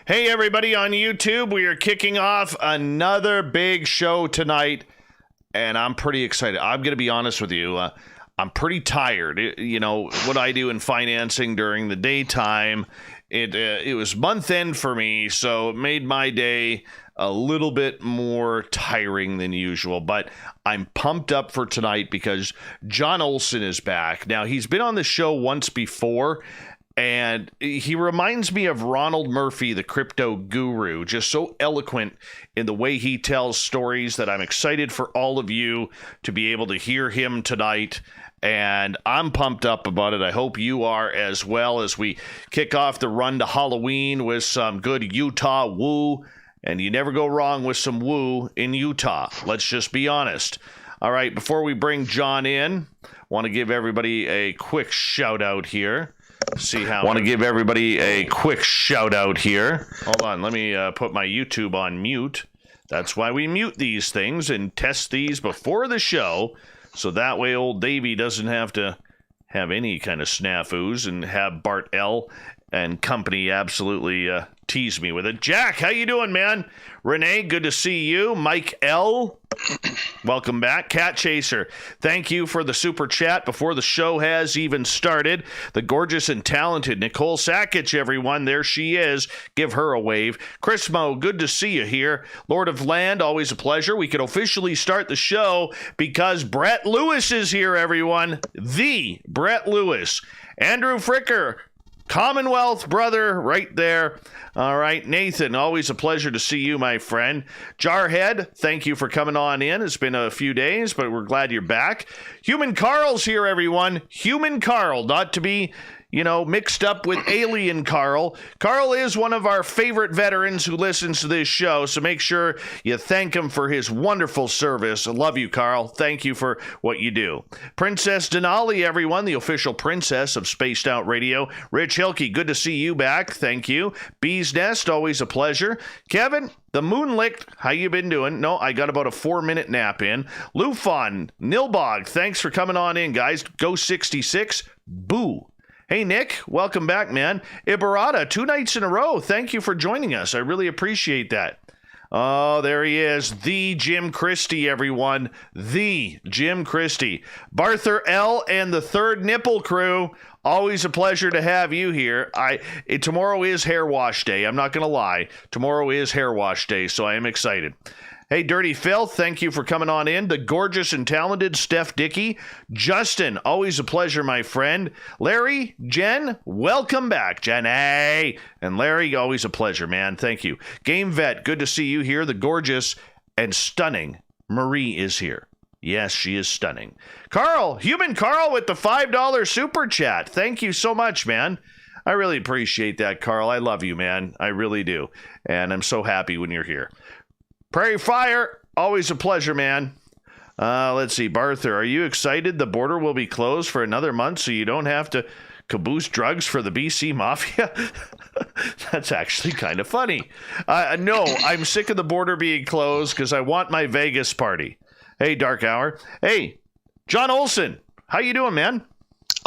Hey, everybody on YouTube. We are kicking off another big show tonight, and I'm pretty excited. I'm going to be honest with you. I'm pretty tired. You know, what I do in financing during the daytime, it was month end for me, so it made my day a little bit more tiring than usual. But I'm pumped up for tonight because John Olsen is back. Now, he's been on the show once before, and he reminds me of Ronald Murphy, the crypto guru, just so eloquent in the way he tells stories that I'm excited for all of you to be able to hear him tonight. And I'm pumped up about it. I hope you are as well, as we kick off the run to Halloween with some good Utah woo. And you never go wrong with some woo in Utah. Let's just be honest. All right, before we bring John in, want to give everybody a quick shout out here. Want to give everybody a quick shout out here. Hold on, let me put my YouTube on mute. That's why we mute these things and test these before the show, so that way old Davey doesn't have to have any kind of snafus and have Bart L and company absolutely tease me with it. Jack, how you doing, man? Renee, good to see you. Mike L, welcome back. Cat Chaser, thank you for the super chat before the show has even started. The gorgeous and talented Nicole Sakic, everyone. There she is. Give her a wave. Chris Mo, good to see you here. Lord of Land, always a pleasure. We can officially start the show because Brett Lewis is here, everyone. The Brett Lewis. Andrew Fricker, Commonwealth brother, right there. All right, Nathan, always a pleasure to see you, my friend. Jarhead, thank you for coming on in. It's been a few days, but we're glad you're back. Human Carl's here, everyone. Human Carl, not to be, mixed up with Alien Carl. Carl is one of our favorite veterans who listens to this show, so make sure you thank him for his wonderful service. I love you, Carl. Thank you for what you do. Princess Denali, everyone, the official princess of Spaced Out Radio. Rich Hilke, good to see you back. Thank you. Bee's Nest, always a pleasure. Kevin, the Moonlicht, how you been doing? No, I got about a 4-minute nap in. Lufon, Nilbog, thanks for coming on in, guys. Go 66, boo. Hey, Nick, welcome back, man. Ibarata, 2 nights in a row. Thank you for joining us. I really appreciate that. Oh, there he is. The Jim Christie, everyone. The Jim Christie. Barther L and the Third Nipple Crew. Always a pleasure to have you here. Tomorrow is hair wash day. I'm not going to lie. Tomorrow is hair wash day, so I am excited. Hey, Dirty Filth, thank you for coming on in. The gorgeous and talented Steph Dickey. Justin, always a pleasure, my friend. Larry, Jen, welcome back. Jenny. And Larry, always a pleasure, man. Thank you. Game Vet, good to see you here. The gorgeous and stunning Marie is here. Yes, she is stunning. Carl, Human Carl with the $5 super chat. Thank you so much, man. I really appreciate that, Carl. I love you, man. I really do. And I'm so happy when you're here. Prairie Fire, always a pleasure, man. Let's see, Barther, are you excited the border will be closed for another month so you don't have to caboose drugs for the BC Mafia? That's actually kind of funny. No, I'm sick of the border being closed because I want my Vegas party. Hey, Dark Hour. Hey, John Olsen, how you doing, man?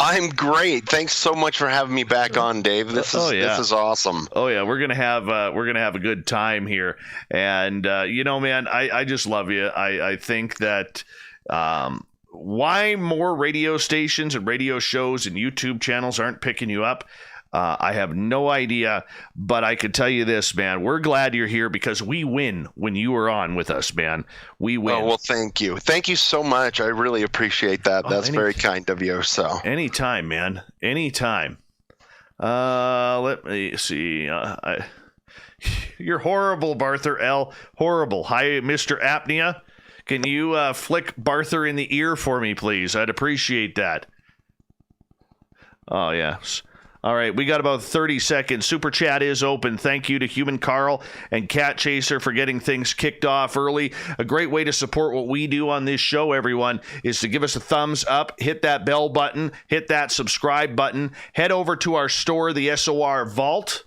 I'm great. Thanks so much for having me back on, Dave. This is awesome. Oh yeah, we're gonna have a good time here, and man, I just love you. I think that why more radio stations and radio shows and YouTube channels aren't picking you up, I have no idea, but I can tell you this, man. We're glad you're here because we win when you are on with us, man. We win. Oh, well, thank you. Thank you so much. I really appreciate that. That's very kind of you. So anytime, man. Anytime. Let me see. You're horrible, Barther L. Horrible. Hi, Mr. Apnea. Can you flick Barther in the ear for me, please? I'd appreciate that. Oh, yes. All right, we got about 30 seconds. Super Chat is open. Thank you to Human Carl and Cat Chaser for getting things kicked off early. A great way to support what we do on this show, everyone, is to give us a thumbs up, hit that bell button, hit that subscribe button, head over to our store, the SOR Vault,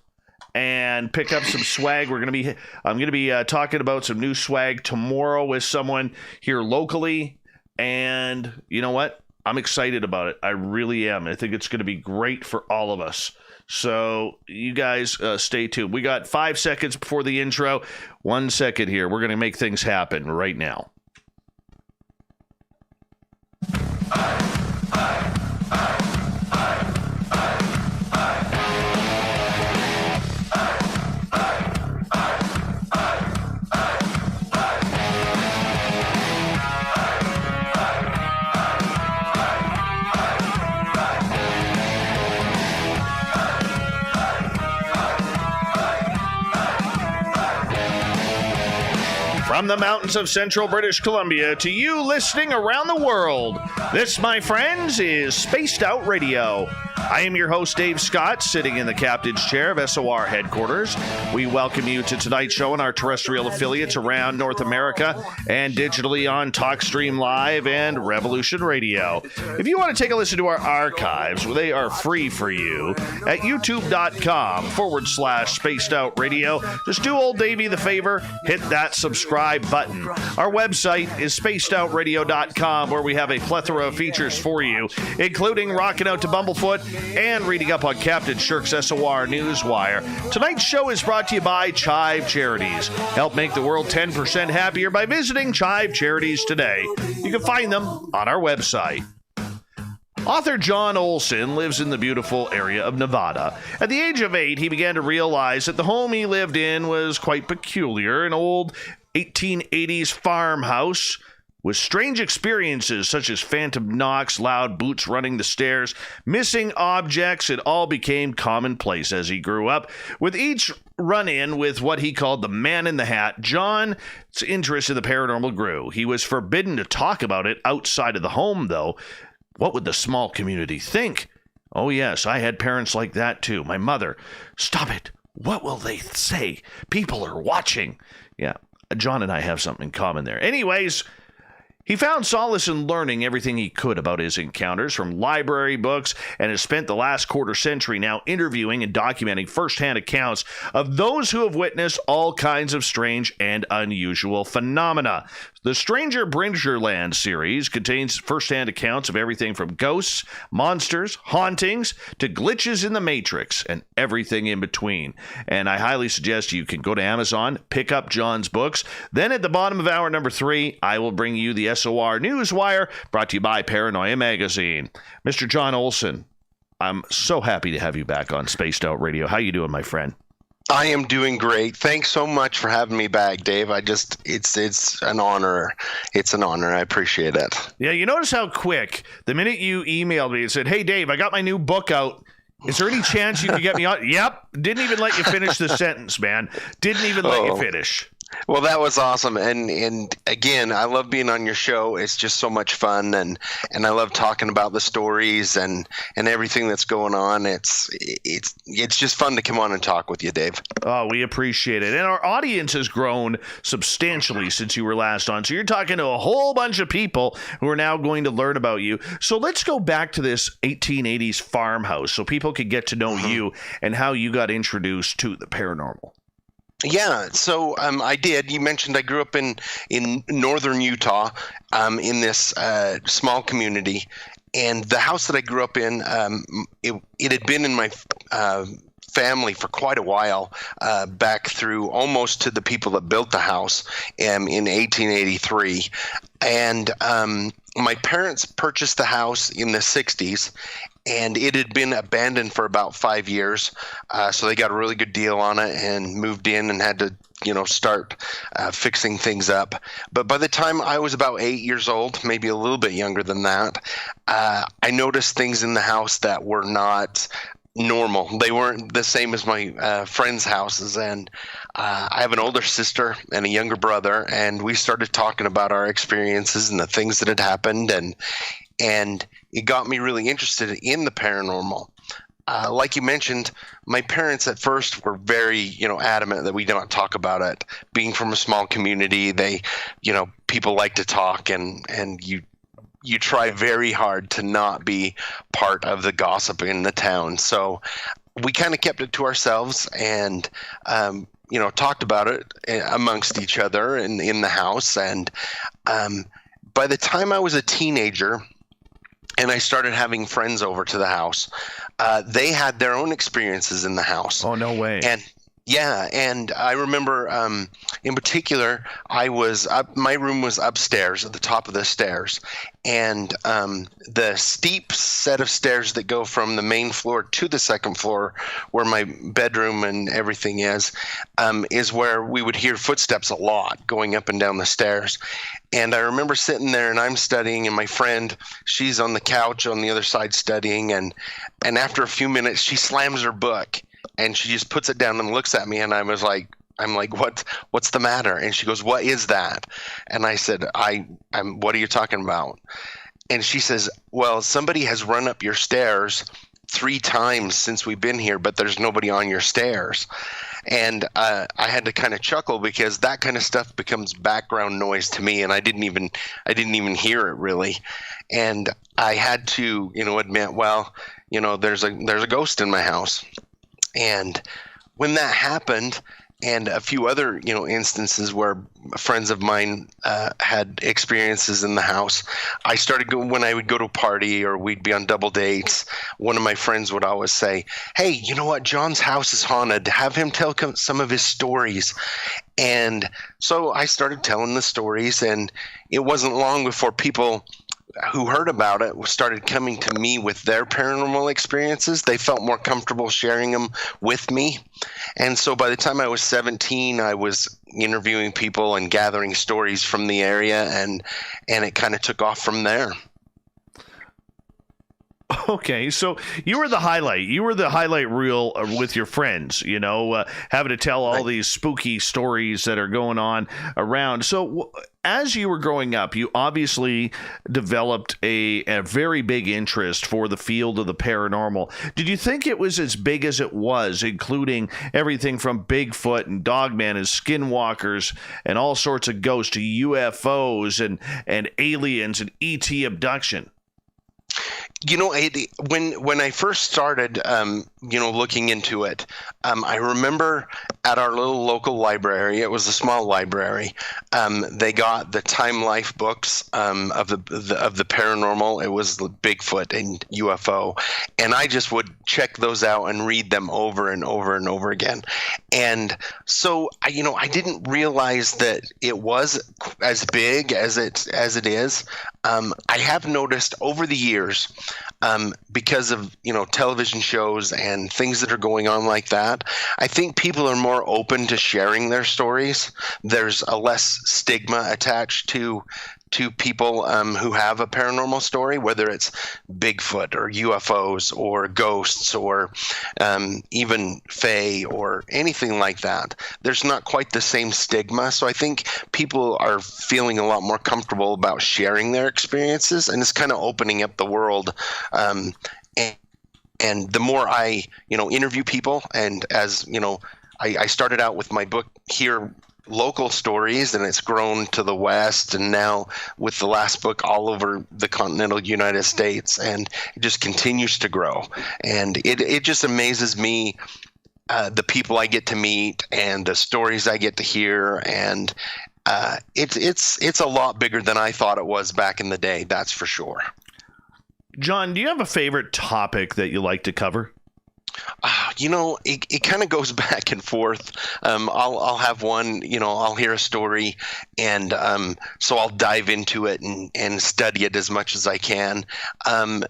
and pick up some swag. I'm going to be talking about some new swag tomorrow with someone here locally. And you know what? I'm excited about it. I really am. I think it's going to be great for all of us. So you guys stay tuned. We got 5 seconds before the intro. 1 second here. We're going to make things happen right now. From the mountains of central British Columbia to you listening around the world, this, my friends, is Spaced Out Radio. I am your host, Dave Scott, sitting in the captain's chair of SOR headquarters. We welcome you to tonight's show and our terrestrial affiliates around North America and digitally on TalkStream Live and Revolution Radio. If you want to take a listen to our archives, they are free for you at youtube.com/Spaced Out Radio. Just do old Davey the favor, hit that subscribe button. Our website is spacedoutradio.com, where we have a plethora of features for you, including rocking out to Bumblefoot and reading up on Captain Shirk's SOR Newswire. Tonight's show is brought to you by Chive Charities. Help make the world 10% happier by visiting Chive Charities today. You can find them on our website. Author John Olsen lives in the beautiful area of Nevada. At the age of 8, he began to realize that the home he lived in was quite peculiar, an old 1880s farmhouse with strange experiences such as phantom knocks, loud boots running the stairs, missing objects. It all became commonplace as he grew up. With each run-in with what he called the man in the hat, John's interest in the paranormal grew. He was forbidden to talk about it outside of the home, though. What would the small community think? Oh, yes, I had parents like that, too. My mother. Stop it. What will they say? People are watching. Yeah, John and I have something in common there. Anyways, he found solace in learning everything he could about his encounters from library books and has spent the last quarter century now interviewing and documenting firsthand accounts of those who have witnessed all kinds of strange and unusual phenomena. The Stranger Bridgerland series contains firsthand accounts of everything from ghosts, monsters, hauntings, to glitches in the Matrix, and everything in between. And I highly suggest you can go to Amazon, pick up John's books. Then at the bottom of hour number 3, I will bring you the SOR Newswire, brought to you by Paranoia Magazine. Mr. John Olsen, I'm so happy to have you back on Spaced Out Radio. How you doing, my friend? I am doing great. Thanks so much for having me back, Dave. It's an honor. It's an honor. I appreciate it. Yeah, you notice how quick, the minute you emailed me and said, hey, Dave, I got my new book out. Is there any chance you could get me on? Yep. Didn't even let you finish the sentence, man. Didn't even let you finish. Well, that was awesome, and again, I love being on your show. It's just so much fun, and I love talking about the stories and everything that's going on. It's just fun to come on and talk with you, Dave. Oh, we appreciate it, and our audience has grown substantially since you were last on. So you're talking to a whole bunch of people who are now going to learn about you. So let's go back to this 1880s farmhouse, so people can get to know you and how you got introduced to the paranormal. Yeah, so I did. You mentioned I grew up in northern Utah, in this small community, and the house that I grew up in, it had been in my family for quite a while, back through almost to the people that built the house in 1883, and my parents purchased the house in the 60s. And it had been abandoned for about 5 years, so they got a really good deal on it and moved in and had to, start fixing things up. But by the time I was about 8 years old, maybe a little bit younger than that, I noticed things in the house that were not normal. They weren't the same as my friends' houses, and I have an older sister and a younger brother, and we started talking about our experiences and the things that had happened, and it got me really interested in the paranormal. Like you mentioned, my parents at first were very, adamant that we don't talk about it. Being from a small community, they, people like to talk, and you try very hard to not be part of the gossip in the town. So we kind of kept it to ourselves and, talked about it amongst each other in the house. And by the time I was a teenager, and I started having friends over to the house. They had their own experiences in the house. Oh, no way. And yeah, and I remember in particular, I was up, my room was upstairs at the top of the stairs, and the steep set of stairs that go from the main floor to the second floor, where my bedroom and everything is where we would hear footsteps a lot going up and down the stairs. And I remember sitting there and I'm studying, and my friend, she's on the couch on the other side studying, and after a few minutes she slams her book and she just puts it down and looks at me, and I'm like, what's the matter? And she goes, "What is that?" And I said, I'm what are you talking about? And she says, "Well, somebody has run up your stairs 3 times since we've been here, but there's nobody on your stairs." And I had to kind of chuckle, because that kind of stuff becomes background noise to me, and I didn't even hear it really. And I had to, admit, well, there's a ghost in my house. And when that happened, and a few other, instances where friends of mine had experiences in the house, I started going, when I would go to a party or we'd be on double dates, one of my friends would always say, "Hey, you know what? John's house is haunted. Have him tell some of his stories." And so I started telling the stories, and it wasn't long before people who heard about it started coming to me with their paranormal experiences. They felt more comfortable sharing them with me. And so by the time I was 17, I was interviewing people and gathering stories from the area, and it kind of took off from there. Okay, so you were the highlight. You were the highlight reel with your friends, having to tell all these spooky stories that are going on around. So as you were growing up, you obviously developed a very big interest for the field of the paranormal. Did you think it was as big as it was, including everything from Bigfoot and Dogman and Skinwalkers and all sorts of ghosts to UFOs and aliens and ET abduction? When I first started, looking into it, I remember at our little local library, it was a small library, they got the Time Life books of the paranormal. It was Bigfoot and UFO, and I just would check those out and read them over and over and over again. And so I didn't realize that it was as big as it is. I have noticed over the years, because of television shows and things that are going on like that, I think people are more open to sharing their stories. There's a less stigma attached to people who have a paranormal story, whether it's Bigfoot or UFOs or ghosts or even Fae or anything like that. There's not quite the same stigma. So I think people are feeling a lot more comfortable about sharing their experiences, and it's kind of opening up the world. And the more I, interview people, and as, I started out with my book here, local stories, and it's grown to the West, and now with the last book all over the continental United States, and it just continues to grow. And it just amazes me, the people I get to meet and the stories I get to hear, and it's a lot bigger than I thought it was back in the day, that's for sure. John, do you have a favorite topic that you like to cover? It kind of goes back and forth. I'll have one, I'll hear a story, and so I'll dive into it and study it as much as I can. I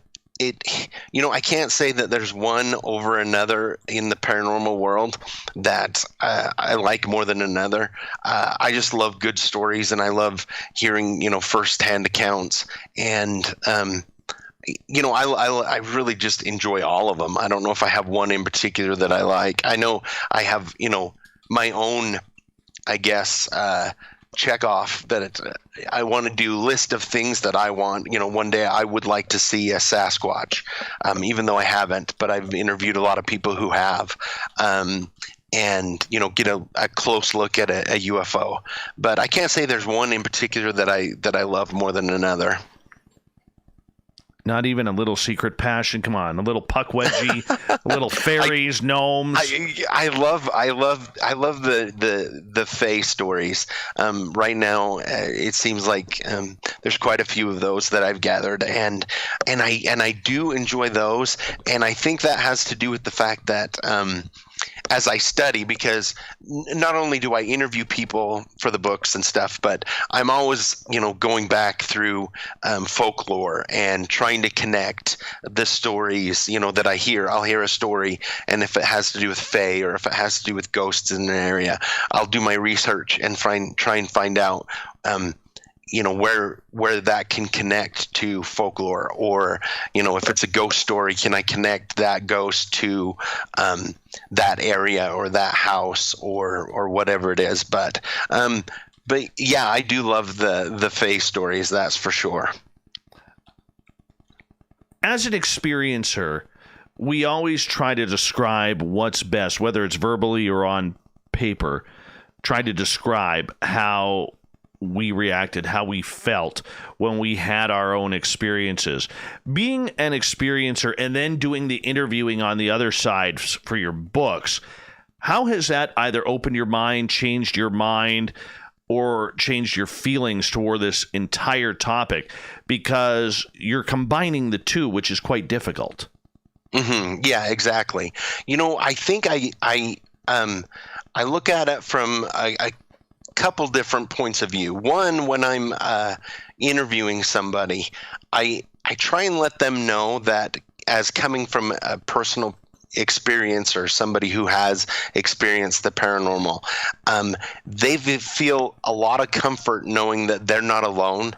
can't say that there's one over another in the paranormal world that I like more than another. I just love good stories, and I love hearing, firsthand accounts, and I really just enjoy all of them. I don't know if I have one in particular that I like. I know I have, my own, I guess, check off that I want to do list of things that I want. One day I would like to see a Sasquatch, even though I haven't, but I've interviewed a lot of people who have. And get a close look at a UFO. But I can't say there's one in particular that I love more than another. Not even a little secret passion. Come on, a little puck wedgie, a little fairies, gnomes. I love the Fae stories. Right now, it seems like there's quite a few of those that I've gathered, and I do enjoy those, and I think that has to do with the fact that as I study, because not only do I interview people for the books and stuff, but I'm always, going back through folklore and trying to connect the stories, that I hear. I'll hear a story, and if it has to do with Fae or if it has to do with ghosts in an area, I'll do my research and try and find out where that can connect to folklore, or if it's a ghost story, can I connect that ghost to that area or that house or whatever it is. But yeah, I do love the Fae stories, that's for sure. As an experiencer, we always try to describe what's best, whether it's verbally or on paper. Try to describe how we reacted, how we felt when we had our own experiences. Being an experiencer and then doing the interviewing on the other side for your books, how has that either opened your mind, changed your mind, or changed your feelings toward this entire topic? Because you're combining the two, which is quite difficult. Mm-hmm. Yeah, exactly. I think I look at it from a couple different points of view. One, when I'm interviewing somebody, I try and let them know that, as coming from a personal experience or somebody who has experienced the paranormal, they feel a lot of comfort knowing that they're not alone.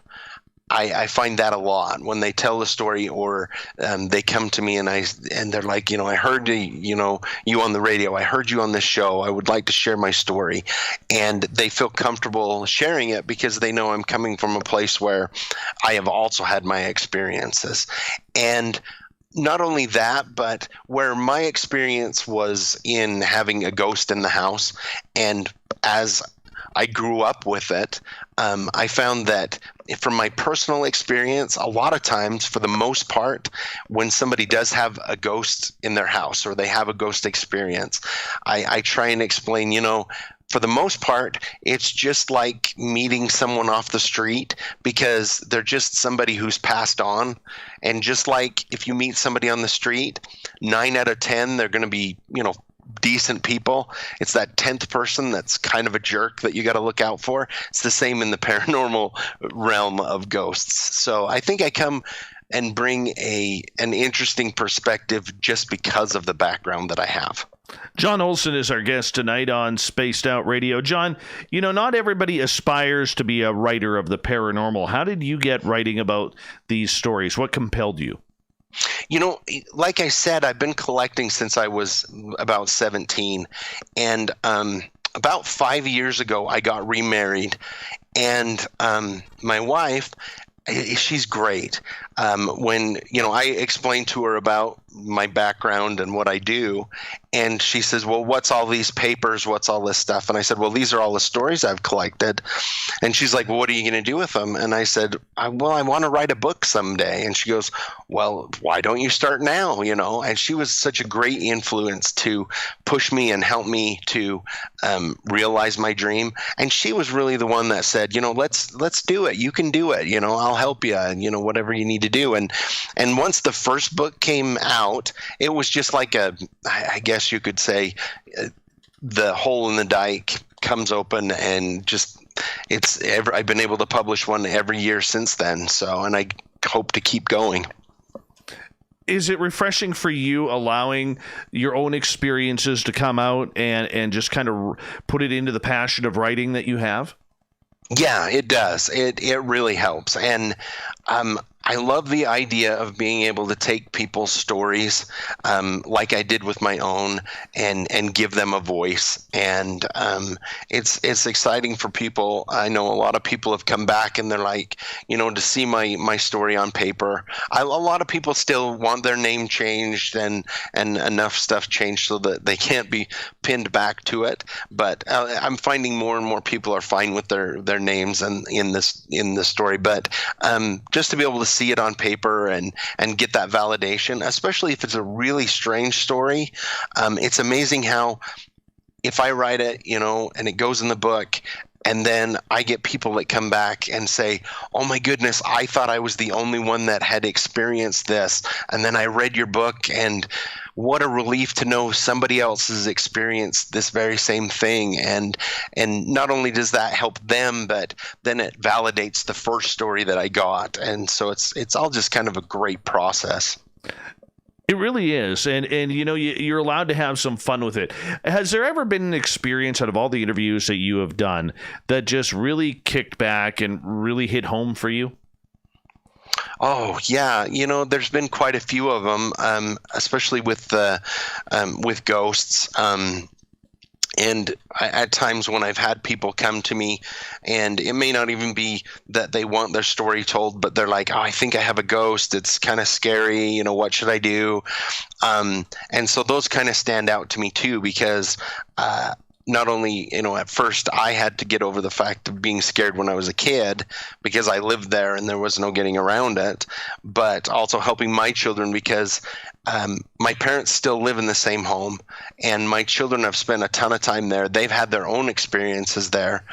I find that a lot when they tell the story, or they come to me and they're like, I heard you on the radio. I heard you on this show. I would like to share my story, and they feel comfortable sharing it because they know I'm coming from a place where I have also had my experiences. And not only that, but where my experience was in having a ghost in the house, and as I grew up with it, I found that from my personal experience, a lot of times, for the most part, when somebody does have a ghost in their house or they have a ghost experience, I try and explain, for the most part, it's just like meeting someone off the street, because they're just somebody who's passed on. And just like if you meet somebody on the street, 9 out of 10, they're going to be, decent people. It's that 10th person that's kind of a jerk that you got to look out for. It's the same in the paranormal realm of ghosts. So I think I come and bring an interesting perspective just because of the background that I have. John Olsen is our guest tonight on Spaced Out Radio. John, not everybody aspires to be a writer of the paranormal. How did you get writing about these stories? What compelled you? Like I said, I've been collecting since I was about 17. And about 5 years ago, I got remarried. And my wife, she's great. When, I explained to her about my background and what I do, and she says, well, what's all these papers? What's all this stuff? And I said, well, these are all the stories I've collected. And she's like, well, what are you going to do with them? And I said, I want to write a book someday. And she goes, well, why don't you start now? And she was such a great influence to push me and help me to realize my dream. And she was really the one that said, let's do it. You can do it. I'll help you, and, whatever you need to do. And once the first book came out, it was just like I guess you could say, the hole in the dike comes open, and just I've been able to publish one every year since then. So, and I hope to keep going. Is it refreshing for you allowing your own experiences to come out and just kind of put it into the passion of writing that you have? Yeah, it does. It really helps. And I love the idea of being able to take people's stories, like I did with my own, and give them a voice. And it's exciting for people. I know a lot of people have come back and they're like, to see my story on paper. A lot of people still want their name changed and enough stuff changed so that they can't be pinned back to it. But I'm finding more and more people are fine with their names and in the story. But just to be able to see it on paper and get that validation, especially if it's a really strange story. It's amazing how if I write it, and it goes in the book, and then I get people that come back and say, oh my goodness, I thought I was the only one that had experienced this. And then I read your book, and what a relief to know somebody else has experienced this very same thing. And not only does that help them, but then it validates the first story that I got. And so it's all just kind of a great process. It really is. And you're allowed to have some fun with it. Has there ever been an experience out of all the interviews that you have done that just really kicked back and really hit home for you? Oh yeah, there's been quite a few of them, especially with ghosts. And at times when I've had people come to me, and it may not even be that they want their story told, but they're like, oh, I think I have a ghost. It's kind of scary. What should I do? And so those kind of stand out to me too, because not only, at first I had to get over the fact of being scared when I was a kid because I lived there and there was no getting around it, but also helping my children because my parents still live in the same home, and my children have spent a ton of time there. They've had their own experiences there.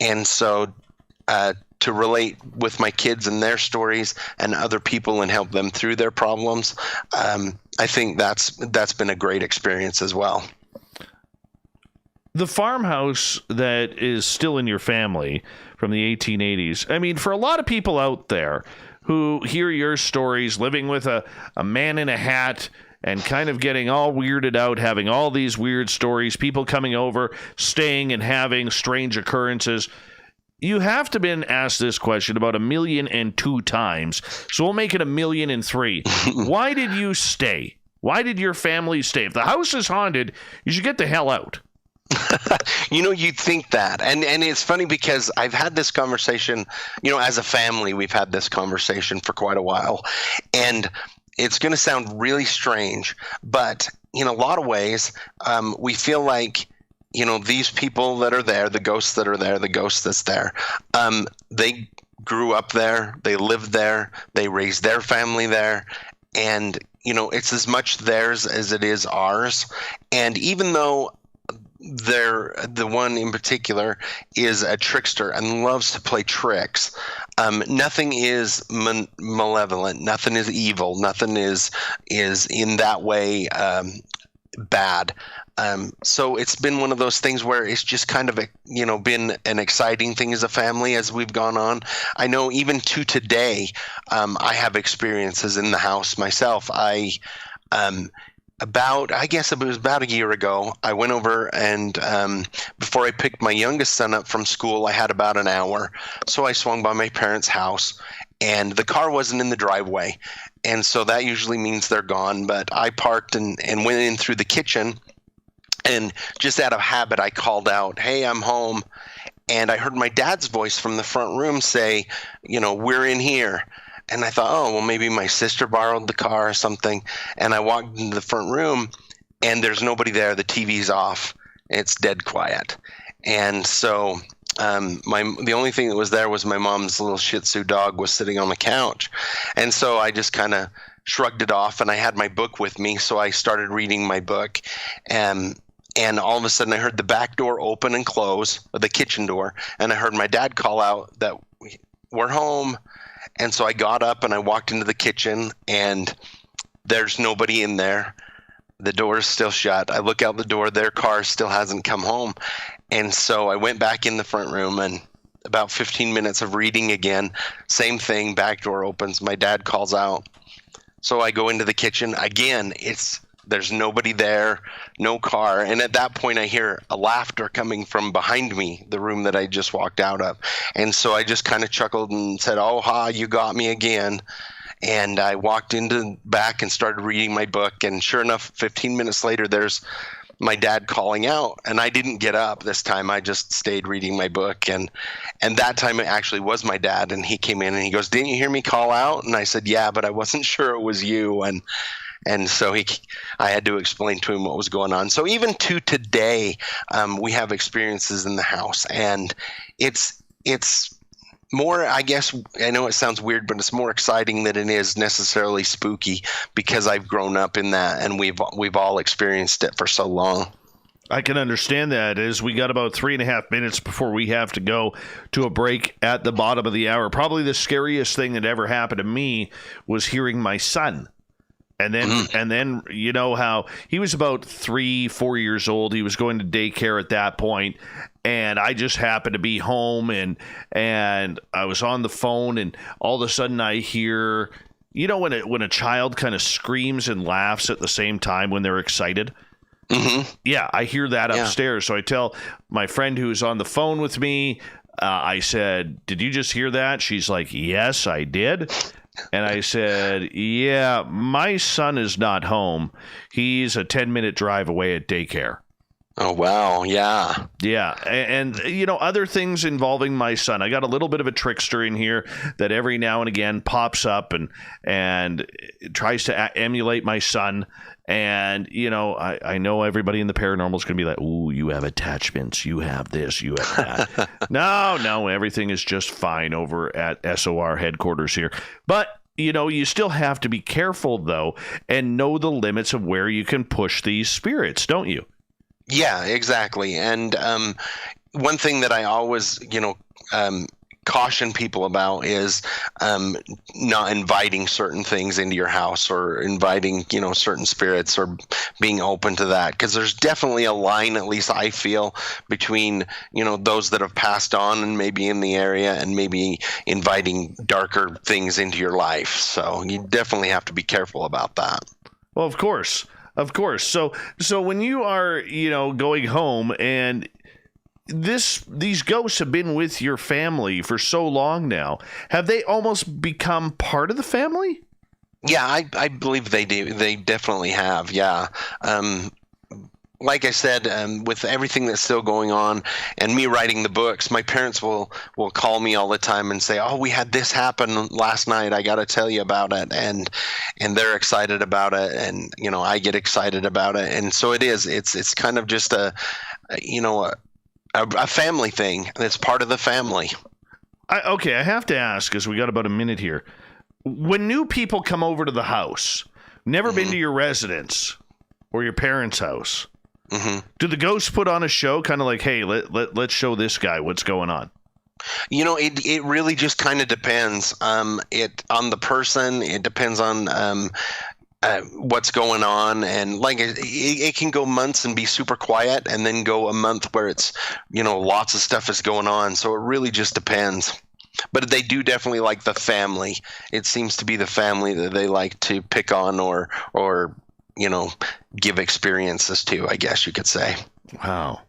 And so to relate with my kids and their stories and other people and help them through their problems, I think that's been a great experience as well. The farmhouse that is still in your family from the 1880s, I mean, for a lot of people out there who hear your stories, living with a man in a hat and kind of getting all weirded out, having all these weird stories, people coming over, staying and having strange occurrences, you have to been asked this question about 1,000,002 times, so we'll make it 1,000,003. Why did you stay? Why did your family stay? If the house is haunted, you should get the hell out. You'd think that. And it's funny because I've had this conversation, as a family, we've had this conversation for quite a while. And it's going to sound really strange, but in a lot of ways, we feel like, these people that are there, the ghosts that are there, the ghost that's there, they grew up there, they lived there, they raised their family there. And, it's as much theirs as it is ours. And even though the one in particular is a trickster and loves to play tricks, nothing is malevolent, nothing is evil, nothing is in that way bad. So it's been one of those things where it's just kind of been an exciting thing as a family as we've gone on. I know even to today, I have experiences in the house myself. I guess it was about a year ago, I went over and before I picked my youngest son up from school, I had about an hour. So I swung by my parents' house, and the car wasn't in the driveway. And so that usually means they're gone. But I parked and went in through the kitchen, and just out of habit, I called out, "Hey, I'm home." And I heard my dad's voice from the front room say, "We're in here." And I thought, oh, well, maybe my sister borrowed the car or something. And I walked into the front room, and there's nobody there. The TV's off. It's dead quiet. And so the only thing that was there was my mom's little Shih Tzu dog was sitting on the couch. And so I just kind of shrugged it off, and I had my book with me. So I started reading my book. And all of a sudden, I heard the back door open and close, the kitchen door. And I heard my dad call out that we're home. And so I got up and I walked into the kitchen, and there's nobody in there. The door is still shut. I look out the door, their car still hasn't come home. And so I went back in the front room, and about 15 minutes of reading again, same thing, back door opens, my dad calls out. So I go into the kitchen again, there's nobody there, no car. And at that point, I hear a laughter coming from behind me, the room that I just walked out of. And so I just kind of chuckled and said, "Oh, ha, you got me again." And I walked into back and started reading my book. And sure enough, 15 minutes later, there's my dad calling out. And I didn't get up this time. I just stayed reading my book. And that time it actually was my dad. And he came in and he goes, "Didn't you hear me call out?" And I said, "Yeah, but I wasn't sure it was you." And so I had to explain to him what was going on. So even to today, we have experiences in the house, and it's more, I guess, I know it sounds weird, but it's more exciting than it is necessarily spooky because I've grown up in that and we've all experienced it for so long. I can understand that, as we got about 3.5 minutes before we have to go to a break at the bottom of the hour. Probably the scariest thing that ever happened to me was hearing my son. And then you know how he was about 3-4 years old. He was going to daycare at that point, and I just happened to be home, and I was on the phone, and all of a sudden I hear, you know, when a child kind of screams and laughs at the same time when they're excited. Mm-hmm. Yeah, I hear that upstairs. So I tell my friend who's on the phone with me, I said, "Did you just hear that?" She's like, "Yes, I did." And I said, "Yeah, my son is not home. He's a 10-minute drive away at daycare." Oh, wow. Yeah. Yeah. And, you know, other things involving my son. I got a little bit of a trickster in here that every now and again pops up and tries to emulate my son. And, you know, I know everybody in the paranormal is going to be like, "Ooh, you have attachments. You have this. You have that." No, everything is just fine over at SOR headquarters here. But, you know, you still have to be careful, though, and know the limits of where you can push these spirits, don't you? Yeah, exactly. And one thing that I always, caution people about is not inviting certain things into your house or inviting, certain spirits or being open to that. Because there's definitely a line, at least I feel, between, those that have passed on and maybe in the area and maybe inviting darker things into your life. So you definitely have to be careful about that. Well, of course. Of course. So when you are, going home and these ghosts have been with your family for so long now, have they almost become part of the family? Yeah, I believe they do. They definitely have. Yeah. Like I said, with everything that's still going on and me writing the books, my parents will call me all the time and say, "Oh, we had this happen last night. I got to tell you about it." And they're excited about it. And, I get excited about it. And so it is. It's kind of just a family thing. It's part of the family. Okay, I have to ask, because we got about a minute here. When new people come over to the house, never been to your residence or your parents' house, do the ghosts put on a show, kind of like, "Hey, let's show this guy what's going on"? It really just kind of depends. On the person. It depends on what's going on, and like it can go months and be super quiet, and then go a month where it's lots of stuff is going on. So it really just depends. But they do definitely like the family. It seems to be the family that they like to pick on or give experiences to, I guess you could say. Wow.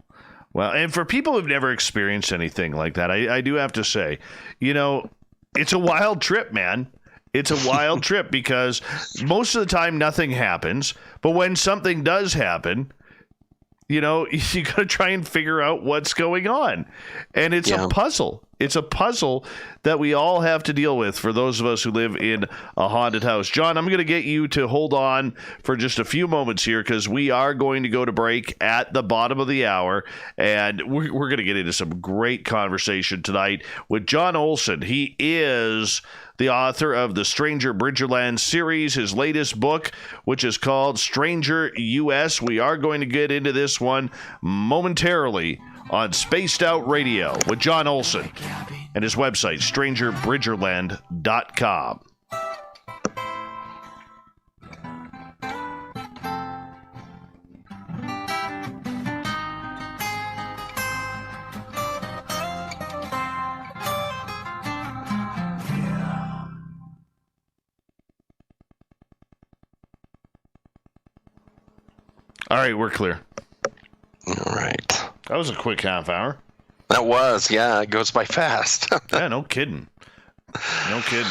Well, and for people who've never experienced anything like that, I do have to say, it's a wild trip, man. It's a wild trip because most of the time nothing happens. But when something does happen, you got to try and figure out what's going on. And it's a puzzle. It's a puzzle that we all have to deal with for those of us who live in a haunted house. John, I'm going to get you to hold on for just a few moments here because we are going to go to break at the bottom of the hour. And we're going to get into some great conversation tonight with John Olsen. He is the author of the Stranger Bridgerland series, his latest book, which is called Stranger US. We are going to get into this one momentarily on Spaced Out Radio with John Olsen and his website, strangerbridgerland.com. All right, we're clear. All right. That was a quick half hour. That was, yeah. It goes by fast. Yeah, no kidding. No kidding.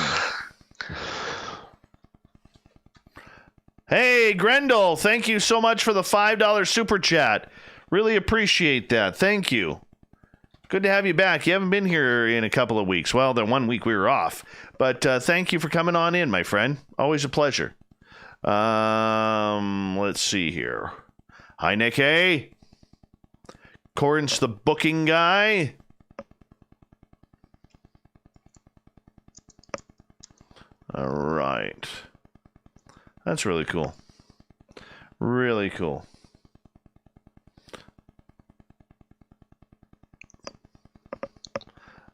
Hey, Grendel, thank you so much for the $5 super chat. Really appreciate that. Thank you. Good to have you back. You haven't been here in a couple of weeks. Well, the 1 week we were off. But thank you for coming on in, my friend. Always a pleasure. Let's see here. Hi, Nick A. Corin's the booking guy. All right. That's really cool. Really cool.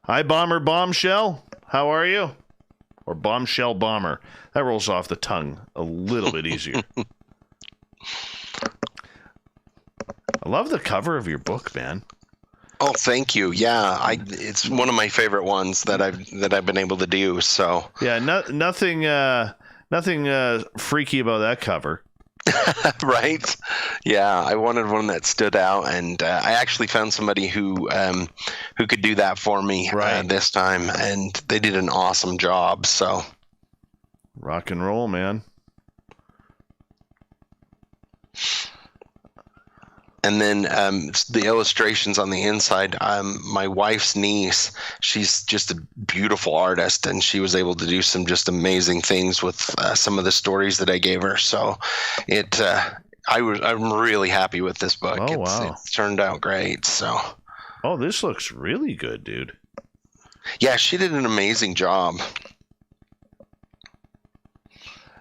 Hi, Bomber Bombshell. How are you? Or Bombshell Bomber. That rolls off the tongue a little bit easier. I love the cover of your book, man. Oh, thank you. Yeah, it's one of my favorite ones that I've been able to do. So yeah, nothing freaky about that cover. Right? Yeah, I wanted one that stood out, and I actually found somebody who could do that for me this time, and they did an awesome job. So, rock and roll, man. And then the illustrations on the inside, my wife's niece, she's just a beautiful artist, and she was able to do some just amazing things with some of the stories that I gave her. So I'm really happy with this book. Oh, wow. It's turned out great. So. Oh, this looks really good, dude. Yeah, she did an amazing job.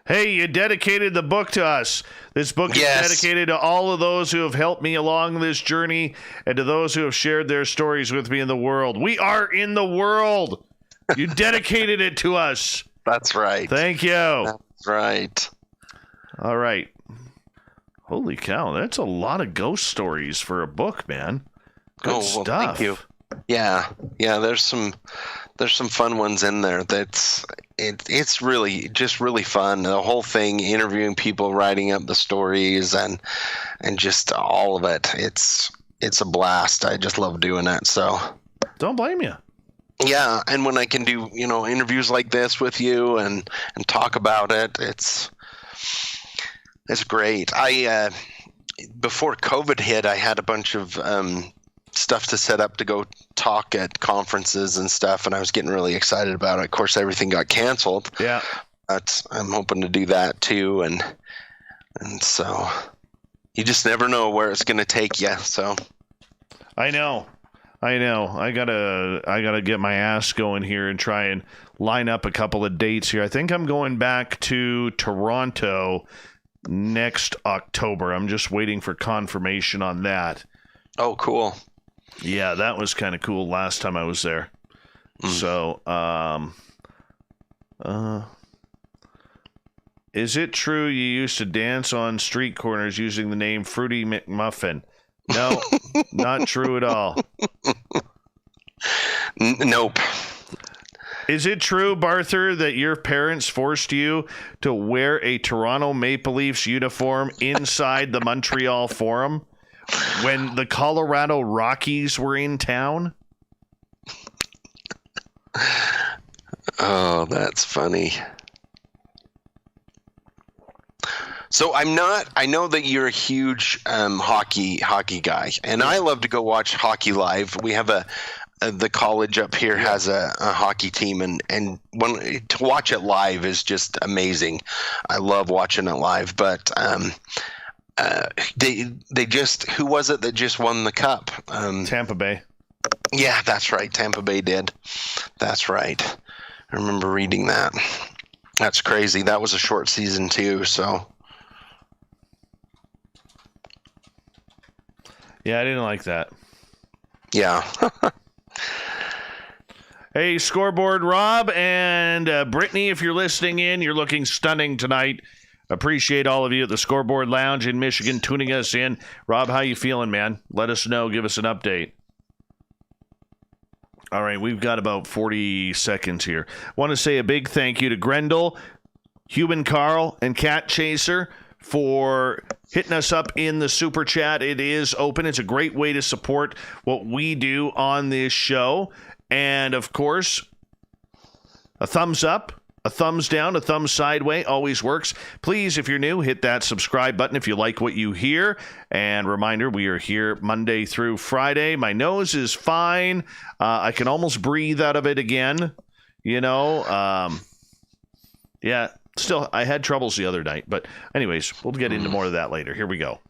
Hey, you dedicated the book to us. This book is dedicated to all of those who have helped me along this journey and to those who have shared their stories with me in the world. We are in the world. You dedicated it to us. That's right. Thank you. That's right. All right. Holy cow, that's a lot of ghost stories for a book, man. Good stuff. Thank you. Yeah, there's some fun ones in there. It's really just really fun. The whole thing, interviewing people, writing up the stories, and just all of it. It's a blast. I just love doing it. So don't blame you. Yeah, and when I can do interviews like this with you and talk about it, it's great. I before COVID hit, I had a bunch of stuff to set up to go talk at conferences and stuff, and I was getting really excited about it. Of course, everything got canceled. Yeah, but I'm hoping to do that too, and so you just never know where it's going to take you. So I know. I gotta get my ass going here and try and line up a couple of dates here. I think I'm going back to Toronto next October. I'm just waiting for confirmation on that. Oh, cool. Yeah, that was kind of cool last time I was there. So, is it true you used to dance on street corners using the name Fruity McMuffin? No, not true at all. Nope. Is it true, Barther, that your parents forced you to wear a Toronto Maple Leafs uniform inside the Montreal Forum when the Colorado Rockies were in town? Oh, that's funny. So I know that you're a huge hockey guy, and I love to go watch hockey live. We have the college up here has a hockey team, and to watch it live is just amazing. I love watching it live, but they just, who was it that just won the cup? Tampa Bay. Yeah, that's right. Tampa Bay did. That's right. I remember reading that. That's crazy. That was a short season too, so. Yeah, I didn't like that. Yeah. Hey, Scoreboard Rob and Brittany, if you're listening in, you're looking stunning tonight. Appreciate all of you at the Scoreboard Lounge in Michigan tuning us in. Rob, how you feeling, man? Let us know. Give us an update. All right, we've got about 40 seconds here. Want to say a big thank you to Grendel, Human Carl, and Cat Chaser for hitting us up in the super chat. It is open. It's a great way to support what we do on this show. And of course, a thumbs up, a thumbs down, a thumbs sideway always works. Please, if you're new, hit that subscribe button if you like what you hear. And reminder, we are here Monday through Friday. My nose is fine. I can almost breathe out of it again. Yeah. Still, I had troubles the other night, but anyways, we'll get into more of that later. Here we go.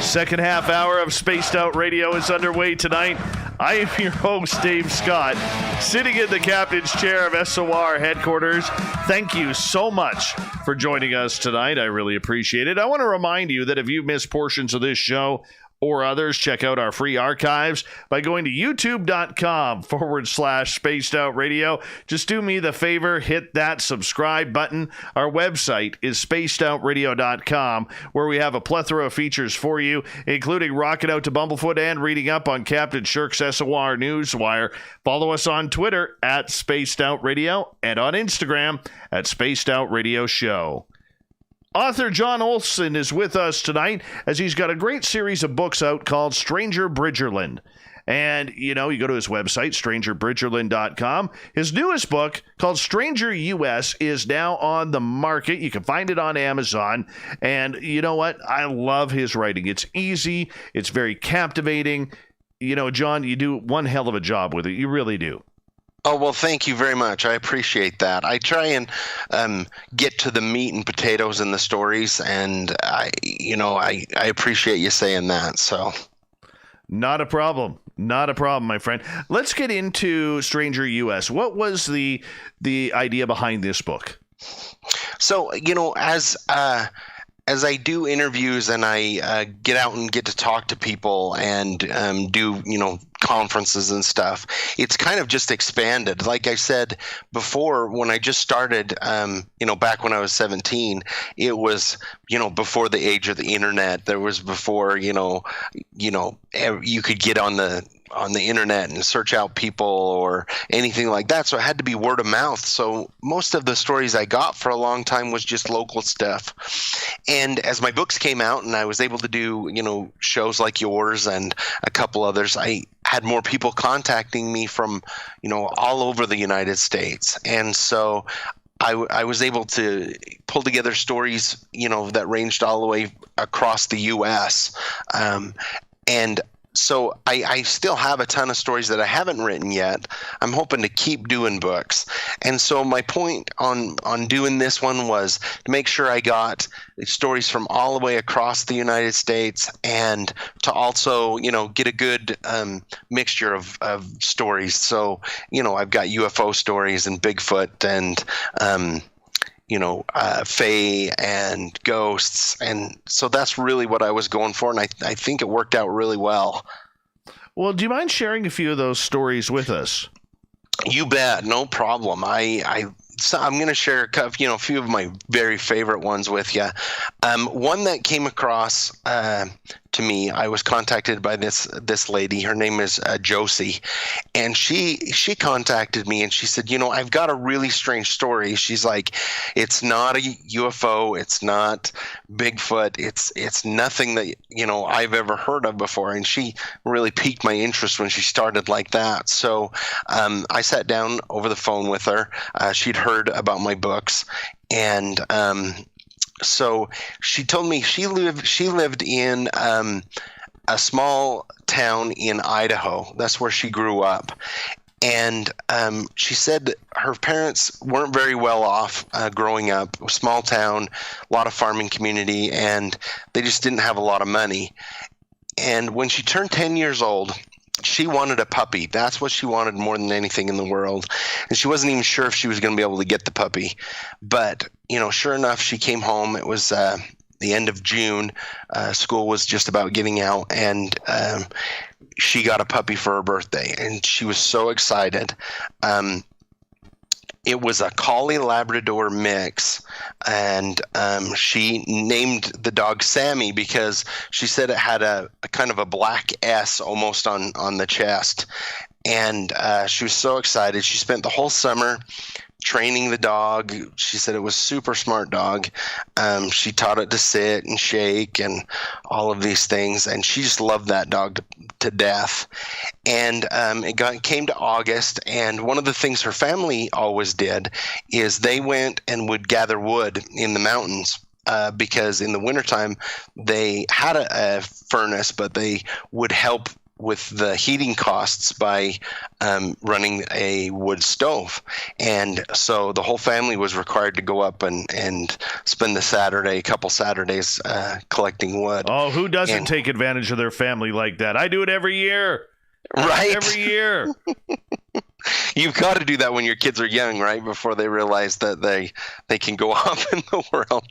Second half hour of Spaced Out Radio is underway tonight. I am your host, Dave Scott, sitting in the captain's chair of SOR headquarters. Thank you so much for joining us tonight. I really appreciate it. I want to remind you that if you missed portions of this show or others, check out our free archives by going to youtube.com/spaced out radio. Just do me the favor, hit that subscribe button. Our website is spacedoutradio.com, where we have a plethora of features for you, including rocking out to Bumblefoot and reading up on Captain Shirk's SOR Newswire. Follow us on Twitter at Spaced Out Radio and on Instagram at Spaced Out Radio Show. Author John Olsen is with us tonight as he's got a great series of books out called Stranger Bridgerland. And, you go to his website, strangerbridgerland.com. His newest book, called Stranger US, is now on the market. You can find it on Amazon. And you know what? I love his writing. It's easy. It's very captivating. John, you do one hell of a job with it. You really do. Oh, well, thank you very much. I appreciate that. I try and get to the meat and potatoes in the stories, and I appreciate you saying that. So, not a problem. Not a problem, my friend. Let's get into Stranger US. What was the idea behind this book? So, as I do interviews and I get out and get to talk to people and do, conferences and stuff, it's kind of just expanded. Like I said before, when I just started, back when I was 17, it was, before the age of the internet. There was before, you could get on the internet and search out people or anything like that. So it had to be word of mouth. So most of the stories I got for a long time was just local stuff. And as my books came out and I was able to do, shows like yours and a couple others, I had more people contacting me from, all over the United States. And so I was able to pull together stories, that ranged all the way across the U.S. And so I still have a ton of stories that I haven't written yet. I'm hoping to keep doing books. And so my point on doing this one was to make sure I got stories from all the way across the United States and to also, get a good mixture of stories. So, I've got UFO stories and Bigfoot and fae and ghosts. And so that's really what I was going for. And I think it worked out really well. Well, do you mind sharing a few of those stories with us? You bet. No problem. So I'm going to share a few of my very favorite ones with you. One that came across to me, I was contacted by this lady. Her name is Josie, and she contacted me and she said, I've got a really strange story. She's like, it's not a UFO, it's not Bigfoot, it's nothing that I've ever heard of before. And she really piqued my interest when she started like that. So I sat down over the phone with her. She'd heard about my books, and so she told me she lived in a small town in Idaho. That's where she grew up. And she said her parents weren't very well off growing up. It was a small town, a lot of farming community, and they just didn't have a lot of money. And when she turned 10 years old, she wanted a puppy. That's what she wanted more than anything in the world. And she wasn't even sure if she was going to be able to get the puppy. But, sure enough, she came home. It was the end of June. School was just about getting out, and she got a puppy for her birthday. And she was so excited. It was a Collie Labrador mix, and she named the dog Sammy because she said it had a kind of a black S almost on the chest. And she was so excited. She spent the whole summer training the dog. She said it was a super smart dog. She taught it to sit and shake and all of these things, and she just loved that dog to death. And it came to August, and one of the things her family always did is they went and would gather wood in the mountains. Because in the wintertime they had a furnace, but they would help with the heating costs by running a wood stove. And so the whole family was required to go up and spend a couple Saturdays collecting wood. Oh, who doesn't take advantage of their family like that? I do it every year. Right? Every year. You've got to do that when your kids are young, right? Before they realize that they can go off in the world.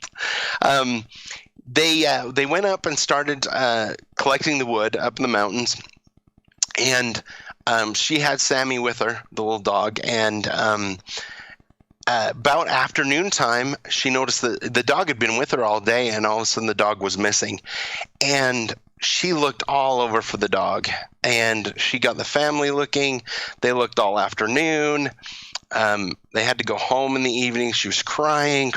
They went up and started collecting the wood up in the mountains. And she had Sammy with her, the little dog. And about afternoon time, she noticed that the dog had been with her all day, and all of a sudden the dog was missing. And she looked all over for the dog. And she got the family looking. They looked all afternoon. They had to go home in the evening. She was crying,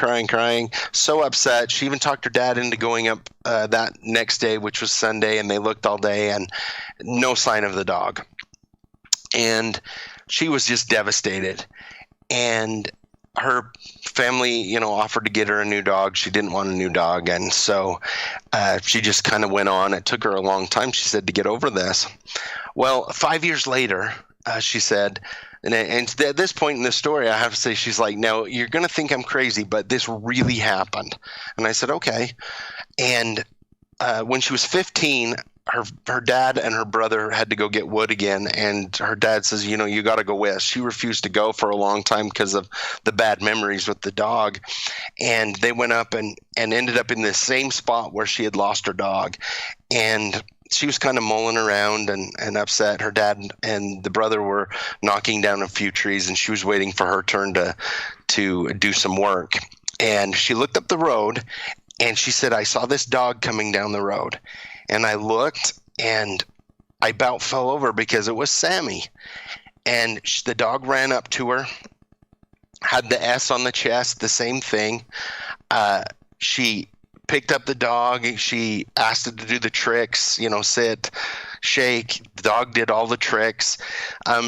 so upset. She even talked her dad into going up that next day, which was Sunday, and they looked all day and no sign of the dog. And she was just devastated. And her family, offered to get her a new dog. She didn't want a new dog. And so she just kind of went on. It took her a long time, she said, to get over this. Well, 5 years later, she said, and at this point in the story, I have to say, she's like, "Now, you're going to think I'm crazy, but this really happened." And I said, "Okay." And when she was 15, her dad and her brother had to go get wood again. And her dad says, "You got to go with." She refused to go for a long time because of the bad memories with the dog. And they went up and ended up in the same spot where she had lost her dog. And she was kind of mulling around and upset. Her dad and the brother were knocking down a few trees, and she was waiting for her turn to do some work. And she looked up the road, and she said, "I saw this dog coming down the road." And I looked, and I about fell over because it was Sammy. And the dog ran up to her, had the S on the chest, the same thing. She picked up the dog. She asked it to do the tricks, sit, shake. The dog did all the tricks.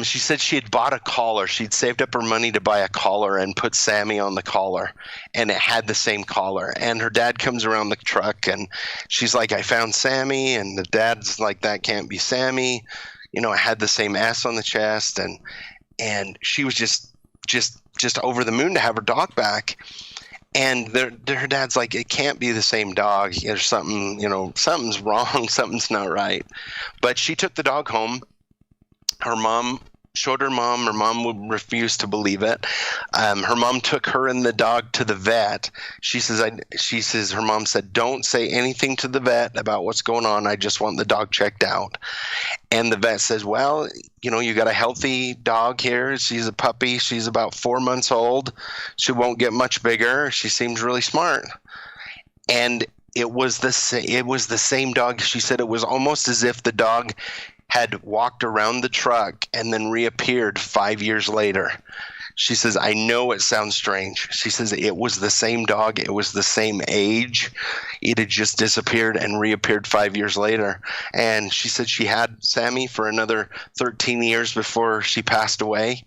She said she had bought a collar. She'd saved up her money to buy a collar and put Sammy on the collar, and it had the same collar. And her dad comes around the truck, and she's like, "I found Sammy." And the dad's like, "That can't be Sammy. It had the same S on the chest." And she was just over the moon to have her dog back. And her dad's like, "It can't be the same dog. There's something, something's wrong. Something's not right." But she took the dog home. Her mom showed her mom. Her mom would refuse to believe it. Her mom took her and the dog to the vet. She says her mom said, "Don't say anything to the vet about what's going on. I just want the dog checked out." And the vet says, "Well, you got a healthy dog here. She's a puppy. She's about 4 months old. She won't get much bigger. She seems really smart." And it was the same dog. She said it was almost as if the dog had walked around the truck and then reappeared 5 years later. She says, "I know it sounds strange." She says it was the same dog. It was the same age. It had just disappeared and reappeared 5 years later. And she said she had Sammy for another 13 years before she passed away.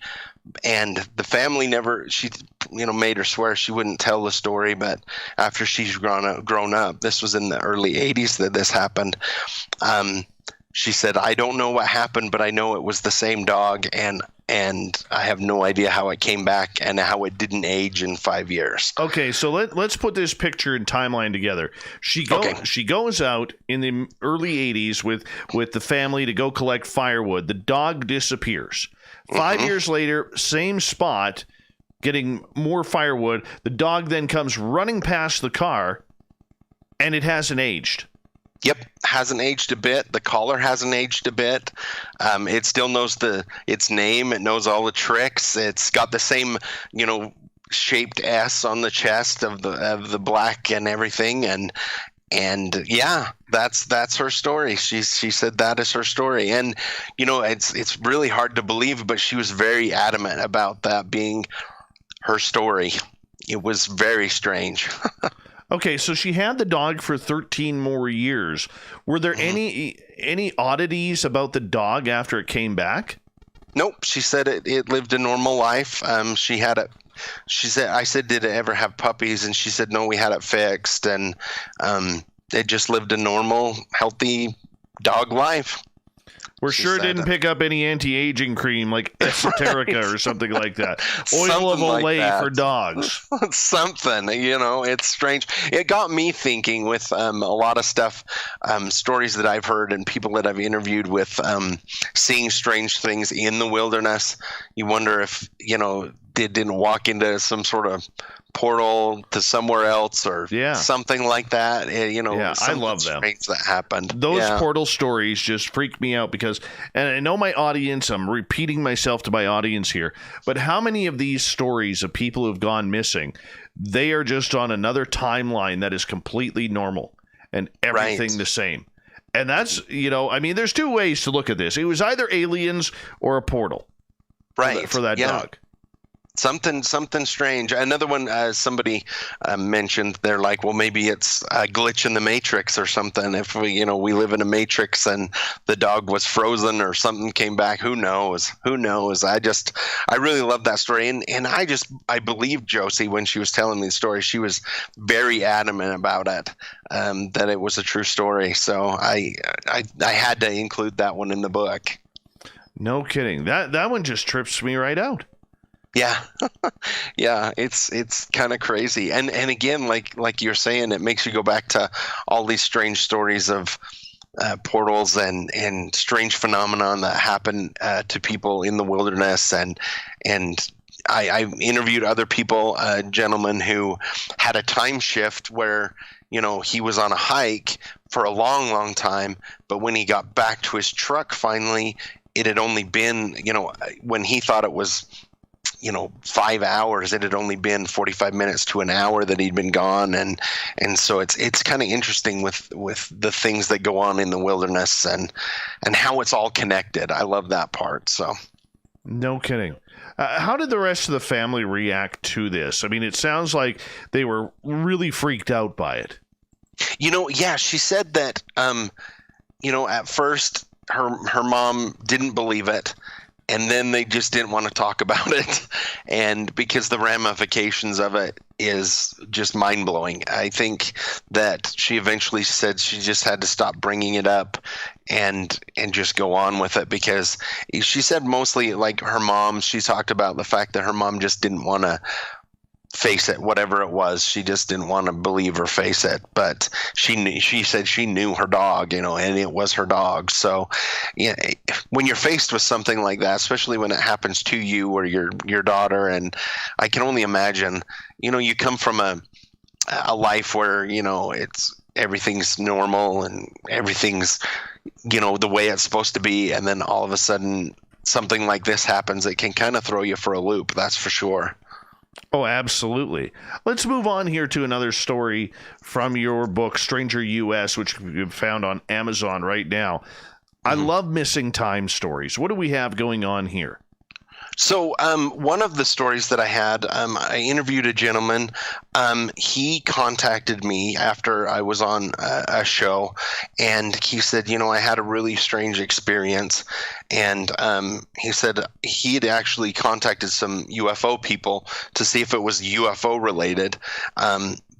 And the family she made her swear she wouldn't tell the story. But after she's grown up, this was in the early 80s that this happened. She said, "I don't know what happened, but I know it was the same dog, and I have no idea how it came back and how it didn't age in 5 years." Okay, so let's put this picture and timeline together. She goes out in the early 80s with the family to go collect firewood. The dog disappears. 5 years later, same spot, getting more firewood. The dog then comes running past the car, and it hasn't aged. Yep, hasn't aged a bit. The collar hasn't aged a bit. It still knows its name. It knows all the tricks. It's got the same, shaped S on the chest of the black and everything. And yeah, that's her story. She said that is her story. And it's really hard to believe, but she was very adamant about that being her story. It was very strange. Okay, so she had the dog for 13 more years. Were there any oddities about the dog after it came back? Nope. She said it lived a normal life. She had it. She said, I said, "Did it ever have puppies?" And she said, "No, we had it fixed." And it just lived a normal, healthy dog life. We're sure didn't pick up any anti-aging cream like Esoterica or something like that. Oil of Olay for dogs. Something, it's strange. It got me thinking with a lot of stuff, stories that I've heard and people that I've interviewed with seeing strange things in the wilderness. You wonder if, they didn't walk into some sort of portal to somewhere else or something like that. I love them. Strange that happened. Those portal stories just freak me out because, and I know my audience, I'm repeating myself to my audience here, but how many of these stories of people who've gone missing, they are just on another timeline that is completely normal and everything the same. And that's, there's two ways to look at this. It was either aliens or a portal for that dog. Something strange. Another one, somebody mentioned, they're like, well, maybe it's a glitch in the Matrix or something. If we live in a Matrix and the dog was frozen or something came back, who knows? I really love that story. And I believed Josie when she was telling me the story. She was very adamant about it, that it was a true story. So I had to include that one in the book. No kidding. That one just trips me right out. Yeah. Yeah, it's kind of crazy. And again, like you're saying, it makes you go back to all these strange stories of portals and strange phenomenon that happen to people in the wilderness. And I interviewed other people, a gentleman who had a time shift where, he was on a hike for a long, long time. But when he got back to his truck, finally, it had only been, when he thought it was 5 hours, it had only been 45 minutes to an hour that he'd been gone. And so it's kind of interesting with the things that go on in the wilderness and how it's all connected. I love that part. So. No kidding. How did the rest of the family react to this? I mean, it sounds like they were really freaked out by it. She said that, at first her mom didn't believe it. And then they just didn't want to talk about it. And because the ramifications of it is just mind-blowing. I think that she eventually said she just had to stop bringing it up and just go on with it, because she said mostly like her mom, she talked about the fact that her mom just didn't want to face it, whatever it was. She just didn't want to believe or face it. But she said she knew her dog, and it was her dog. So when you're faced with something like that, especially when it happens to you or your daughter, and I can only imagine, you come from a life where, everything's normal and everything's, the way it's supposed to be. And then all of a sudden something like this happens, it can kind of throw you for a loop. That's for sure. Oh, absolutely. Let's move on here to another story from your book, Stranger US, which you can found on Amazon right now. I love missing time stories. What do we have going on here? So one of the stories that I had, I interviewed a gentleman. He contacted me after I was on a show, and he said, I had a really strange experience. And he said he had actually contacted some UFO people to see if it was UFO related.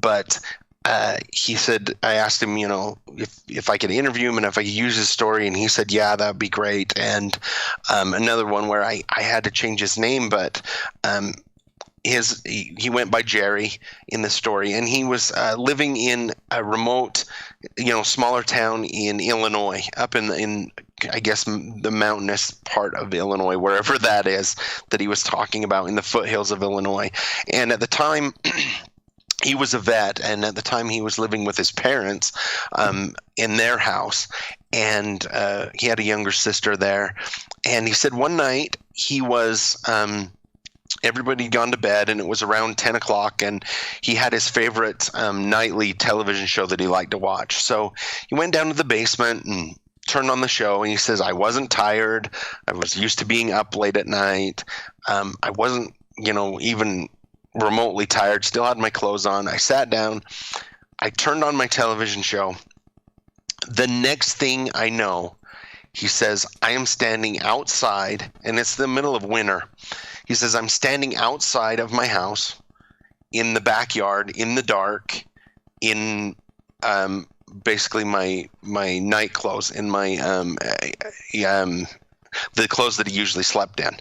But he said, I asked him, if I could interview him and if I could use his story, and he said, yeah, that'd be great. And another one where I had to change his name, but he went by Jerry in the story, and he was living in a remote, smaller town in Illinois, up in I guess the mountainous part of Illinois, wherever that is, that he was talking about, in the foothills of Illinois. And at the time, he was a vet, and at the time he was living with his parents in their house, and he had a younger sister there. And he said one night he was everybody had gone to bed, and it was around 10 o'clock, and he had his favorite nightly television show that he liked to watch. So he went down to the basement and turned on the show, and he says, I wasn't tired. I was used to being up late at night. I wasn't, even remotely tired, still had my clothes on. I sat down, I turned on my television show. The next thing I know, he says, I am standing outside, and it's the middle of winter. He says, I'm standing outside of my house in the backyard, in the dark, in basically my night clothes in my the clothes that he usually slept in.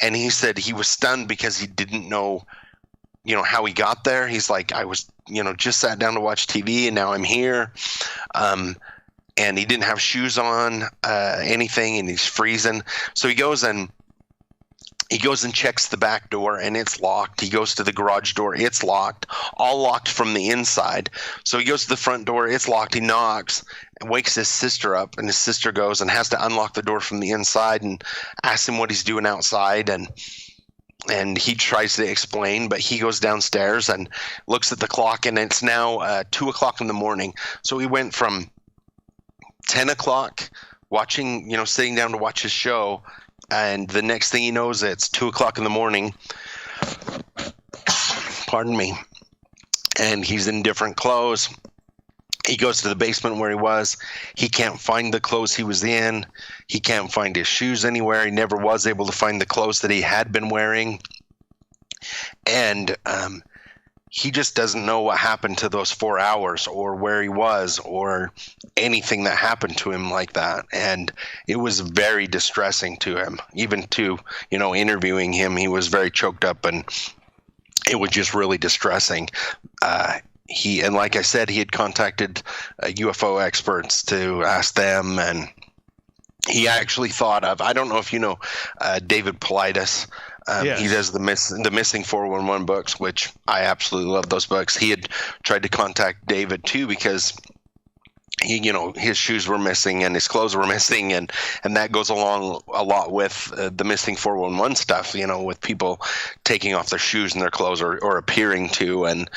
And he said he was stunned because he didn't know, how he got there. He's like, I was, just sat down to watch TV and now I'm here. And he didn't have shoes on, anything, and he's freezing. So he goes and checks the back door, and it's locked. He goes to the garage door, it's locked, all locked from the inside. So he goes to the front door, it's locked. He knocks and wakes his sister up, and his sister goes and has to unlock the door from the inside and asks him what he's doing outside. And he tries to explain, but he goes downstairs and looks at the clock, and it's now 2 o'clock in the morning. So he went from 10 o'clock watching, sitting down to watch his show, and the next thing he knows, it's 2 o'clock in the morning. Pardon me. And he's in different clothes. He goes to the basement where he was. He can't find the clothes he was in. He can't find his shoes anywhere. He never was able to find the clothes that he had been wearing. And he just doesn't know what happened to those 4 hours or where he was or anything that happened to him like that. And it was very distressing to him. Even to, interviewing him, he was very choked up, and it was just really distressing. And like I said, he had contacted UFO experts to ask them, and he actually thought of, I don't know if you know David Paulides. Yes. He does the Missing 411 books, which I absolutely love those books. He had tried to contact David too because he, his shoes were missing and his clothes were missing, and that goes along a lot with the Missing 411 stuff, with people taking off their shoes and their clothes or appearing to, and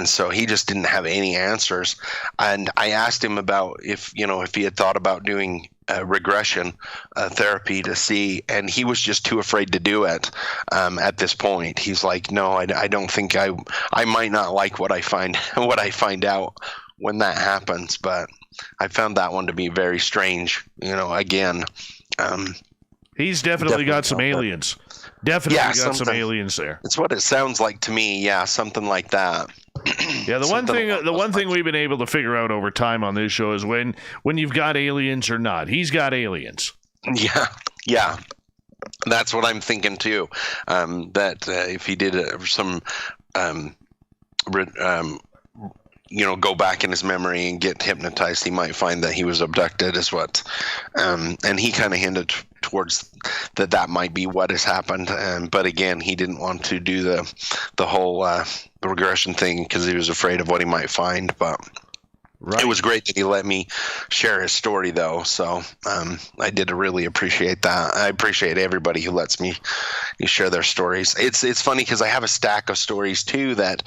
so he just didn't have any answers. And I asked him about if he had thought about doing regression therapy to see, and he was just too afraid to do it at this point. He's like, no, I don't think I might not like what I find out when that happens. But I found that one to be very strange. Again, he's definitely got some aliens. Definitely got some aliens there. It's what it sounds like to me. Yeah, something like that. Yeah, the one thing we've been able to figure out over time on this show is when you've got aliens or not. He's got aliens. Yeah. That's what I'm thinking too. That if he did some, go back in his memory and get hypnotized, he might find that he was abducted. Is what, and he kind of hinted towards that might be what has happened. But again, he didn't want to do the whole regression thing because he was afraid of what he might find. But It was great that he let me share his story, though. So I did really appreciate that. I appreciate everybody who lets me share their stories. It's funny because I have a stack of stories too that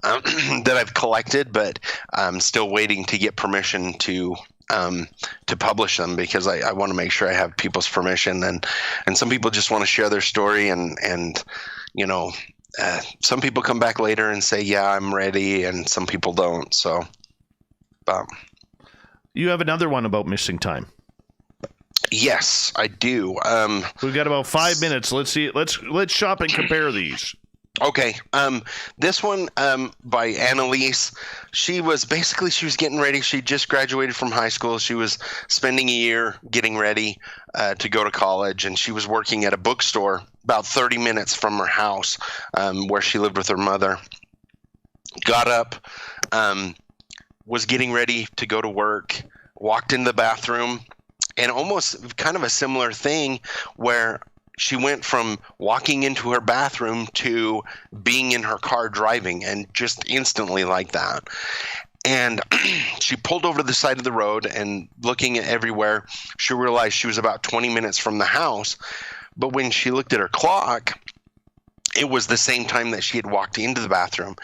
that I've collected, but I'm still waiting to get permission to publish them because I want to make sure I have people's permission, and some people just want to share their story, and some people come back later and say, yeah, I'm ready, and some people don't. So you have another one about missing time. Yes, I do. We've got about 5 minutes. Let's see. Let's shop and compare these. Okay. This one by Annalise. She was getting ready. She just graduated from high school. She was spending a year getting ready to go to college, and she was working at a bookstore about 30 minutes from her house where she lived with her mother. Got up, was getting ready to go to work, walked in the bathroom, and almost kind of a similar thing where she went from walking into her bathroom to being in her car driving, and just instantly like that. And she pulled over to the side of the road, and looking at everywhere, she realized she was about 20 minutes from the house. But when she looked at her clock, it was the same time that she had walked into the bathroom.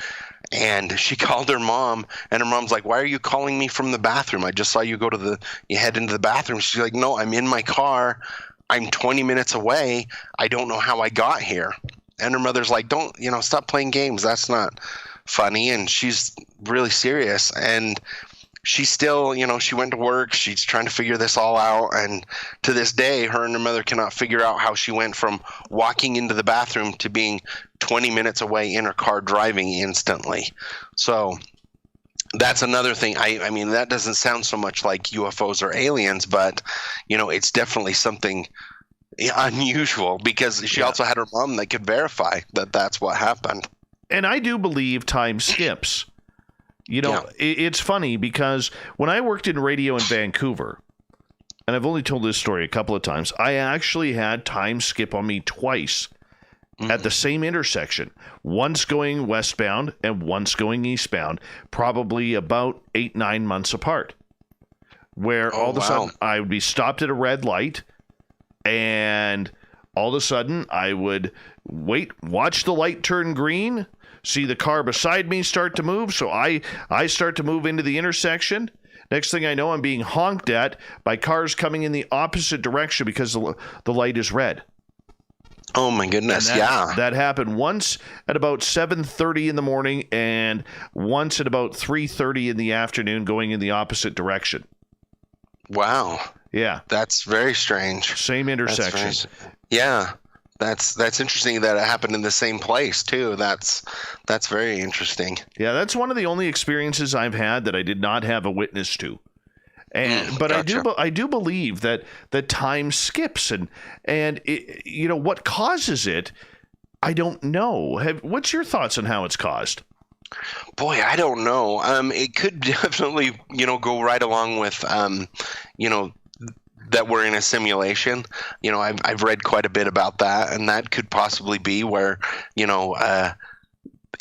And she called her mom, and her mom's like, why are you calling me from the bathroom? I just saw you you head into the bathroom. She's like, no, I'm in my car. I'm 20 minutes away. I don't know how I got here. And her mother's like, stop playing games. That's not funny. And she's really serious. And she still, she went to work. She's trying to figure this all out. And to this day, her and her mother cannot figure out how she went from walking into the bathroom to being 20 minutes away in her car driving instantly. So That's another thing. I mean, that doesn't sound so much like UFOs or aliens, but it's definitely something unusual, because she also had her mom that could verify that that's what happened. And I do believe time skips. It's funny because when I worked in radio in Vancouver, and I've only told this story a couple of times, I actually had time skip on me twice at the same intersection, once going westbound and once going eastbound, probably about 8-9 months apart, where all of a sudden I would be stopped at a red light, and all of a sudden I would watch the light turn green, see the car beside me start to move, so I start to move into the intersection. Next thing I know, I'm being honked at by cars coming in the opposite direction because the light is red. Oh my goodness, That happened once at about 7:30 in the morning and once at about 3:30 in the afternoon going in the opposite direction. Wow. Yeah. That's very strange. Same intersection. That's interesting that it happened in the same place too. That's very interesting. Yeah, that's one of the only experiences I've had that I did not have a witness to. But gotcha. I do believe that time skips and what causes it, I don't know. What's your thoughts on how it's caused? Boy, I don't know. It could definitely go right along with that we're in a simulation. I've read quite a bit about that, and that could possibly be where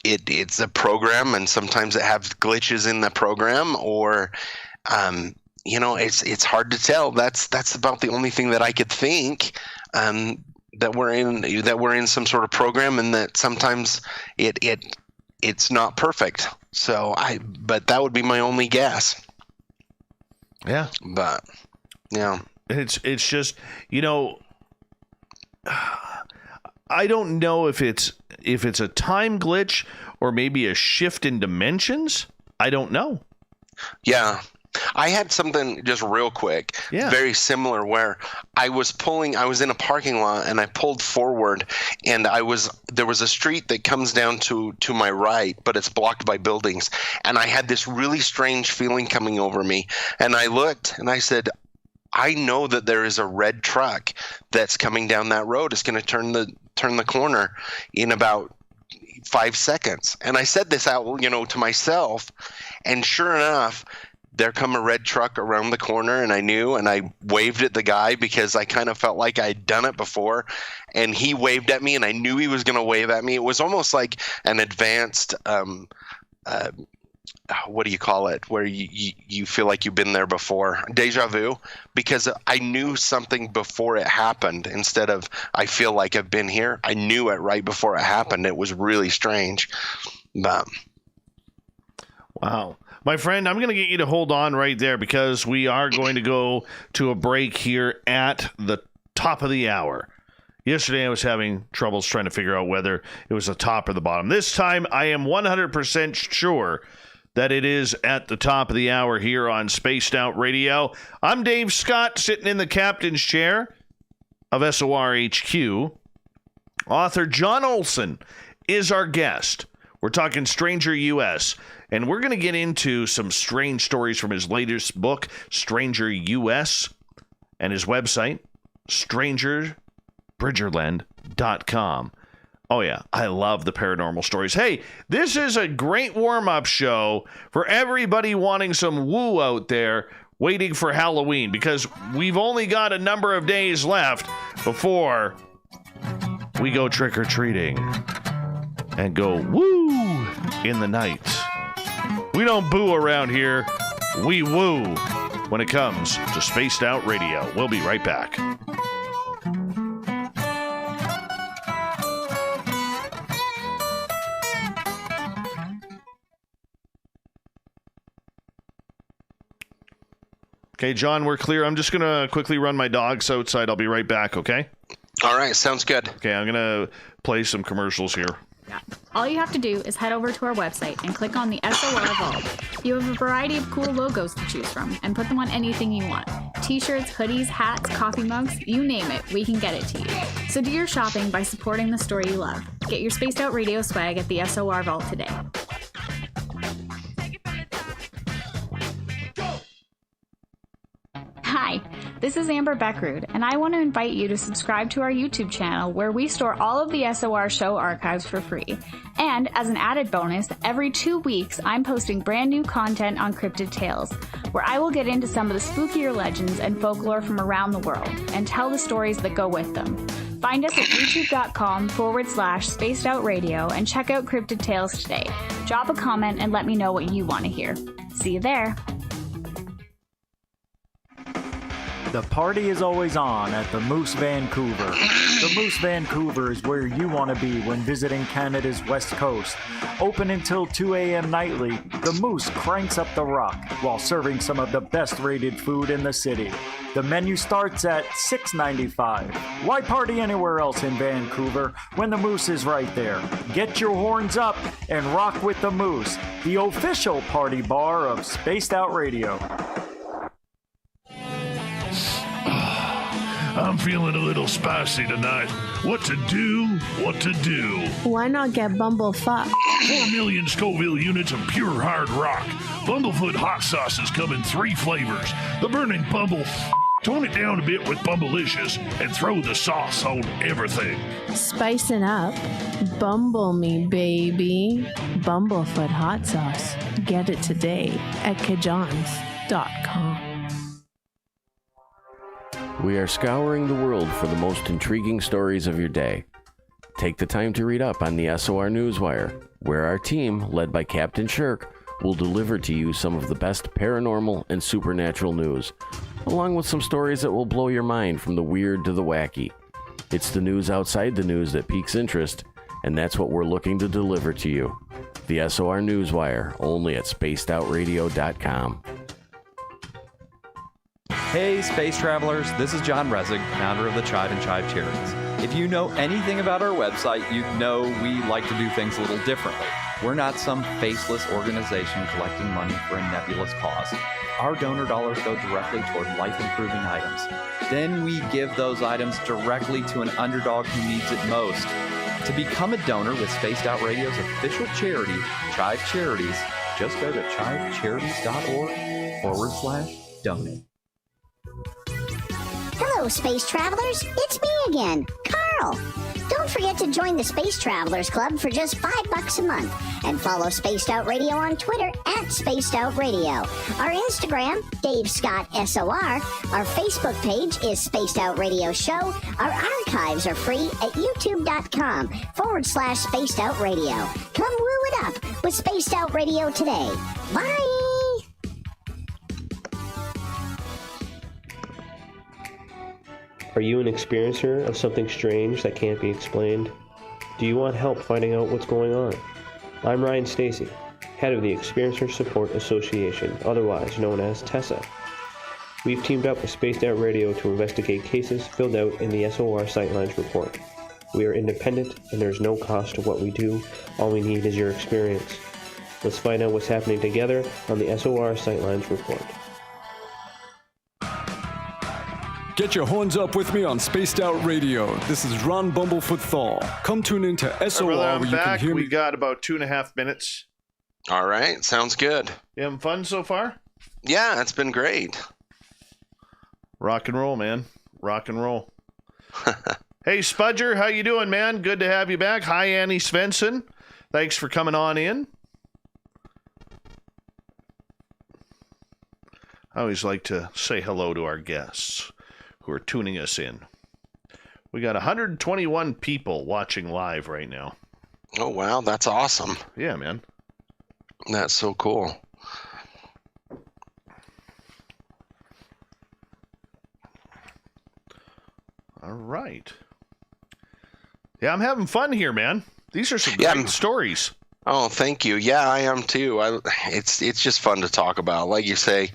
it's a program, and sometimes it has glitches in the program, or it's hard to tell. That's about the only thing that I could think, that we're in some sort of program, and that sometimes it's not perfect. But that would be my only guess. Yeah. But yeah. It's just, I don't know if it's a time glitch or maybe a shift in dimensions. I don't know. Yeah. I had something just real quick, very similar, where I was in a parking lot and I pulled forward, and there was a street that comes down to my right, but it's blocked by buildings. And I had this really strange feeling coming over me. And I looked and I said, I know that there is a red truck that's coming down that road. It's going to turn the corner in about 5 seconds. And I said this out, to myself, and sure enough, there come a red truck around the corner, and I knew, and I waved at the guy because I kind of felt like I'd done it before, and he waved at me, and I knew he was going to wave at me. It was almost like an advanced, what do you call it, where you feel like you've been there before, deja vu, because I knew something before it happened. Instead of I feel like I've been here, I knew it right before it happened. It was really strange. But wow. My friend, I'm going to get you to hold on right there because we are going to go to a break here at the top of the hour. Yesterday, I was having troubles trying to figure out whether it was the top or the bottom. This time, I am 100% sure that it is at the top of the hour here on Spaced Out Radio. I'm Dave Scott, sitting in the captain's chair of SOR HQ. Author John Olsen is our guest. We're talking Stranger US, and we're going to get into some strange stories from his latest book, Stranger US, and his website, SangerBridgerland.com. Oh, yeah, I love the paranormal stories. Hey, this is a great warm-up show for everybody wanting some woo out there waiting for Halloween, because we've only got a number of days left before we go trick-or-treating and go woo in the night. We don't boo around here. We woo when it comes to Spaced Out Radio. We'll be right back. Okay, John, we're clear. I'm just going to quickly run my dogs outside. I'll be right back, okay? All right, sounds good. Okay, I'm going to play some commercials here. All you have to do is head over to our website and click on the SOR Vault. You have a variety of cool logos to choose from, and put them on anything you want. T-shirts, hoodies, hats, coffee mugs, you name it, we can get it to you. So do your shopping by supporting the story you love. Get your Spaced Out Radio swag at the SOR Vault today. Hi, this is Amber Beckrud, and I want to invite you to subscribe to our YouTube channel where we store all of the SOR show archives for free. And as an added bonus, every 2 weeks I'm posting brand new content on Cryptid Tales, where I will get into some of the spookier legends and folklore from around the world and tell the stories that go with them. Find us at youtube.com/spaced out radio and check out Cryptid Tales today. Drop a comment and let me know what you want to hear. See you there. The party is always on at the Moose Vancouver. The Moose Vancouver is where you want to be when visiting Canada's West Coast. Open until 2 a.m. nightly, the Moose cranks up the rock while serving some of the best rated food in the city. The menu starts at $6.95. Why party anywhere else in Vancouver when the Moose is right there? Get your horns up and rock with the Moose, the official party bar of Spaced Out Radio. I'm feeling a little spicy tonight. What to do? What to do? Why not get Bumblefuck? 4 million Scoville units of pure hard rock. Bumblefoot hot sauces come in 3 flavors. The burning Bumble. Tone it down a bit with Bumblicious and throw the sauce on everything. Spicing up. Bumble me, baby. Bumblefoot hot sauce. Get it today at kajans.com. We are scouring the world for the most intriguing stories of your day. Take the time to read up on the SOR Newswire, where our team, led by Captain Shirk, will deliver to you some of the best paranormal and supernatural news, along with some stories that will blow your mind from the weird to the wacky. It's the news outside the news that piques interest, and that's what we're looking to deliver to you. The SOR Newswire, only at spacedoutradio.com. Hey, space travelers, this is John Resig, founder of the Chive and Chive Charities. If you know anything about our website, you know we like to do things a little differently. We're not some faceless organization collecting money for a nebulous cause. Our donor dollars go directly toward life-improving items. Then we give those items directly to an underdog who needs it most. To become a donor with Spaced Out Radio's official charity, Chive Charities, just go to chivecharities.org/donate. Hello, space travelers. It's me again, Carl. Don't forget to join the Space Travelers Club for just $5 a month and follow Spaced Out Radio on Twitter at Spaced Out Radio. Our Instagram, Dave Scott SOR. Our Facebook page is Spaced Out Radio Show. Our archives are free at youtube.com/Spaced Out Radio. Come woo it up with Spaced Out Radio today. Bye. Are you an experiencer of something strange that can't be explained? Do you want help finding out what's going on? I'm Ryan Stacy, head of the Experiencer Support Association, otherwise known as TESSA. We've teamed up with Spaced Out Radio to investigate cases filled out in the SOR Sightlines report. We are independent and there's no cost to what we do. All we need is your experience. Let's find out what's happening together on the SOR Sightlines report. Get your horns up with me on Spaced Out Radio. This is Ron Bumblefoot Thal. Come tune into SOR where you can hear me. We got about 2.5 minutes. All right, sounds good. You having fun so far? Yeah, it's been great. Rock and roll, man. Rock and roll. Hey, Spudger, how you doing, man? Good to have you back. Hi, Annie Svensson. Thanks for coming on in. I always like to say hello to our guests who are tuning us in. We got 121 people watching live right now. Oh, wow. That's awesome. Yeah, man. That's so cool. All right. Yeah, I'm having fun here, man. These are some great stories. Oh, thank you. Yeah, I am too. It's just fun to talk about. Like you say,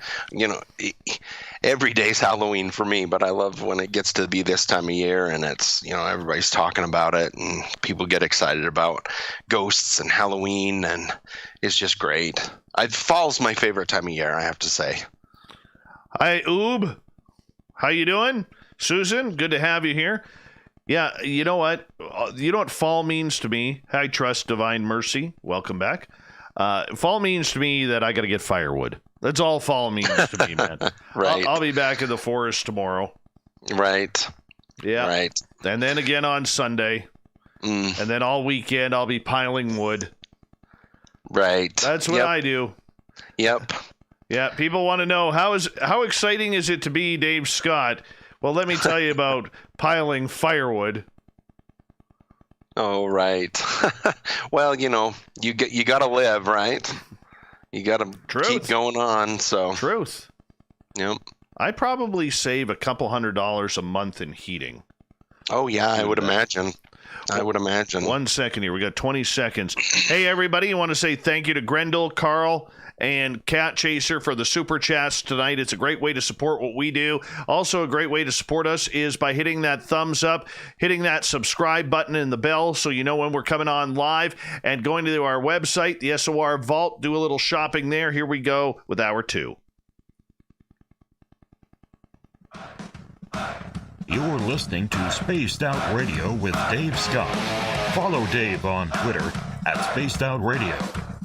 every day's Halloween for me, but I love when it gets to be this time of year and it's, everybody's talking about it and people get excited about ghosts and Halloween, and it's just great. Fall's my favorite time of year, I have to say. Hi, Oob. How you doing? Susan, good to have you here. Yeah, you know what? You know what fall means to me? I trust Divine Mercy. Welcome back. Fall means to me that I got to get firewood. That's all fall means to me, man. Right. I'll be back in the forest tomorrow. Right. Yeah. Right. And then again on Sunday. And then all weekend I'll be piling wood. Right. That's what I do. Yep. Yeah, people want to know how exciting is it to be Dave Scott? Well, let me tell you about piling firewood. Oh, right. Well, you got to live, right? You got to keep going on. So Truth. Yep. I probably save a couple $100 a month in heating. Oh yeah, I would imagine. 1 second here. We got 20 seconds. Hey, everybody, I want to say thank you to Grendel, Carl, and Cat Chaser for the super chats tonight. It's a great way to support what we do. Also, a great way to support us is by hitting that thumbs up, hitting that subscribe button and the bell so you know when we're coming on live, and going to our website, the SOR Vault, do a little shopping there. Here we go with hour 2. You're listening to Spaced Out Radio with Dave Scott. Follow Dave on Twitter at Spaced Out Radio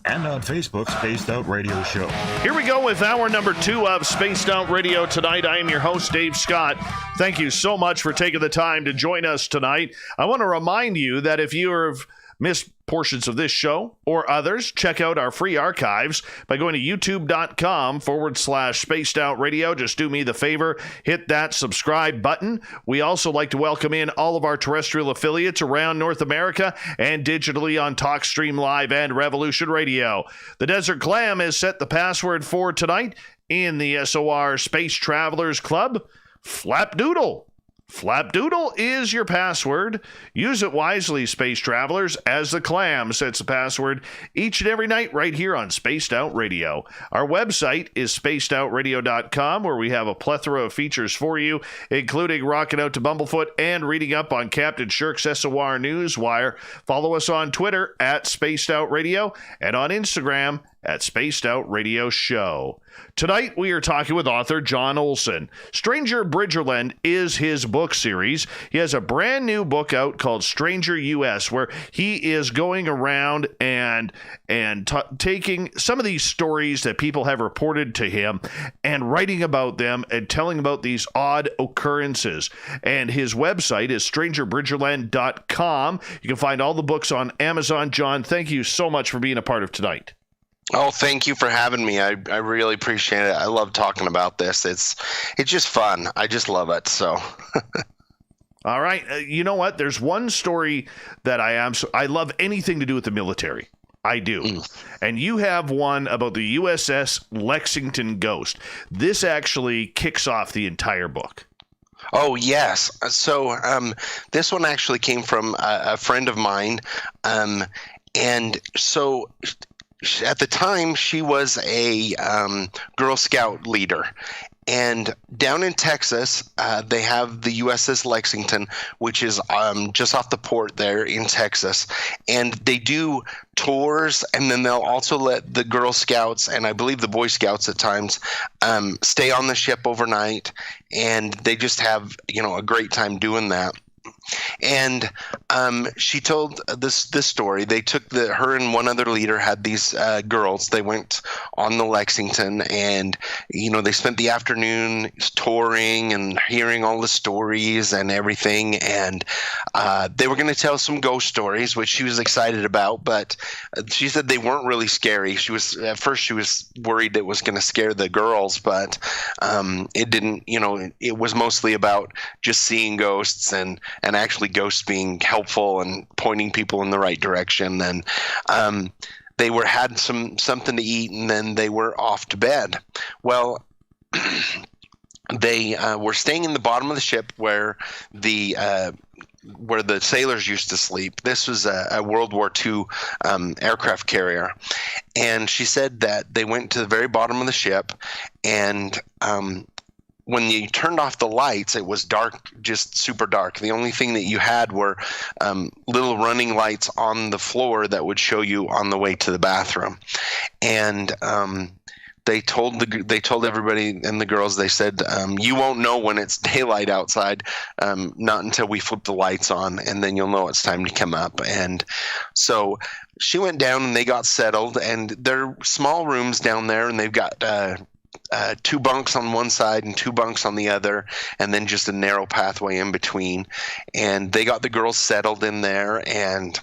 and on Facebook, Spaced Out Radio Show. Here we go with hour number 2 of Spaced Out Radio tonight. I am your host, Dave Scott. Thank you so much for taking the time to join us tonight. I want to remind you that if you have missed portions of this show or others, check out our free archives by going to youtube.com/Spaced Out Radio. Just do me the favor, hit that subscribe button. We also like to welcome in all of our terrestrial affiliates around North America and digitally on TalkStream Live and Revolution Radio. The Desert Clam has set the password for tonight in the SOR Space Travelers Club. Flapdoodle. Flapdoodle is your password. Use it wisely, space travelers, as the Clam sets the password each and every night right here on Spaced Out Radio. Our website is spacedoutradio.com, where we have a plethora of features for you, including rocking out to Bumblefoot and reading up on Captain Shirk's SOR Newswire. Follow us on Twitter at Spaced Out Radio and on Instagram at Spaced Out Radio Show. Tonight, we are talking with author John Olsen. Stranger Bridgerland is his book series. He has a brand new book out called Stranger US, where he is going around and taking some of these stories that people have reported to him and writing about them and telling about these odd occurrences. And his website is strangerbridgerland.com. You can find all the books on Amazon. John, thank you so much for being a part of tonight. Oh, thank you for having me. I really appreciate it. I love talking about this. It's just fun. I just love it. So, all right. You know what? There's one story that I love anything to do with the military. I do. And you have one about the USS Lexington Ghost. This actually kicks off the entire book. Oh, yes. So this one actually came from a friend of mine. And so at the time, she was a Girl Scout leader. And down in Texas, they have the USS Lexington, which is just off the port there in Texas. And they do tours, and then they'll also let the Girl Scouts, and I believe the Boy Scouts at times, stay on the ship overnight. And they just have, a great time doing that. And she told this story. They took her and one other leader had these girls. They went on the Lexington, and they spent the afternoon touring and hearing all the stories and everything. And they were going to tell some ghost stories, which she was excited about. But she said they weren't really scary. At first she was worried it was going to scare the girls, but it didn't. It was mostly about just seeing ghosts and actually ghosts being helpful and pointing people in the right direction. And they had something to eat, and then they were off to bed. Well, they were staying in the bottom of the ship where the sailors used to sleep. This was a World War II aircraft carrier. And she said that they went to the very bottom of the ship, and when you turned off the lights, it was dark, just super dark. The only thing that you had were little running lights on the floor that would show you on the way to the bathroom. And they told everybody and the girls, they said, you won't know when it's daylight outside, not until we flip the lights on, and then you'll know it's time to come up. And so she went down and they got settled, and they're small rooms down there, and they've got 2 bunks on one side and 2 bunks on the other, and then just a narrow pathway in between. And they got the girls settled in there, and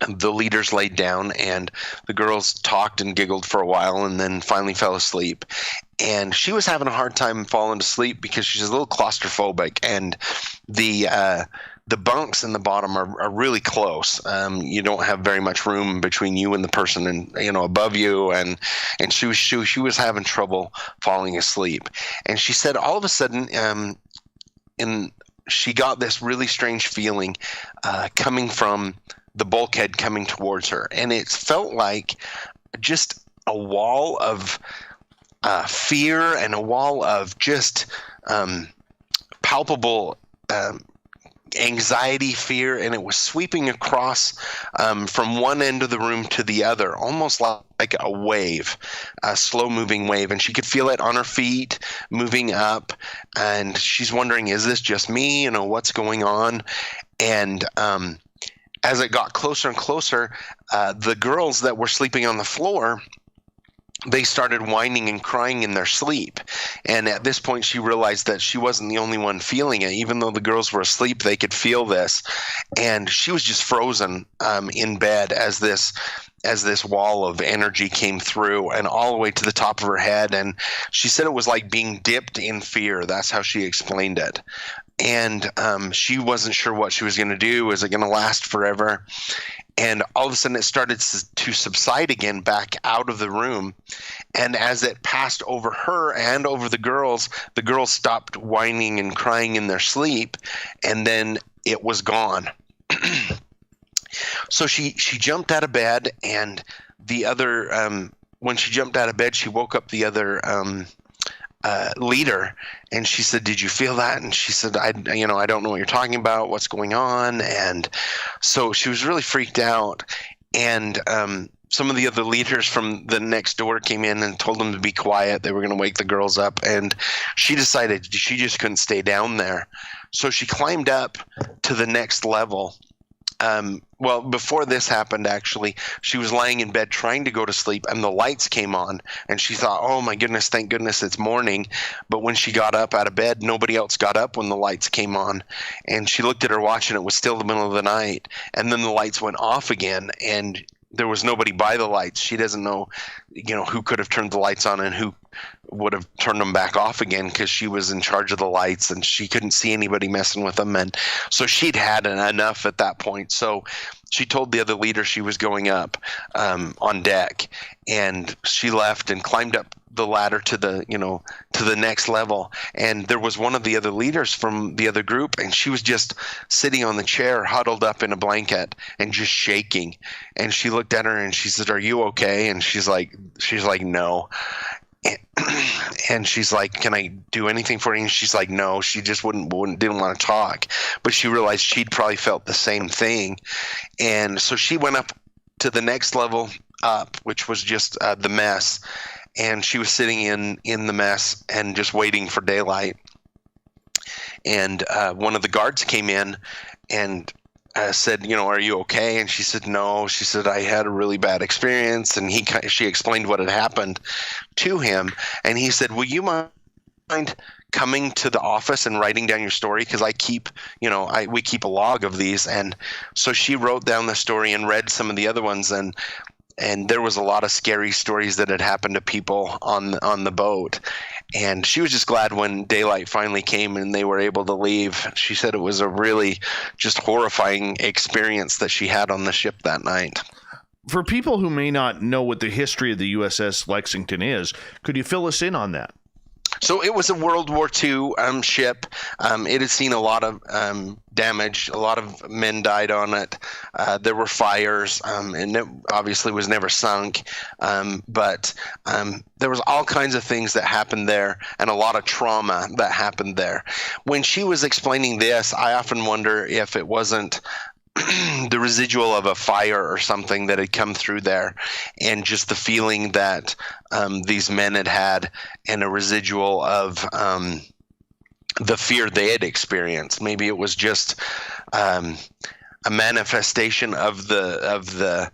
the leaders laid down, and the girls talked and giggled for a while and then finally fell asleep. And she was having a hard time falling to sleep because she's a little claustrophobic, and the bunks in the bottom are really close. You don't have very much room between you and the person and above you, and she was having trouble falling asleep. And she said all of a sudden she got this really strange feeling coming from the bulkhead coming towards her, and it felt like just a wall of fear and a wall of just palpable anxiety, fear, and it was sweeping across from one end of the room to the other, almost like a wave, a slow-moving wave, and she could feel it on her feet moving up, and she's wondering, is this just me? What's going on? And as it got closer and closer, the girls that were sleeping on the floor, they started whining and crying in their sleep. And at this point, she realized that she wasn't the only one feeling it. Even though the girls were asleep, they could feel this. And she was just frozen in bed as this wall of energy came through and all the way to the top of her head. And she said it was like being dipped in fear. That's how she explained it. And she wasn't sure what she was going to do. Was it going to last forever? And all of a sudden it started to subside again back out of the room. And as it passed over her and over the girls stopped whining and crying in their sleep. And then it was gone. So she jumped out of bed, and the other when she jumped out of bed, she woke up the other leader, and she said, "Did you feel that?" And she said, I don't know what you're talking about. What's going on?" And so she was really freaked out. And some of the other leaders from the next door came in and told them to be quiet. They were going to wake the girls up. And she decided she just couldn't stay down there. So she climbed up to the next level. Well, before this happened, actually, she was lying in bed trying to go to sleep, and the lights came on, and she thought, oh my goodness, thank goodness it's morning. But when she got up out of bed, nobody else got up when the lights came on, and she looked at her watch, and it was still the middle of the night, and then the lights went off again, and there was nobody by the lights. She doesn't know, who could have turned the lights on and who would have turned them back off again, because she was in charge of the lights and she couldn't see anybody messing with them. And so she'd had enough at that point. So she told the other leader she was going up on deck, and she left and climbed up the ladder to the next level. And there was one of the other leaders from the other group, and she was just sitting on the chair, huddled up in a blanket and just shaking. And she looked at her and she said, "Are you okay?" And she's like, "No." And she's like, "Can I do anything for you?" And she's like, "No." She just didn't want to talk, but she realized she'd probably felt the same thing. And so she went up to the next level up, which was just the mess. And she was sitting in the mess and just waiting for daylight. And one of the guards came in and said, "Are you okay?" And she said, "No." She said, "I had a really bad experience." And she explained what had happened to him. And he said, "Will you mind coming to the office and writing down your story? Because I keep, we keep a log of these." And so she wrote down the story and read some of the other ones. And there was a lot of scary stories that had happened to people on the boat. And she was just glad when daylight finally came and they were able to leave. She said it was a really just horrifying experience that she had on the ship that night. For people who may not know what the history of the USS Lexington is, could you fill us in on that? So it was a World War II ship. It had seen a lot of damage. A lot of men died on it. There were fires, and it obviously was never sunk. But there was all kinds of things that happened there, and a lot of trauma that happened there. When she was explaining this, I often wonder if it wasn't the residual of a fire or something that had come through there, and just the feeling that these men had, and a residual of the fear they had experienced. Maybe it was just a manifestation of the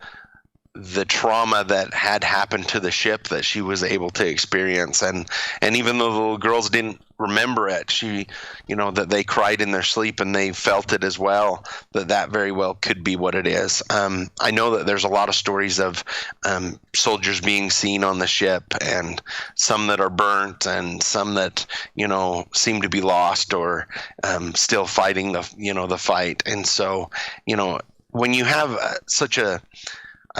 trauma that had happened to the ship that she was able to experience. And even though the little girls didn't remember it, that they cried in their sleep and they felt it as well, that very well could be what it is. I know that there's a lot of stories of soldiers being seen on the ship, and some that are burnt and some that, seem to be lost or still fighting the fight. And so, when you have such a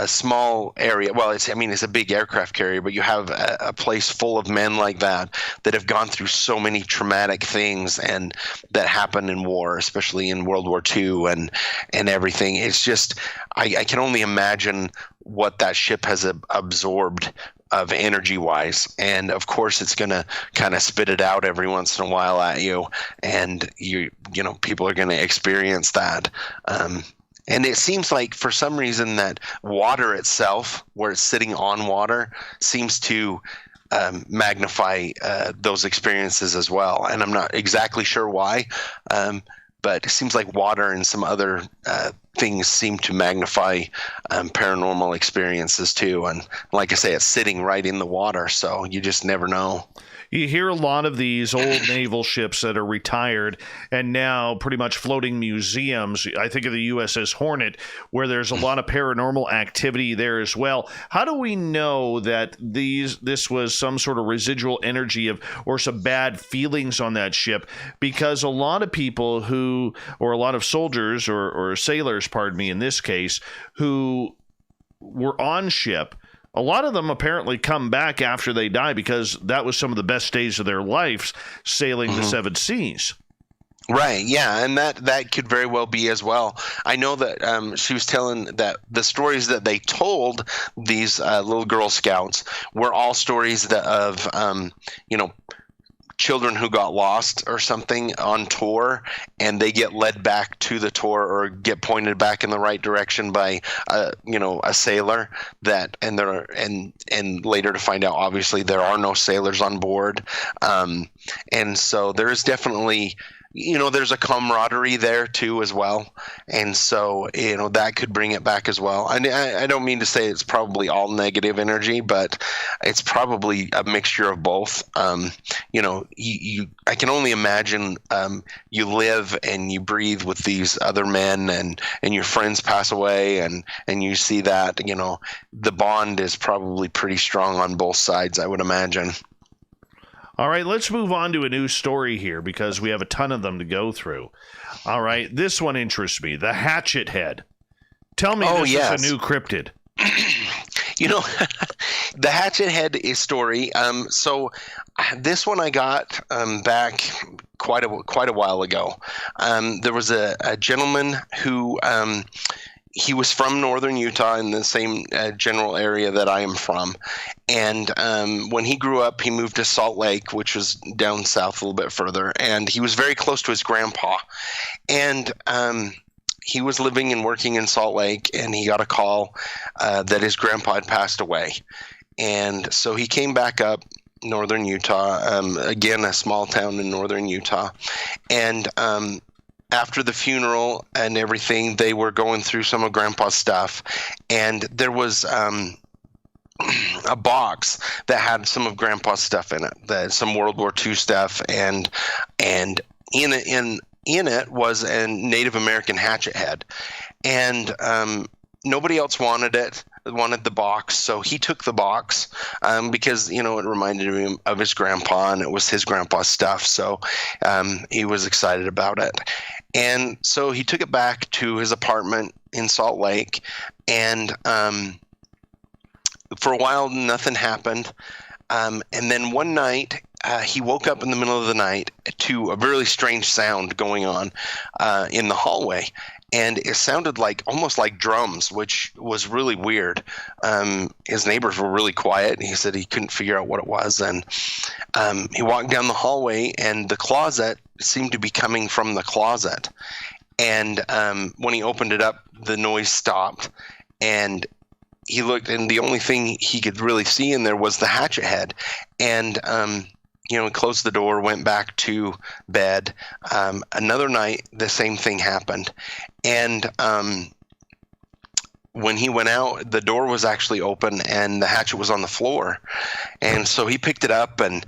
small area, well, it's a big aircraft carrier, but you have a place full of men like that have gone through so many traumatic things and that happen in war, especially in World War II and everything. It's just, I can only imagine what that ship has absorbed of energy wise. And of course it's going to kind of spit it out every once in a while at you, and people are going to experience that. And it seems like for some reason that water itself, where it's sitting on water, seems to magnify those experiences as well. And I'm not exactly sure why, but it seems like water and some other things seem to magnify paranormal experiences too. And like I say, it's sitting right in the water, so you just never know. You hear a lot of these old naval ships that are retired and now pretty much floating museums. I think of the USS Hornet, where there's a lot of paranormal activity there as well. How do we know that this was some sort of residual energy or some bad feelings on that ship? Because a lot of people or a lot of soldiers or sailors, pardon me, in this case, who were on ship, a lot of them apparently come back after they die because that was some of the best days of their lives, sailing the seven seas. Right, yeah, and that could very well be as well. I know that she was telling that the stories that they told these little Girl Scouts were all stories of children who got lost or something on tour, and they get led back to the tour or get pointed back in the right direction by a sailor, and later to find out obviously there are no sailors on board, and so there is definitely there's a camaraderie there too as well, and so that could bring it back as well. I don't mean to say it's probably all negative energy, but it's probably a mixture of both. I can only imagine you live and you breathe with these other men, and your friends pass away, and you see that the bond is probably pretty strong on both sides, I would imagine. All right, let's move on to a new story here because we have a ton of them to go through. All right, this one interests me. The Hatchet Head. Tell me this is a new cryptid. The Hatchet Head story. So this one I got back quite a while ago. There was a gentleman who he was from northern Utah, in the same general area that I am from. And when he grew up, he moved to Salt Lake, which was down south a little bit further. And he was very close to his grandpa. And he was living and working in Salt Lake, and he got a call that his grandpa had passed away. And so he came back up northern Utah, again, a small town in northern Utah. And after the funeral and everything, they were going through some of Grandpa's stuff, and there was a box that had some of Grandpa's stuff in it, some World War II stuff, and in it was a Native American hatchet head, and nobody else wanted the box, so he took the box because it reminded him of his grandpa, and it was his grandpa's stuff, so he was excited about it. And so he took it back to his apartment in Salt Lake, and for a while nothing happened, and then one night he woke up in the middle of the night to a really strange sound going on in the hallway. And it sounded almost like drums, which was really weird. His neighbors were really quiet, and he said he couldn't figure out what it was. And he walked down the hallway, and the closet seemed to be coming from the closet. And when he opened it up, the noise stopped, and he looked, and the only thing he could really see in there was the Hatchet Head. And he closed the door, went back to bed. Another night, the same thing happened. And when he went out, the door was actually open and the hatchet was on the floor. And so he picked it up and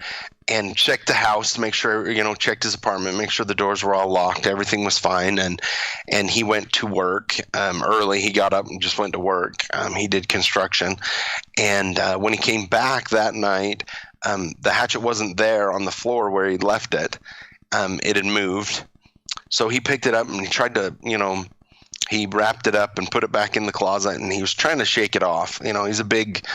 checked the house to make sure, checked his apartment, make sure the doors were all locked, everything was fine. And he went to work early. He got up and just went to work. He did construction. And when he came back that night, the hatchet wasn't there on the floor where he'd left it. It had moved. So he picked it up and he tried to, he wrapped it up and put it back in the closet, and he was trying to shake it off. He's a big,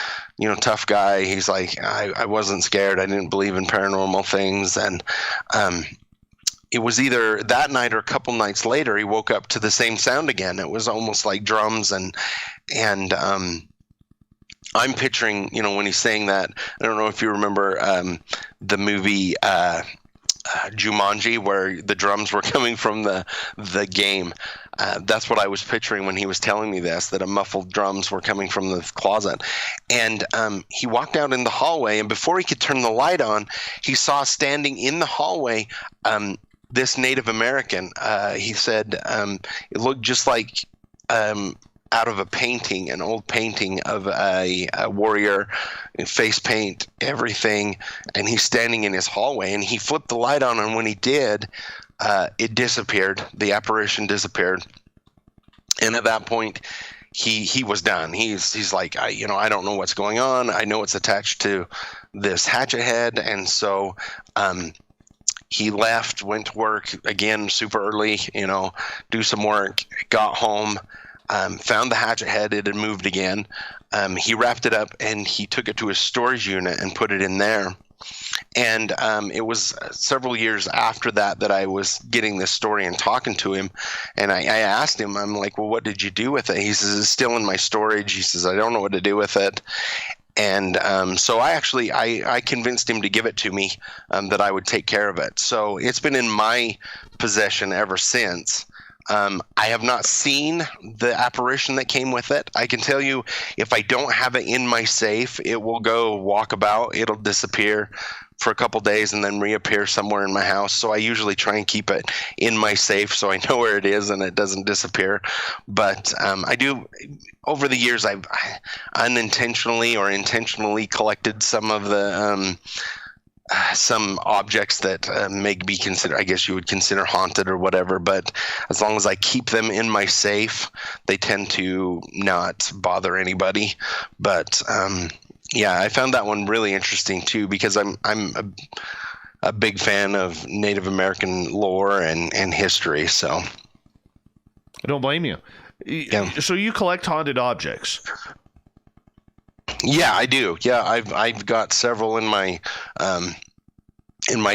tough guy. He's like, I wasn't scared. I didn't believe in paranormal things. And it was either that night or a couple nights later, he woke up to the same sound again. It was almost like drums. And I'm picturing, when he's saying that, I don't know if you remember the movie Jumanji, where the drums were coming from the game. That's what I was picturing when he was telling me this, that a muffled drums were coming from the closet. And he walked out in the hallway, and before he could turn the light on, he saw standing in the hallway this Native American. He said it looked just like out of a painting, an old painting of a warrior, face paint, everything, and he's standing in his hallway, and he flipped the light on, and when he did, it disappeared. The apparition disappeared, and at that point, he was done. He's like, I don't know what's going on. I know it's attached to this Hatchet Head, and so he left, went to work again super early, do some work, got home. Found the Hatchet Head. It had moved again. He wrapped it up and he took it to his storage unit and put it in there. And it was several years after that I was getting this story and talking to him. And I asked him, I'm like, well, what did you do with it? He says, it's still in my storage. He says, I don't know what to do with it. And so I convinced him to give it to me, that I would take care of it. So it's been in my possession ever since. I have not seen the apparition that came with it. I can tell you, if I don't have it in my safe, it will go walk about. It'll disappear for a couple days and then reappear somewhere in my house. So I usually try and keep it in my safe so I know where it is and it doesn't disappear. But I do, over the years, I've unintentionally or intentionally collected some of the some objects that may be considered, I guess you would consider haunted or whatever, but as long as I keep them in my safe, they tend to not bother anybody. But yeah, I found that one really interesting too, because I'm a big fan of Native American lore and history. So I don't blame you. Yeah. So you collect haunted objects? Yeah, I do. Yeah, I've got several in my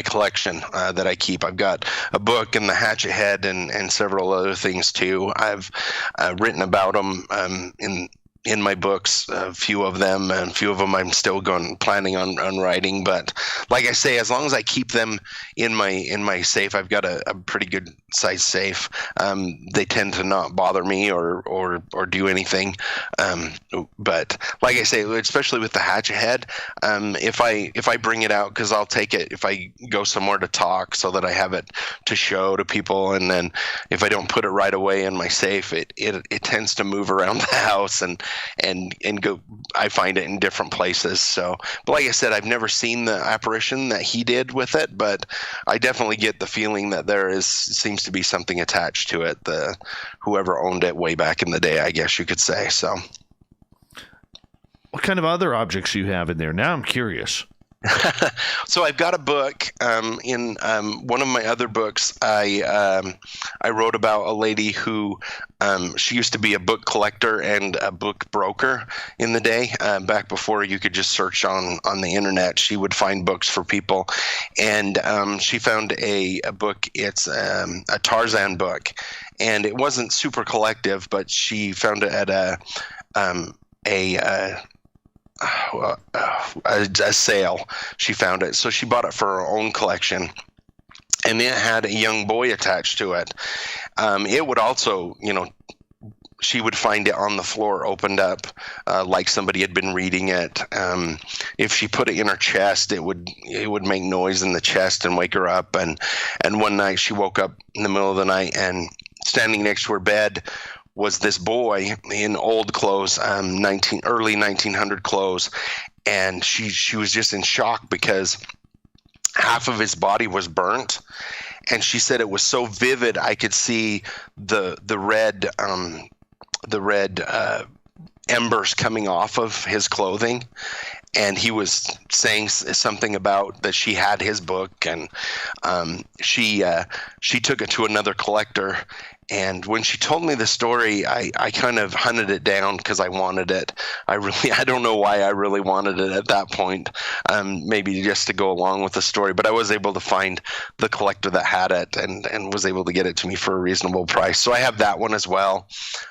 collection that I keep. I've got a book and the Hatchet Head and several other things too. I've written about them in my books, a few of them, and a few of them I'm still planning on writing. But like I say, as long as I keep them in my safe, I've got a pretty good size safe. They tend to not bother me or do anything. But like I say, especially with the Hatchet Head, if I bring it out, because I'll take it if I go somewhere to talk, so that I have it to show to people, and then if I don't put it right away in my safe, it tends to move around the house and go. I find it in different places. So, but like I said, I've never seen the apparition that he did with it, but I definitely get the feeling that seems to be something attached to it. Whoever owned it way back in the day, I guess you could say. So, what kind of other objects do you have in there? Now I'm curious. So I've got a book. In one of my other books, I wrote about a lady who she used to be a book collector and a book broker in the day, back before you could just search on the internet. She would find books for people, and she found a book. It's a Tarzan book, and it wasn't super collective, but she found it at a sale. She found it, so she bought it for her own collection. and it had a young boy attached to it. It would also, she would find it on the floor opened up, like somebody had been reading it. If she put it in her chest, it would make noise in the chest and wake her up. And one night she woke up in the middle of the night, and standing next to her bed was this boy in old clothes, early 1900 clothes, and she was just in shock because half of his body was burnt. And she said it was so vivid, I could see the red embers coming off of his clothing. And he was saying something about that she had his book, and she took it to another collector. And when she told me the story, I kind of hunted it down because I wanted it. I don't know why I really wanted it at that point. Maybe just to go along with the story, but I was able to find the collector that had it and was able to get it to me for a reasonable price. So I have that one as well.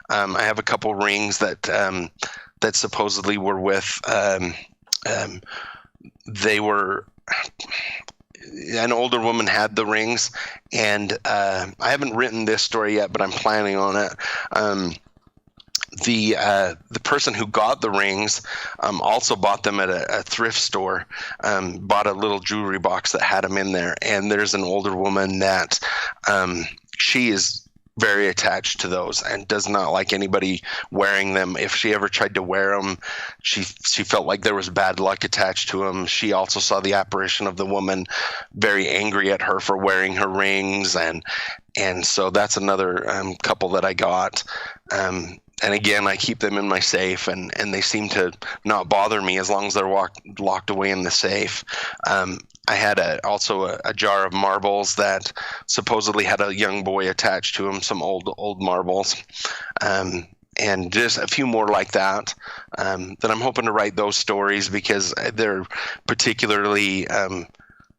I have a couple rings that supposedly were with. They were. An older woman had the rings, and I haven't written this story yet, but I'm planning on it. The person who got the rings also bought them at a thrift store, bought a little jewelry box that had them in there. And there's an older woman that she is very attached to those and does not like anybody wearing them. If she ever tried to wear them, she felt like there was bad luck attached to them. She also saw the apparition of the woman very angry at her for wearing her rings, and so that's another couple that I got. And again, I keep them in my safe, and they seem to not bother me as long as they're locked away in the safe. I had also a jar of marbles that supposedly had a young boy attached to them, some old marbles, and just a few more like that. That I'm hoping to write those stories because they're particularly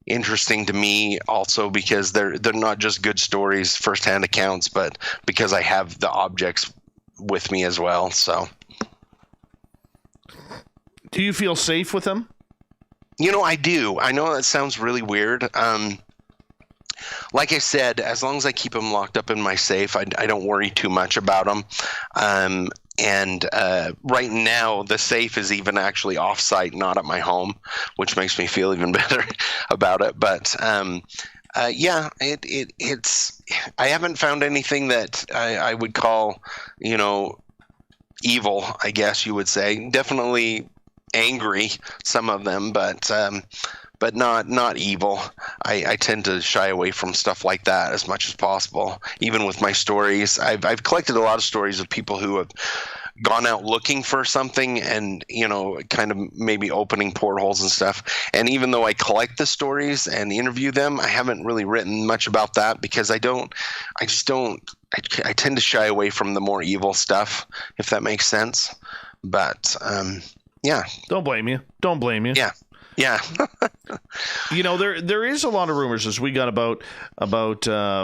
interesting to me, also because they're not just good stories, firsthand accounts, but because I have the objects with me as well. So, do you feel safe with them? I do. I know that sounds really weird. Like I said, as long as I keep them locked up in my safe, I don't worry too much about them. And right now, the safe is even actually off-site, not at my home, which makes me feel even better about it. But yeah, it's. I haven't found anything that I would call, evil, I guess you would say. Definitely angry, some of them, but not evil. I tend to shy away from stuff like that as much as possible. Even with my stories, I've collected a lot of stories of people who have gone out looking for something and, kind of maybe opening portholes and stuff. And even though I collect the stories and interview them, I haven't really written much about that because I tend to shy away from the more evil stuff, if that makes sense. But, yeah. Don't blame you. Yeah. Yeah. There is a lot of rumors, as we got about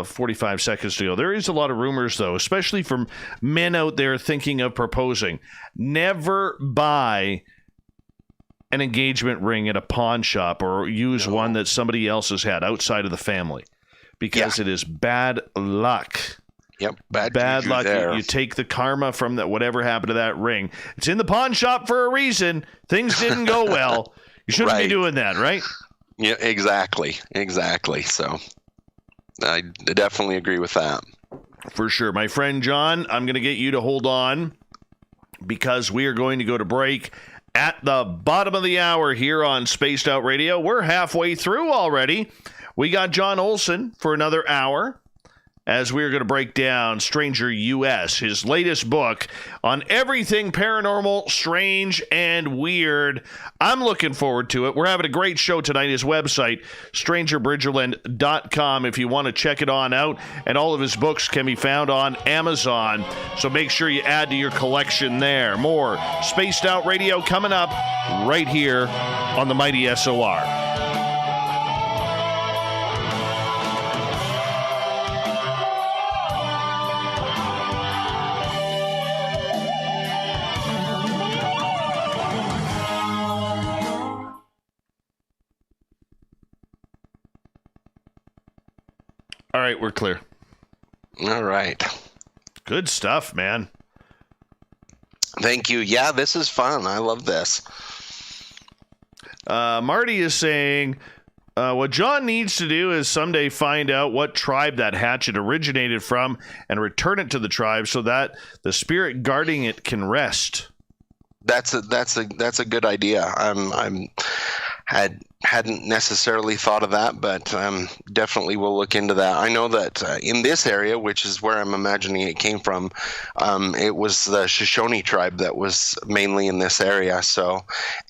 45 seconds to go. There is a lot of rumors, though, especially from men out there thinking of proposing. Never buy an engagement ring at a pawn shop or use one that somebody else has had outside of the family, because it is bad luck. Yep, bad luck. You take the karma from that, whatever happened to that ring. It's in the pawn shop for a reason. Things didn't go well. You shouldn't be doing that, right? Yeah, exactly. So I definitely agree with that. For sure. My friend John, I'm going to get you to hold on because we are going to go to break at the bottom of the hour here on Spaced Out Radio. We're halfway through already. We got John Olsen for another hour, as we're going to break down Stranger US, his latest book on everything paranormal, strange, and weird. I'm looking forward to it. We're having a great show tonight. His website, strangerbridgerland.com, if you want to check it on out. And all of his books can be found on Amazon. So make sure you add to your collection there. More Spaced Out Radio coming up right here on the Mighty SOR. All right, we're clear. All right. Good stuff, man. Thank you. Yeah, this is fun. I love this. Marty is saying, what John needs to do is someday find out what tribe that hatchet originated from and return it to the tribe so that the spirit guarding it can rest. That's a good idea. Hadn't necessarily thought of that, but definitely will look into that. I know that in this area, which is where I'm imagining it came from, it was the Shoshone tribe that was mainly in this area. So,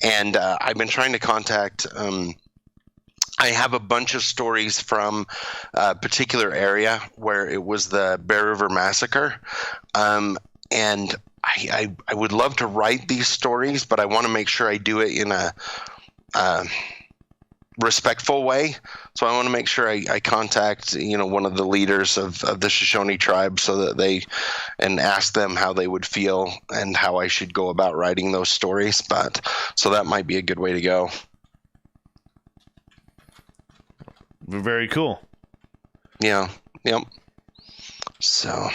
and I've been trying to contact. I have a bunch of stories from a particular area where it was the Bear River Massacre, and I would love to write these stories, but I want to make sure I do it in a respectful way. So I want to make sure I contact, one of the leaders of the Shoshone tribe so that and ask them how they would feel and how I should go about writing those stories. But so that might be a good way to go. Very cool. Yeah. Yep. So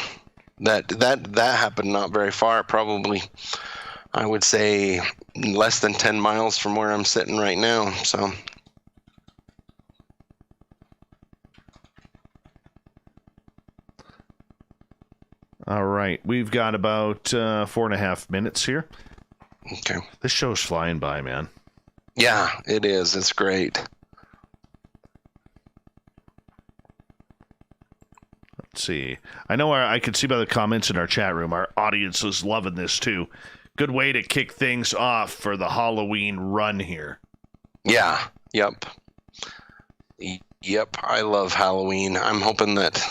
that happened not very far, probably, I would say less than 10 miles from where I'm sitting right now. So. All right. We've got about 4.5 minutes here. Okay. This show's flying by, man. Yeah, it is. It's great. Let's see. I know I could see by the comments in our chat room, our audience is loving this too. Good way to kick things off for the Halloween run here. Yeah. Yep. Yep. I love Halloween. I'm hoping that,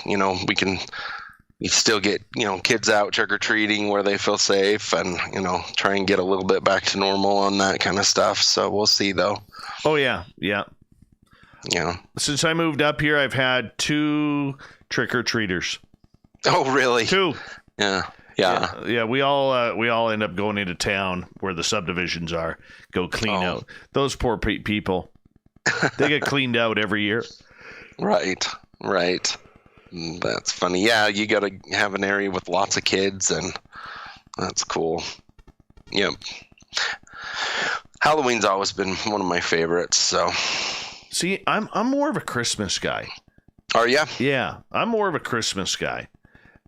we still get, kids out trick-or-treating where they feel safe and, try and get a little bit back to normal on that kind of stuff. So we'll see, though. Oh, yeah. Yeah. Yeah. Since I moved up here, I've had 2 trick-or-treaters. Oh, really? 2. Yeah. Yeah, we all end up going into town where the subdivisions are, go clean out. Those poor people, they get cleaned out every year. Right. That's funny. Yeah, you got to have an area with lots of kids, and that's cool. Yep. Halloween's always been one of my favorites. So, see, I'm more of a Christmas guy. Are you? Yeah, I'm more of a Christmas guy.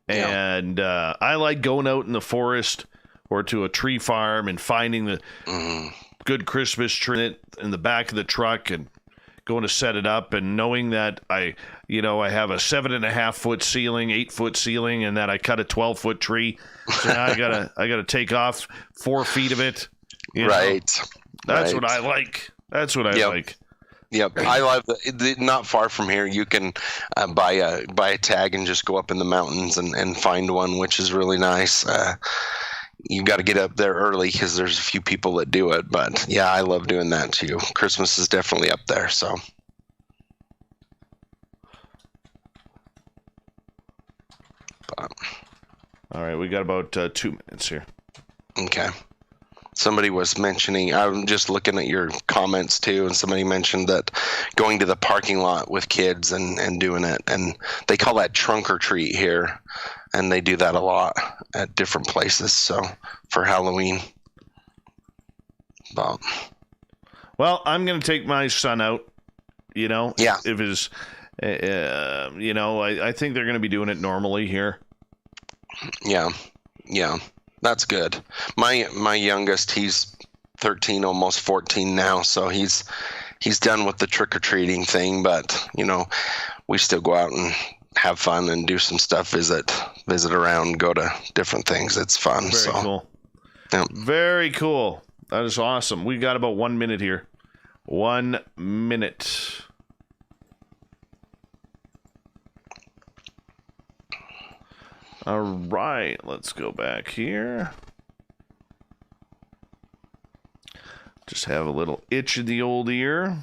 And I like going out in the forest or to a tree farm and finding the good Christmas tree in the back of the truck and going to set it up, and knowing that I have a 7.5-foot ceiling, 8-foot ceiling, and that I cut a 12-foot tree. So now I gotta take off 4 feet of it. Right. That's what I like. That's what I like. Yep, I love not far from here. You can buy a tag and just go up in the mountains and find one, which is really nice. You got to get up there early because there's a few people that do it. But yeah, I love doing that too. Christmas is definitely up there. So. All right, we got about 2 minutes here. Okay. Somebody was mentioning, I'm just looking at your comments too, and somebody mentioned that going to the parking lot with kids and doing it, and they call that trunk or treat here, and they do that a lot at different places. So for Halloween. Well, I'm going to take my son out, Yeah. If it's, I think they're going to be doing it normally here. Yeah. That's good. My youngest, he's 13, almost 14 now, so he's done with the trick-or-treating thing, but we still go out and have fun and do some stuff, visit around, go to different things. It's fun. Very cool. Yeah. Very cool. That is awesome. We got about 1 minute here. 1 minute. All right, let's go back here. Just have a little itch in the old ear.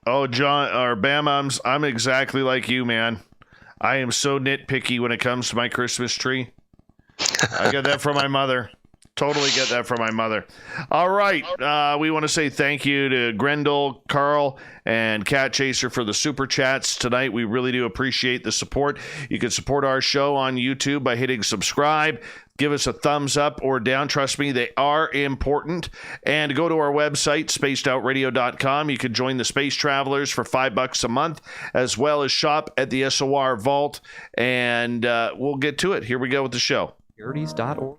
Oh, John, or Bam, I'm exactly like you, man. I am so nitpicky when it comes to my Christmas tree. I got that from my mother. Totally get that from my mother. All right. We want to say thank you to Grendel, Carl, and Cat Chaser for the super chats tonight. We really do appreciate the support. You can support our show on YouTube by hitting subscribe. Give us a thumbs up or down. Trust me, they are important. And go to our website, spacedoutradio.com. You can join the Space Travelers for $5 a month, as well as shop at the SOR Vault. And we'll get to it. Here we go with the show. Securities.org.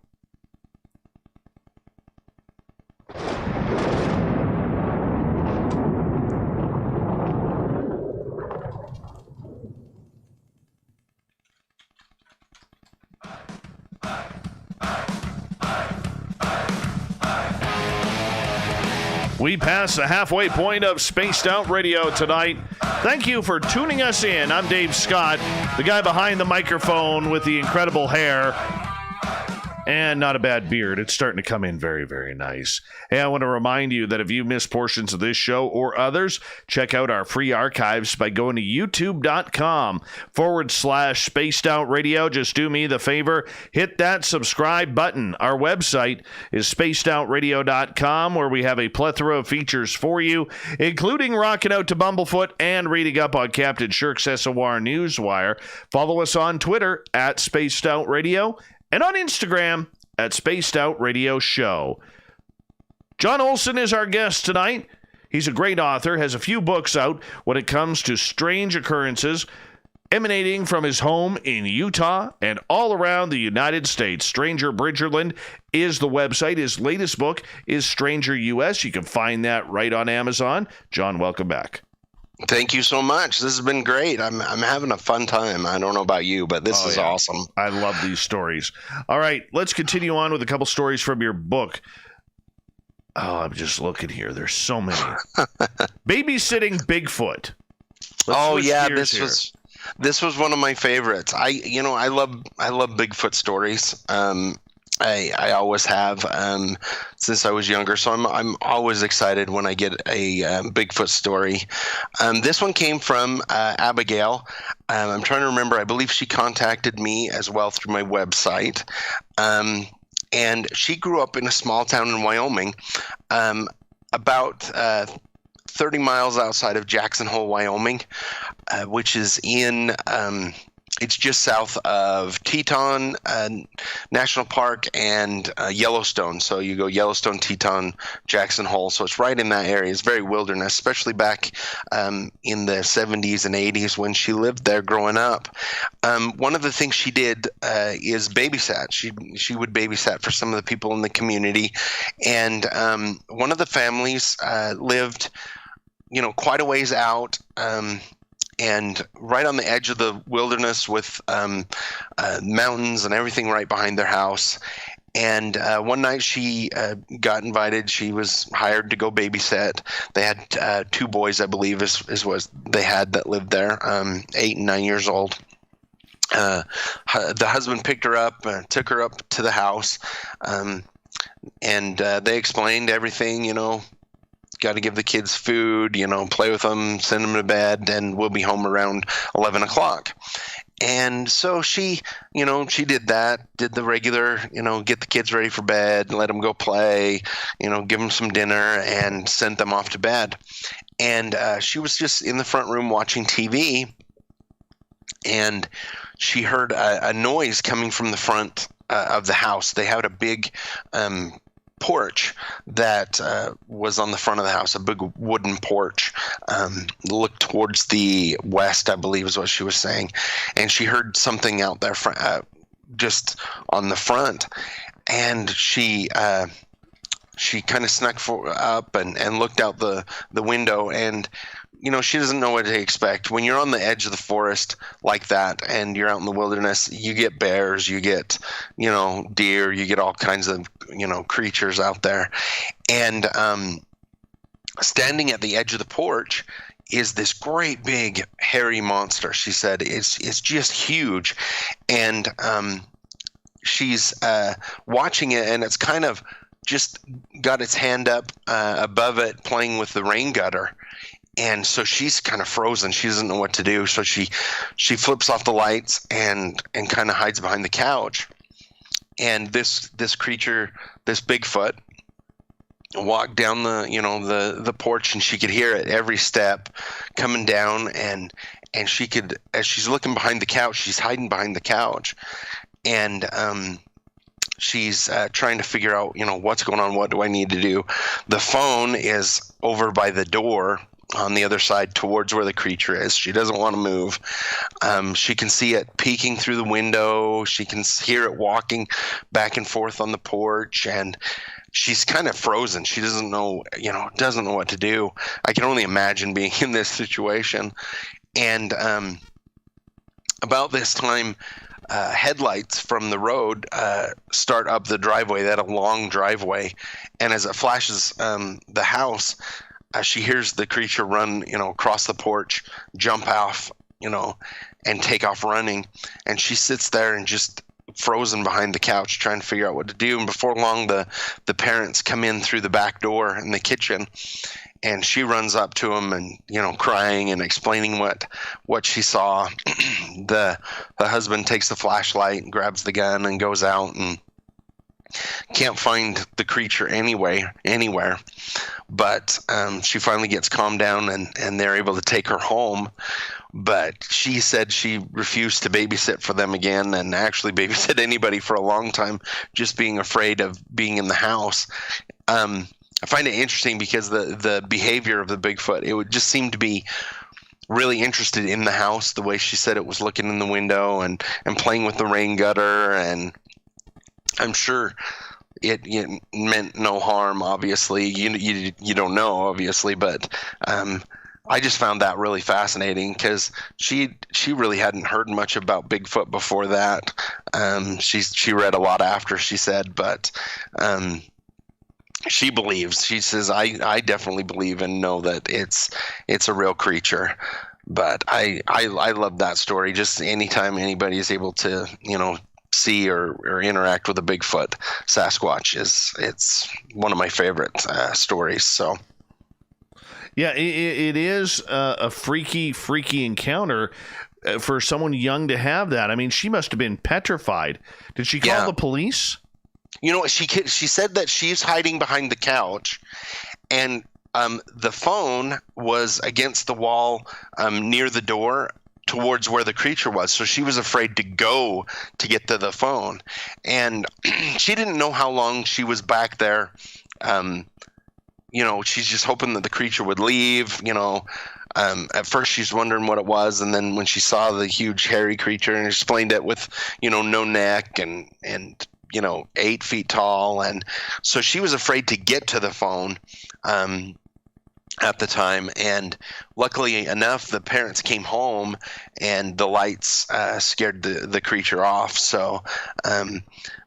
We pass the halfway point of Spaced Out Radio tonight. Thank you for tuning us in. I'm Dave Scott, the guy behind the microphone with the incredible hair and not a bad beard. It's starting to come in very, very nice. Hey, I want to remind you that if you missed portions of this show or others, check out our free archives by going to youtube.com/Spaced Out Radio. Just do me the favor, hit that subscribe button. Our website is spacedoutradio.com, where we have a plethora of features for you, including rocking out to Bumblefoot and reading up on Captain Shirk's SOR Newswire. Follow us on Twitter at Spaced Out Radio, and on Instagram at Spaced Out Radio Show. John Olsen is our guest tonight. He's a great author, has a few books out when it comes to strange occurrences emanating from his home in Utah and all around the United States. Stranger Bridgerland is the website. His latest book is Stranger US. You can find that right on Amazon. John, welcome back. Thank you so much. This has been great. I'm having a fun time. I don't know about you, but this is awesome. I love these stories. All right, let's continue on with a couple stories from your book. Oh, I'm just looking here. There's so many. Babysitting Bigfoot. This was one of my favorites. I love Bigfoot stories. I always have since I was younger, so I'm always excited when I get a Bigfoot story. This one came from Abigail. I'm trying to remember. I believe she contacted me as well through my website. And she grew up in a small town in Wyoming, about 30 miles outside of Jackson Hole, Wyoming, which is in it's just south of Teton National Park and Yellowstone. So you go Yellowstone, Teton, Jackson Hole. So it's right in that area. It's very wilderness, especially back in the 70s and 80s when she lived there growing up. One of the things she did is babysat. She would babysat for some of the people in the community. And one of the families lived, quite a ways out, and right on the edge of the wilderness with mountains and everything right behind their house. And one night she got invited. She was hired to go babysit. They had two boys, I believe, is what they had that lived there, 8 and 9 years old. The husband picked her up, took her up to the house, and they explained everything, got to give the kids food, play with them, send them to bed, and we'll be home around 11 o'clock. And so she did that, did the regular, get the kids ready for bed, let them go play, give them some dinner, and sent them off to bed. And she was just in the front room watching TV, and she heard a noise coming from the front of the house. They had a big porch that was on the front of the house, a big wooden porch, looked towards the west, I believe is what she was saying. And she heard something out there just on the front. And she kind of snuck up and looked out the window, and she doesn't know what to expect. When you're on the edge of the forest like that and you're out in the wilderness, you get bears, you get, deer, you get all kinds of, creatures out there. And standing at the edge of the porch is this great big hairy monster. She said it's just huge. And she's watching it, and it's kind of just got its hand up above it playing with the rain gutter. And so she's kind of frozen. She doesn't know what to do. So she flips off the lights and kind of hides behind the couch. and this creature, this Bigfoot, walked down the porch, and she could hear it every step coming down, and she could, as she's looking behind the couch, she's hiding behind the couch, and she's trying to figure out, what's going on, what do I need to do. The phone is over by the door on the other side towards where the creature is. She doesn't want to move. She can see it peeking through the window. She can hear it walking back and forth on the porch, and she's kind of frozen. She doesn't know what to do. I can only imagine being in this situation. And about this time, headlights from the road start up the driveway. They had a long driveway, and as it flashes the house, she hears the creature run, across the porch, jump off, and take off running. And she sits there and just frozen behind the couch, trying to figure out what to do. And before long, the parents come in through the back door in the kitchen, and she runs up to him and, crying and explaining what she saw. The husband takes the flashlight and grabs the gun and goes out and can't find the creature anywhere. But she finally gets calmed down, and they're able to take her home. But she said she refused to babysit for them again, and actually babysit anybody for a long time, just being afraid of being in the house. I find it interesting because the behavior of the Bigfoot, it would just seem to be really interested in the house, the way she said it was looking in the window and playing with the rain gutter, and I'm sure it meant no harm, obviously. You don't know, obviously, but I just found that really fascinating because she really hadn't heard much about Bigfoot before that. She read a lot after, she said, but she believes. She says, I definitely believe and know that it's a real creature. But I love that story. Just anytime anybody is able to, see or interact with a Bigfoot, Sasquatch, it's one of my favorite stories. So. Yeah, it is a freaky encounter for someone young to have that. I mean, she must have been petrified. Did she call the police? She said that she's hiding behind the couch, and the phone was against the wall near the door towards where the creature was. So she was afraid to go to get to the phone, and she didn't know how long she was back there. She's just hoping that the creature would leave. At first she's wondering what it was, and then when she saw the huge hairy creature and explained it with, no neck and 8 feet tall, and so she was afraid to get to the phone at the time. And luckily enough, the parents came home, and the lights scared the creature off. So,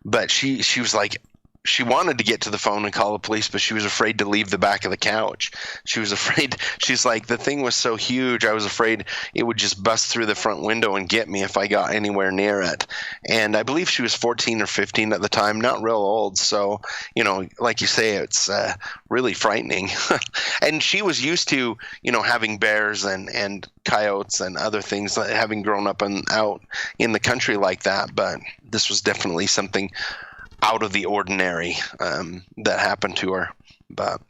but she was like, she wanted to get to the phone and call the police, but she was afraid to leave the back of the couch. She was afraid. She's like, the thing was so huge, I was afraid it would just bust through the front window and get me if I got anywhere near it. And I believe she was 14 or 15 at the time, not real old. So, like you say, it's really frightening. And she was used to, having bears and coyotes and other things, having grown up out in the country like that. But this was definitely something out of the ordinary that happened to her. But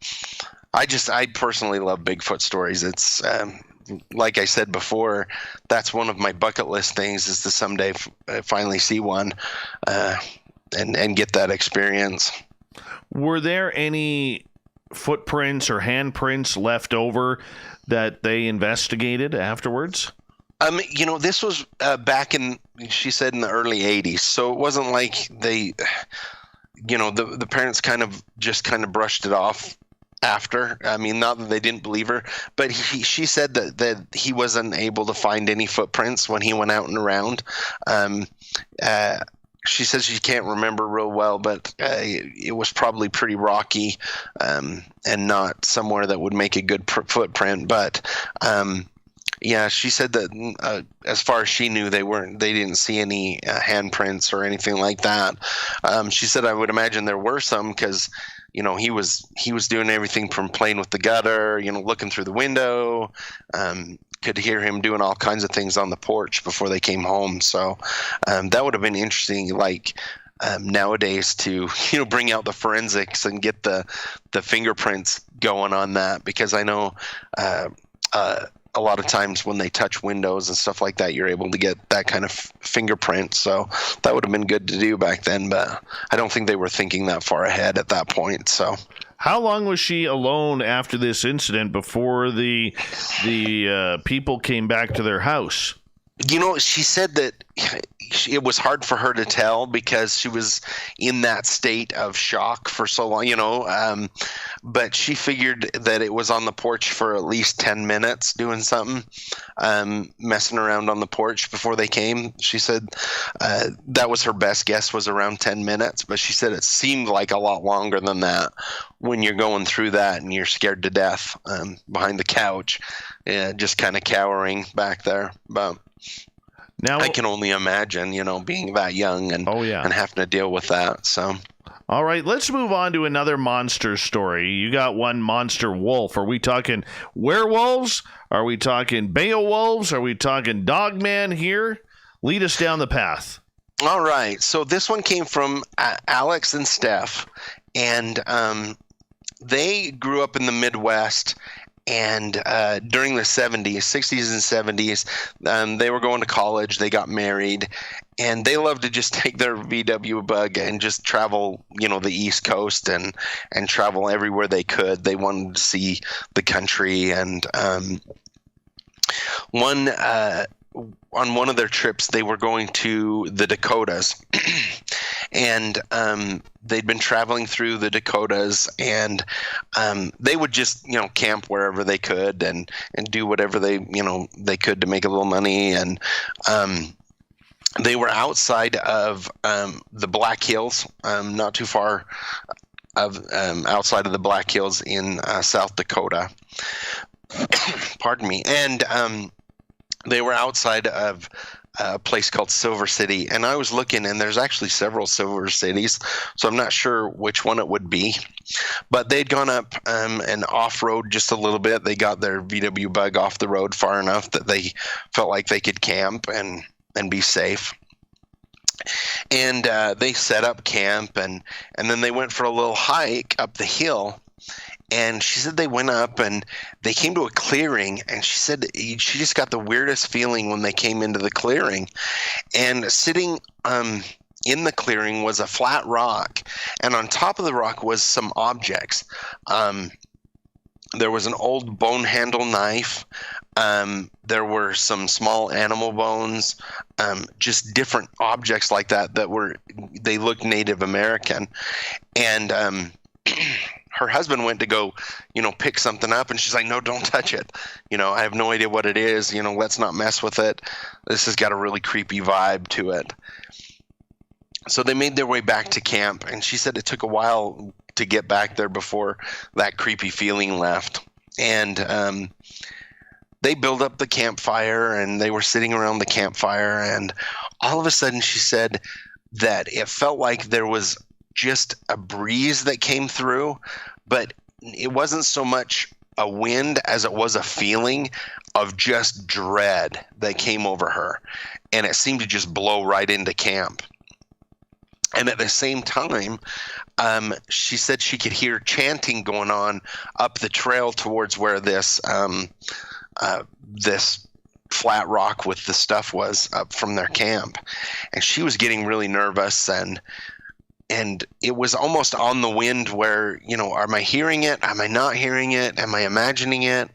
I personally love Bigfoot stories. It's like I said before, that's one of my bucket list things, is to someday finally see one and get that experience. Were there any footprints or handprints left over that they investigated afterwards? This was back in, she said, in the early 80s. So it wasn't like they, the parents kind of brushed it off after. I mean, not that they didn't believe her, but she said that he wasn't able to find any footprints when he went out and around. She says she can't remember real well, but it was probably pretty rocky and not somewhere that would make a good footprint. But yeah, she said that as far as she knew, they didn't see any handprints or anything like that. She said, I would imagine there were some, because he was doing everything from playing with the gutter, looking through the window. Could hear him doing all kinds of things on the porch before they came home. So that would have been interesting. Like nowadays to bring out the forensics and get the fingerprints going on that, because I know a lot of times when they touch windows and stuff like that, you're able to get that kind of fingerprint. So that would have been good to do back then, but I don't think they were thinking that far ahead at that point. So how long was she alone after this incident before the people came back to their house? She said that it was hard for her to tell because she was in that state of shock for so long, but she figured that it was on the porch for at least 10 minutes doing something, messing around on the porch before they came. She said that was her best guess, was around 10 minutes, but she said it seemed like a lot longer than that when you're going through that and you're scared to death behind the couch, just kind of cowering back there. But now I can only imagine, being that young and and having to deal with that. So, all right, let's move on to another monster story. You got one monster wolf. Are we talking werewolves? Are we talking Beowulfs? Are we talking Dogman here? Lead us down the path. All right. So this one came from Alex and Steph, and they grew up in the Midwest. And during the 60s and 70s, they were going to college. They got married, and they loved to just take their VW bug and just travel, the East Coast and travel everywhere they could. They wanted to see the country. And on one of their trips, they were going to the Dakotas. And they'd been traveling through the Dakotas, and they would just, camp wherever they could and do whatever they could to make a little money. And they were outside of the Black Hills, not too far outside of the Black Hills in South Dakota. Pardon me. And they were outside of a place called Silver City, and I was looking, and there's actually several Silver Cities, so I'm not sure which one it would be, but they'd gone up and off-road just a little bit. They got their VW bug off the road far enough that they felt like they could camp and be safe. And they set up camp, and then they went for a little hike up the hill. And she said they went up and they came to a clearing, and she said she just got the weirdest feeling when they came into the clearing. And sitting in the clearing was a flat rock, and on top of the rock was some objects. There was an old bone handle knife. There were some small animal bones, just different objects like that they looked Native American. And her husband went to go, pick something up, and she's like, no, don't touch it. I have no idea what it is. Let's not mess with it. This has got a really creepy vibe to it. So they made their way back to camp, and she said it took a while to get back there before that creepy feeling left. And they built up the campfire, and they were sitting around the campfire, and all of a sudden she said that it felt like there was just a breeze that came through, but it wasn't so much a wind as it was a feeling of just dread that came over her, and it seemed to just blow right into camp. And at the same time, she said she could hear chanting going on up the trail towards where this flat rock with the stuff was up from their camp, and she was getting really nervous, and it was almost on the wind where, am I hearing it? Am I not hearing it? Am I imagining it?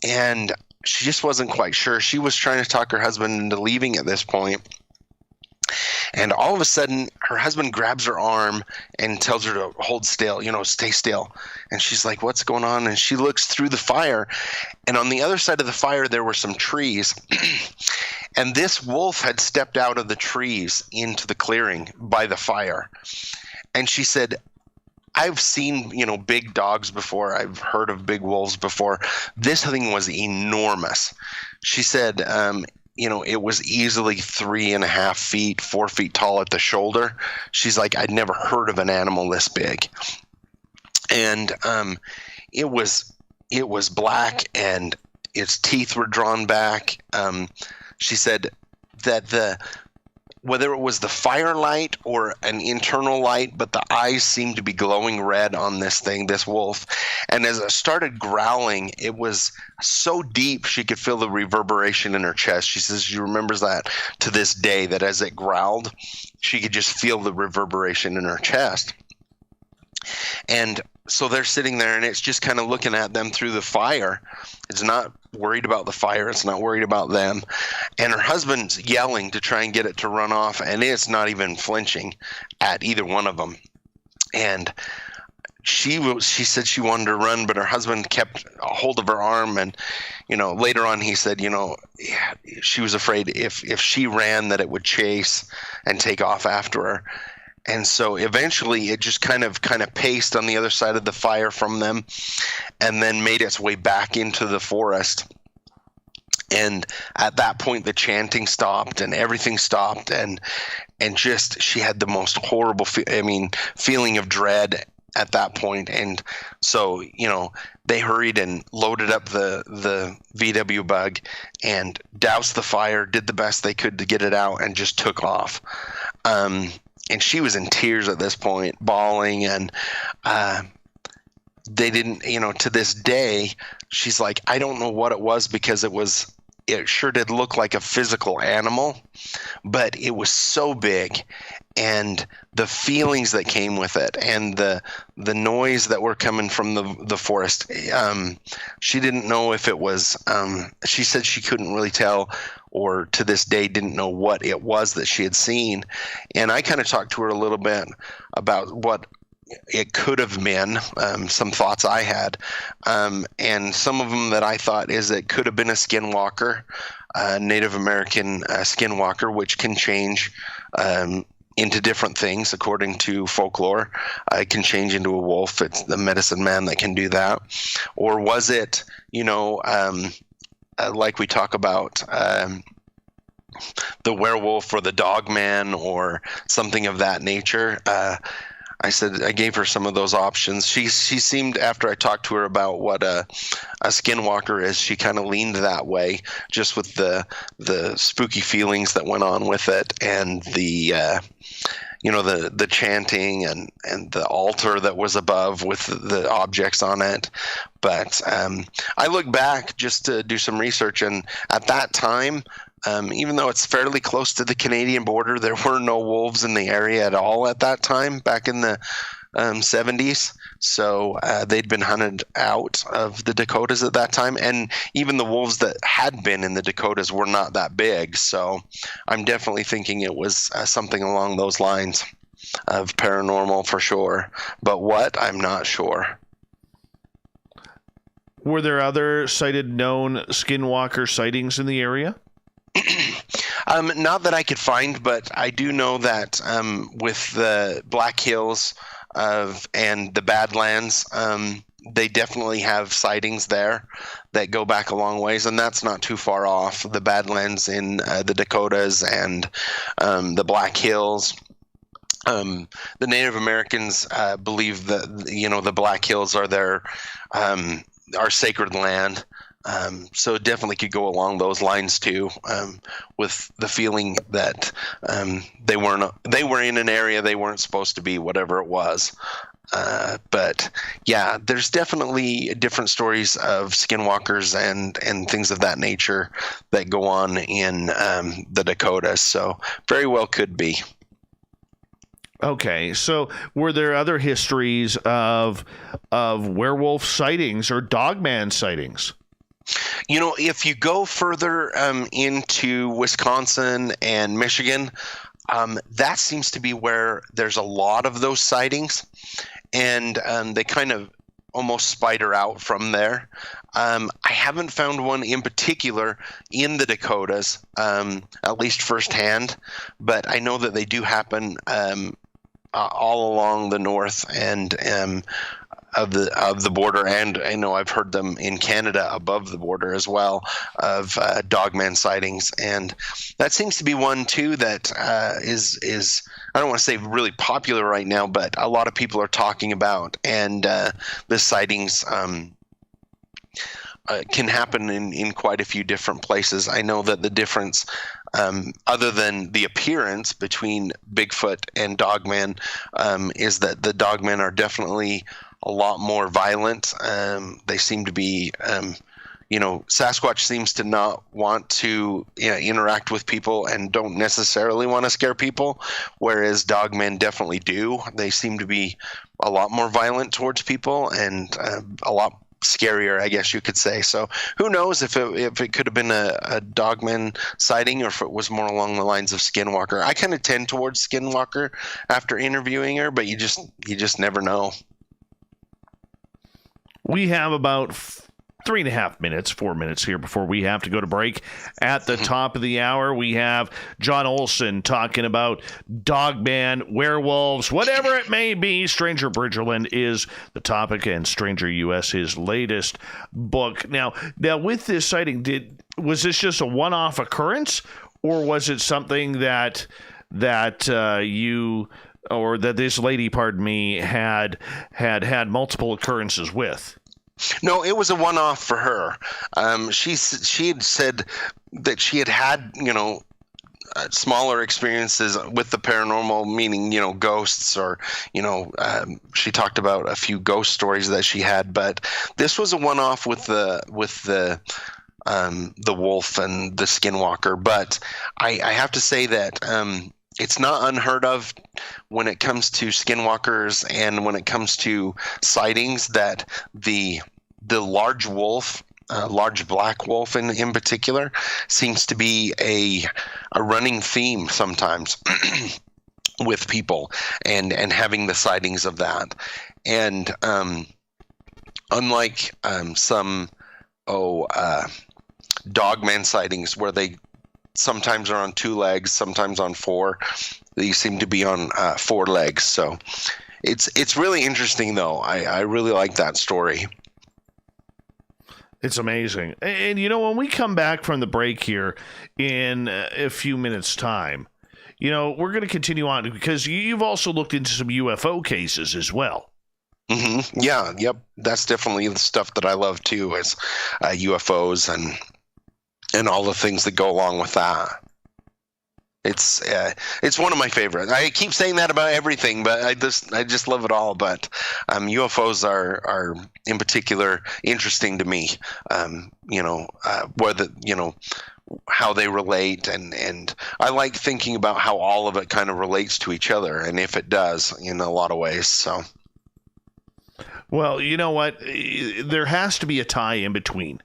And she just wasn't quite sure. She was trying to talk her husband into leaving at this point. And all of a sudden, her husband grabs her arm and tells her to hold still, stay still. And she's like, what's going on? And she looks through the fire. And on the other side of the fire, there were some trees. And this wolf had stepped out of the trees into the clearing by the fire. And she said, I've seen, big dogs before. I've heard of big wolves before. This thing was enormous. She said, it was easily 3.5 feet, 4 feet tall at the shoulder. She's like, I'd never heard of an animal this big. And it was black, and its teeth were drawn back. She said that whether it was the firelight or an internal light, but the eyes seemed to be glowing red on this thing, this wolf. And as it started growling, it was so deep she could feel the reverberation in her chest. She says she remembers that to this day, that as it growled, she could just feel the reverberation in her chest. And so they're sitting there, and it's just kind of looking at them through the fire. It's not worried about the fire. It's not worried about them. And her husband's yelling to try and get it to run off, and it's not even flinching at either one of them. And she said she wanted to run, but her husband kept a hold of her arm. And, later on he said, she was afraid if she ran that it would chase and take off after her. And so eventually it just kind of paced on the other side of the fire from them and then made its way back into the forest. And at that point, the chanting stopped and everything stopped. And just she had the most horrible feeling of dread at that point. And so, they hurried and loaded up the VW bug and doused the fire, did the best they could to get it out, and just took off. And she was in tears at this point, bawling, and they didn't, to this day, she's like, I don't know what it was, because it sure did look like a physical animal, but it was so big, and the feelings that came with it, and the noise that were coming from the forest, she didn't know if it was, she said she couldn't really tell, or to this day didn't know what it was that she had seen. And I kind of talked to her a little bit about what it could have been, some thoughts I had. And some of them that I thought is it could have been a skinwalker, Native American skinwalker, which can change into different things according to folklore. It can change into a wolf. It's the medicine man that can do that. Or was it, like we talk about the werewolf or the dog man or something of that nature? I gave her some of those options. She seemed, after I talked to her about what a skinwalker is, she kind of leaned that way, just with the spooky feelings that went on with it, and the chanting and the altar that was above with the objects on it. But I look back just to do some research, and at that time, even though it's fairly close to the Canadian border, there were no wolves in the area at all at that time, back in the 70s. So they'd been hunted out of the Dakotas at that time. And even the wolves that had been in the Dakotas were not that big. So I'm definitely thinking it was something along those lines of paranormal for sure. But what? I'm not sure. Were there other known skinwalker sightings in the area? Not that I could find, but I do know that with the Black Hills and the Badlands, they definitely have sightings there that go back a long ways, and that's not too far off. The Badlands in the Dakotas and the Black Hills. The Native Americans believe that the Black Hills are their our sacred land. So it definitely could go along those lines too, with the feeling that they were in an area they weren't supposed to be, whatever it was. But yeah, there's definitely different stories of skinwalkers and things of that nature that go on in the Dakotas. So very well could be. Okay, so were there other histories of werewolf sightings or dogman sightings? If you go further into Wisconsin and Michigan, that seems to be where there's a lot of those sightings, and they kind of almost spider out from there. I haven't found one in particular in the Dakotas, at least firsthand, but I know that they do happen all along the north and of the border, and I know I've heard them in Canada above the border as well, of dogman sightings, and that seems to be one too that is I don't want to say really popular right now, but a lot of people are talking about, and the sightings can happen in quite a few different places. I know that the difference other than the appearance between Bigfoot and Dogman, is that the Dogmen are definitely a lot more violent. They seem to be, Sasquatch seems to not want to interact with people and don't necessarily want to scare people, whereas Dogmen definitely do. They seem to be a lot more violent towards people and a lot scarier, I guess you could say. So who knows if it could have been a Dogman sighting or if it was more along the lines of Skinwalker. I kind of tend towards Skinwalker after interviewing her, but you just never know. We have about 3.5 minutes, 4 minutes here before we have to go to break. At the top of the hour, we have John Olsen talking about Dogman, werewolves, whatever it may be. Stranger Bridgerland is the topic, and Stranger US, his latest book. Now with this sighting, was this just a one-off occurrence, or was it something that you or that this lady, pardon me, had multiple occurrences with? No, it was a one-off for her. She had said that she had smaller experiences with the paranormal, meaning ghosts, or she talked about a few ghost stories that she had, but this was a one-off with the wolf and the Skinwalker. But I have to say that it's not unheard of when it comes to Skinwalkers and when it comes to sightings that the large wolf, large black wolf in particular, seems to be a running theme sometimes with people and having the sightings of that. And unlike some Dogman sightings where they sometimes are on 2 legs, sometimes on 4. These seem to be on 4 legs. So it's really interesting, though. I really like that story. It's amazing. And, when we come back from the break here in a few minutes' time, we're going to continue on because you've also looked into some UFO cases as well. Mm-hmm. Yeah, yep. That's definitely the stuff that I love, too, is UFOs and all the things that go along with that. It's one of my favorites. I keep saying that about everything, but I just love it all. But UFOs are in particular interesting to me. Whether how they relate, and I like thinking about how all of it kind of relates to each other, and if it does in a lot of ways. So. Well, you know what? There has to be a tie in between.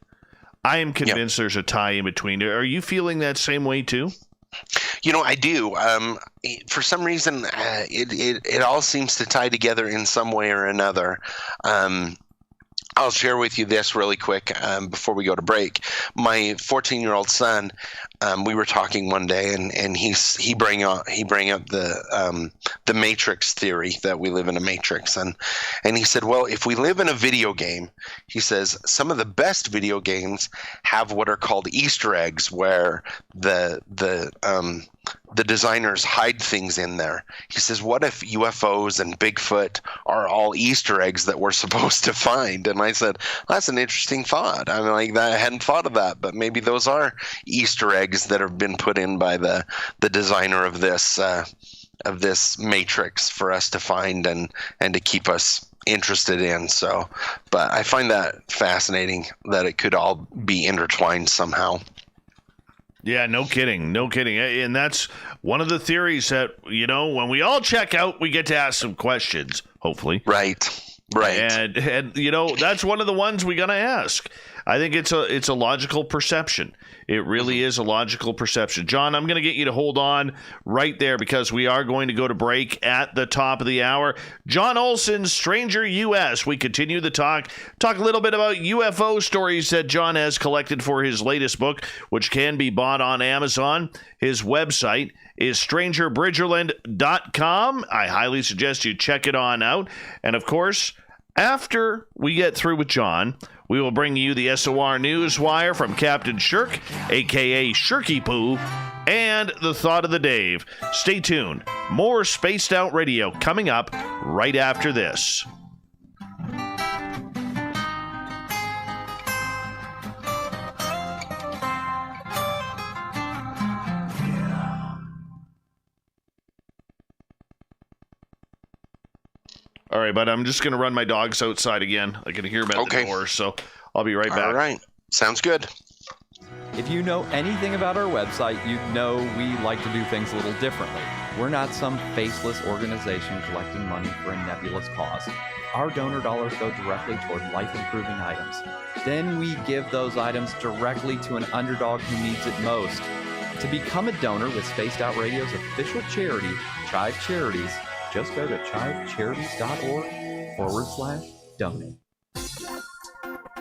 I am convinced there's a tie in between. Are you feeling that same way too? I do. For some reason, it all seems to tie together in some way or another. I'll share with you this really quick before we go to break. My 14-year-old son, we were talking one day, and he bring up the Matrix theory, that we live in a matrix, and he said, well, if we live in a video game, he says, some of the best video games have what are called Easter eggs, where the designers hide things in there. He says, what if UFOs and Bigfoot are all Easter eggs that we're supposed to find? And I said, that's an interesting thought. I mean, I hadn't thought of that, but maybe those are Easter eggs that have been put in by the designer of this matrix for us to find and to keep us interested in. So, but I find that fascinating that it could all be intertwined somehow. Yeah, no kidding. And that's one of the theories that, when we all check out, we get to ask some questions, hopefully. Right. And that's one of the ones we got to ask. I think it's a logical perception. It really is a logical perception. John, I'm going to get you to hold on right there because we are going to go to break at the top of the hour. John Olsen, Stranger US. We continue the talk a little bit about UFO stories that John has collected for his latest book, which can be bought on Amazon. His website is strangerbridgerland.com. I highly suggest you check it on out. And of course, after we get through with John, we will bring you the SOR Newswire from Captain Shirk, a.k.a. Shirky Poo, and the Thought of the Dave. Stay tuned. More Spaced Out Radio coming up right after this. All right, but I'm just going to run my dogs outside again. I can hear them at the door, so I'll be right back. All right. Sounds good. If you know anything about our website, you know we like to do things a little differently. We're not some faceless organization collecting money for a nebulous cause. Our donor dollars go directly toward life-improving items. Then we give those items directly to an underdog who needs it most. To become a donor with Spaced Out Radio's official charity, Chive Charities, just go to chivecharities.org/donate.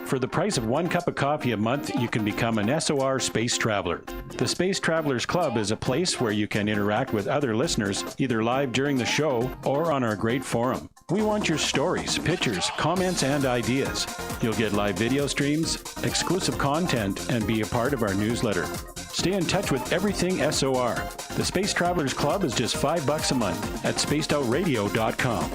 For the price of 1 cup of coffee a month, you can become an SOR Space Traveler. The Space Travelers Club is a place where you can interact with other listeners, either live during the show or on our great forum. We want your stories, pictures, comments, and ideas. You'll get live video streams, exclusive content, and be a part of our newsletter. Stay in touch with everything SOR. The Space Travelers Club is just $5 a month at spacedoutradio.com.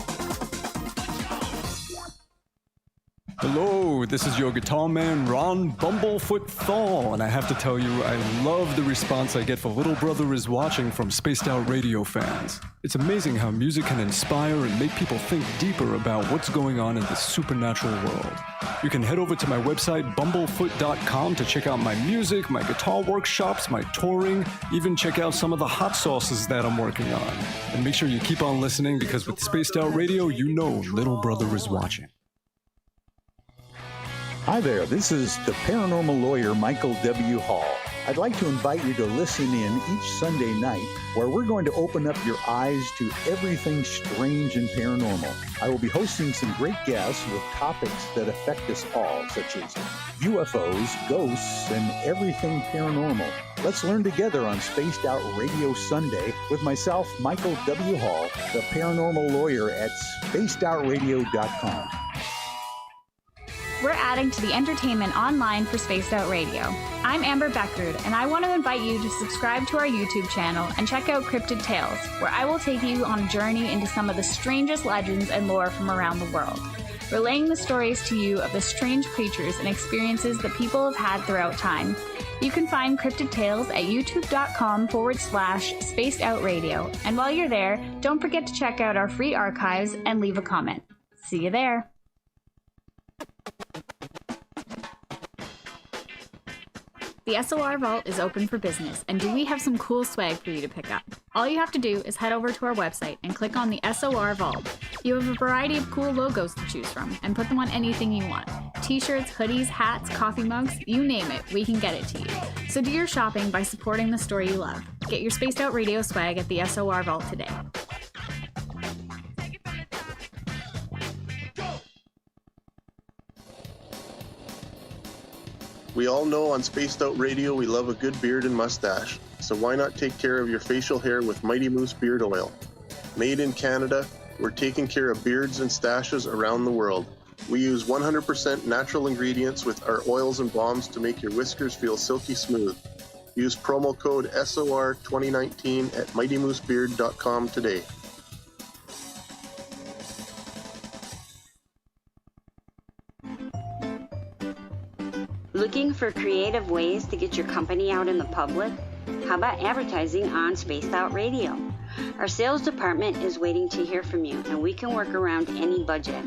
Hello, this is your guitar man, Ron Bumblefoot Thal, and I have to tell you, I love the response I get for Little Brother is Watching from Spaced Out Radio fans. It's amazing how music can inspire and make people think deeper about what's going on in the supernatural world. You can head over to my website, bumblefoot.com, to check out my music, my guitar workshops, my touring, even check out some of the hot sauces that I'm working on. And make sure you keep on listening, because with Spaced Out Radio, you know Little Brother is watching. Hi there, this is the paranormal lawyer Michael W. Hall. I'd like to invite you to listen in each Sunday night, where we're going to open up your eyes to everything strange and paranormal. I will be hosting some great guests with topics that affect us all, such as UFOs, ghosts, and everything paranormal. Let's learn together on Spaced Out Radio Sunday with myself, Michael W. Hall, the paranormal lawyer at spacedoutradio.com. We're adding to the entertainment online for Spaced Out Radio. I'm Amber Beckrud, and I want to invite you to subscribe to our YouTube channel and check out Cryptid Tales, where I will take you on a journey into some of the strangest legends and lore from around the world, relaying the stories to you of the strange creatures and experiences that people have had throughout time. You can find Cryptid Tales at youtube.com/Spaced Out Radio. And while you're there, don't forget to check out our free archives and leave a comment. See you there. The SOR Vault is open for business, and do we have some cool swag for you to pick up? All you have to do is head over to our website and click on the SOR Vault. You have a variety of cool logos to choose from, and put them on anything you want. T-shirts, hoodies, hats, coffee mugs, you name it, we can get it to you. So do your shopping by supporting the story you love. Get your Spaced Out Radio swag at the SOR Vault today. We all know on Spaced Out Radio we love a good beard and mustache, so why not take care of your facial hair with Mighty Moose Beard Oil? Made in Canada, we're taking care of beards and stashes around the world. We use 100% natural ingredients with our oils and balms to make your whiskers feel silky smooth. Use promo code SOR2019 at mightymoosebeard.com today. Looking for creative ways to get your company out in the public? How about advertising on Spaced Out Radio? Our sales department is waiting to hear from you, and we can work around any budget.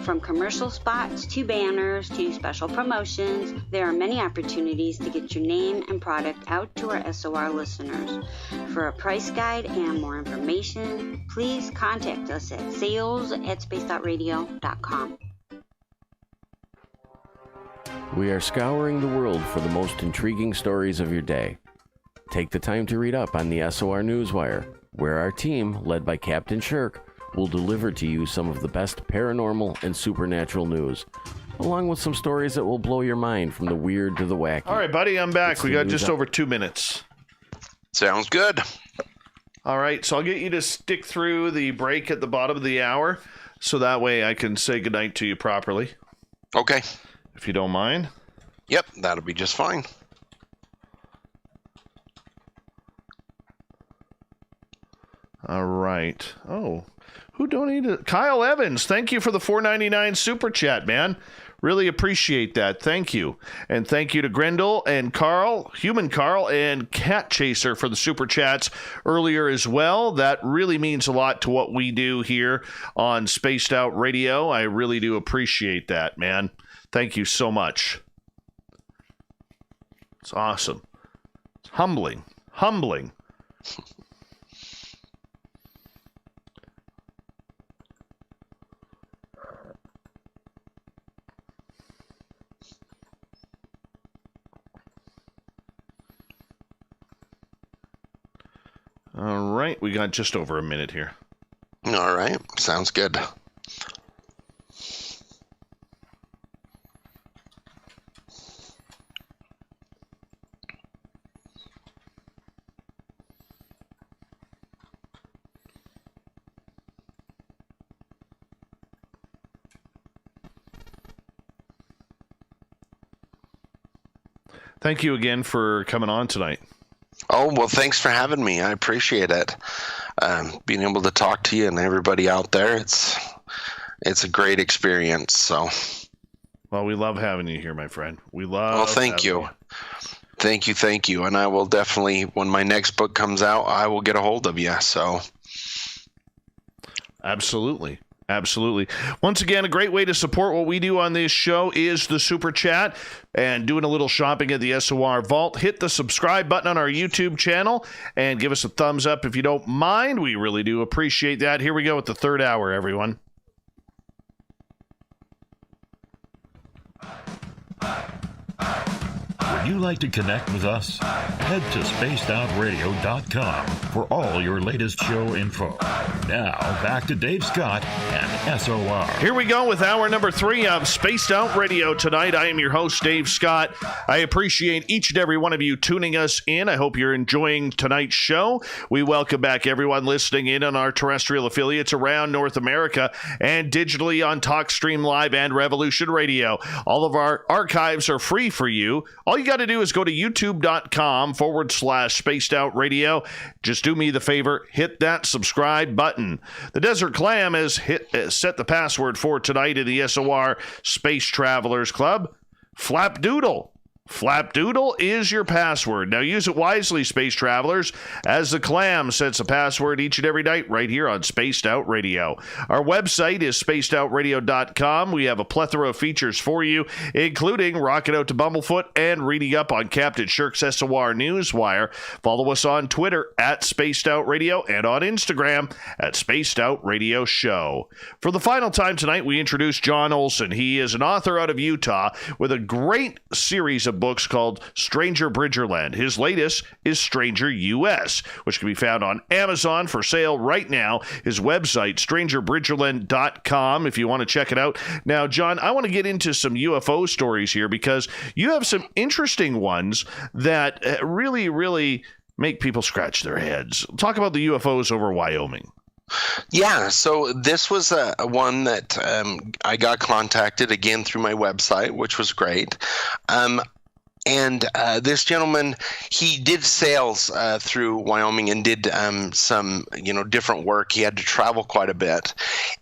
From commercial spots to banners to special promotions, there are many opportunities to get your name and product out to our SOR listeners. For a price guide and more information, please contact us at sales@spacedoutradio.com. We are scouring the world for the most intriguing stories of your day. Take the time to read up on the SOR Newswire, where our team, led by Captain Shirk, will deliver to you some of the best paranormal and supernatural news, along with some stories that will blow your mind from the weird to the wacky. All right, buddy, I'm back. We got just over 2 minutes. Sounds good. All right, so I'll get you to stick through the break at the bottom of the hour, so that way I can say goodnight to you properly. Okay. If you don't mind. Yep, that'll be just fine. All right. Oh, who donated? Kyle Evans. Thank you for the $4.99 super chat, man. Really appreciate that. Thank you. And thank you to Grendel and Carl, Human Carl, and Cat Chaser for the super chats earlier as well. That really means a lot to what we do here on Spaced Out Radio. I really do appreciate that, man. Thank you so much. It's awesome. It's humbling. Humbling. All right, we got just over a minute here. All right, sounds good. Thank you again for coming on tonight. Oh, well, thanks for having me. I appreciate it. Being able to talk to you and everybody out there, it's a great experience. So, well, we love having you here, my friend. We love. Well, thank you. Thank you. And I will definitely, when my next book comes out, I will get a hold of you. So, absolutely. Absolutely. Once again, a great way to support what we do on this show is the Super Chat and doing a little shopping at the SOR Vault. Hit the subscribe button on our YouTube channel and give us a thumbs up if you don't mind. We really do appreciate that. Here we go with the third hour, everyone. Would you like to connect with us? Head to spacedoutradio.com for all your latest show info. Now, back to Dave Scott and SOR. Here we go with hour number 3 of Spaced Out Radio tonight. I am your host, Dave Scott. I appreciate each and every one of you tuning us in. I hope you're enjoying tonight's show. We welcome back everyone listening in on our terrestrial affiliates around North America and digitally on TalkStream Live and Revolution Radio. All of our archives are free for you. All you got to do is go to youtube.com/Spaced Out Radio. Just do me the favor, hit that subscribe button. The Desert Clam has set the password for tonight in the SOR Space Travelers Club. Flapdoodle. Flapdoodle is your password. Now use it wisely, Space Travelers, as the Clam sets a password each and every night right here on Spaced Out Radio. Our website is spacedoutradio.com. We have a plethora of features for you, including rocking out to Bumblefoot and reading up on Captain Shirk's SOR Newswire. Follow us on Twitter at Spaced Out Radio and on Instagram at Spaced Out Radio Show. For the final time tonight, we introduce John Olsen. He is an author out of Utah with a great series of books called Stranger Bridgerland. His latest is Stranger US, which can be found on Amazon for sale right now. His website, strangerbridgerland.com, if you want to check it out. Now, John, I want to get into some UFO stories here because you have some interesting ones that really make people scratch their heads. Talk about the UFOs over Wyoming. Yeah, so this was one that I got contacted again through my website, which was great. And this gentleman, he did sales through Wyoming and did some, different work. He had to travel quite a bit.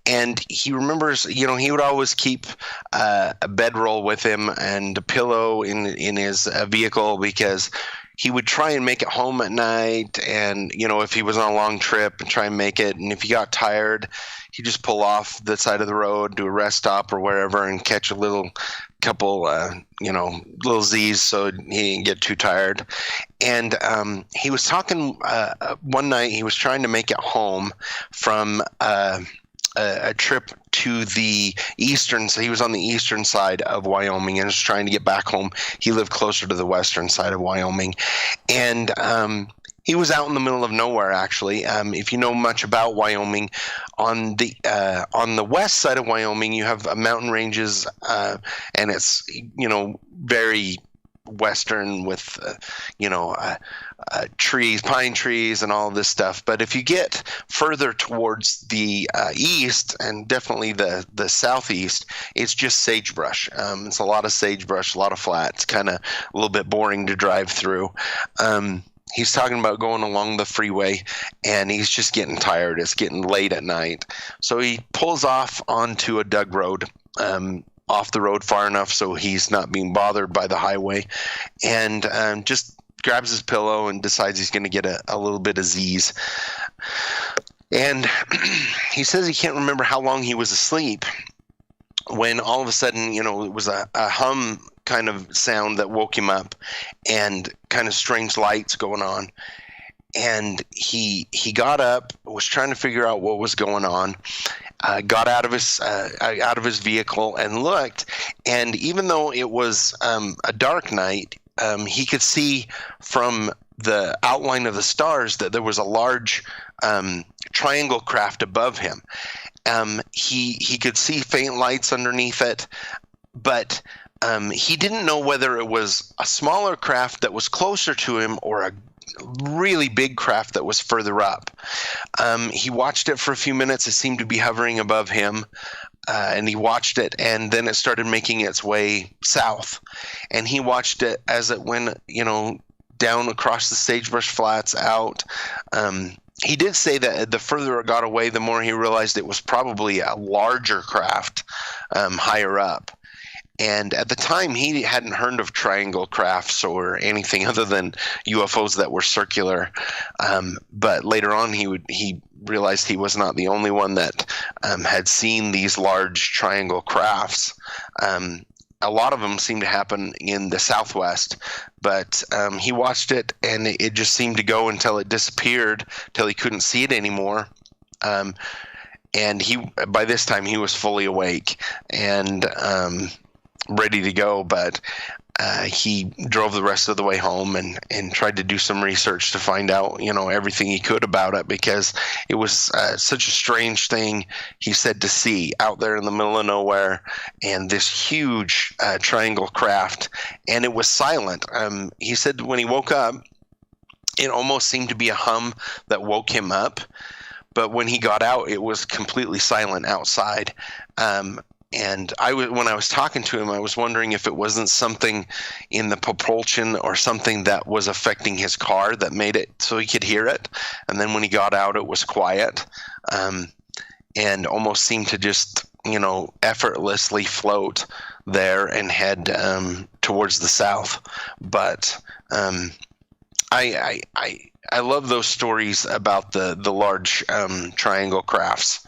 And he remembers, he would always keep a bedroll with him and a pillow in his vehicle because he would try and make it home at night. And, if he was on a long trip and try and make it. And if he got tired, he'd just pull off the side of the road, do a rest stop or wherever and catch a couple little Z's so he didn't get too tired. And he was talking one night, he was trying to make it home from a trip to the eastern, so he was on the eastern side of Wyoming and was trying to get back home. He lived closer to the western side of Wyoming. And he was out in the middle of nowhere, actually. If you know much about Wyoming, on the west side of Wyoming, you have mountain ranges, and it's very western with trees, pine trees, and all of this stuff. But if you get further towards the east and definitely the southeast, it's just sagebrush. It's a lot of sagebrush, a lot of flat. It's kind of a little bit boring to drive through. He's talking about going along the freeway, and he's just getting tired. It's getting late at night. So he pulls off onto a dug road, off the road far enough so he's not being bothered by the highway, and just grabs his pillow and decides he's going to get a little bit of Z's. And he says he can't remember how long he was asleep when all of a sudden, it was a hum kind of sound that woke him up, and kind of strange lights going on. And he got up, was trying to figure out what was going on, got out of his vehicle and looked. And even though it was a dark night, he could see from the outline of the stars that there was a large triangle craft above him. He could see faint lights underneath it, but he didn't know whether it was a smaller craft that was closer to him or a really big craft that was further up. He watched it for a few minutes. It seemed to be hovering above him, and he watched it, and then it started making its way south. And he watched it as it went, down across the sagebrush flats out. He did say that the further it got away, the more he realized it was probably a larger craft higher up. And at the time, he hadn't heard of triangle crafts or anything other than UFOs that were circular. But later on, he realized he was not the only one that had seen these large triangle crafts. A lot of them seemed to happen in the Southwest, but he watched it, and it just seemed to go until it disappeared, till he couldn't see it anymore. And by this time, he was fully awake and ready to go, but he drove the rest of the way home and tried to do some research to find out, everything he could about it, because it was such a strange thing, he said, to see out there in the middle of nowhere, and this huge triangle craft, and it was silent. He said when he woke up, it almost seemed to be a hum that woke him up, but when he got out, it was completely silent outside. And when I was talking to him, I was wondering if it wasn't something in the propulsion or something that was affecting his car that made it so he could hear it. And then when he got out, it was quiet, and almost seemed to just, effortlessly float there and head towards the south. But I love those stories about the large triangle crafts.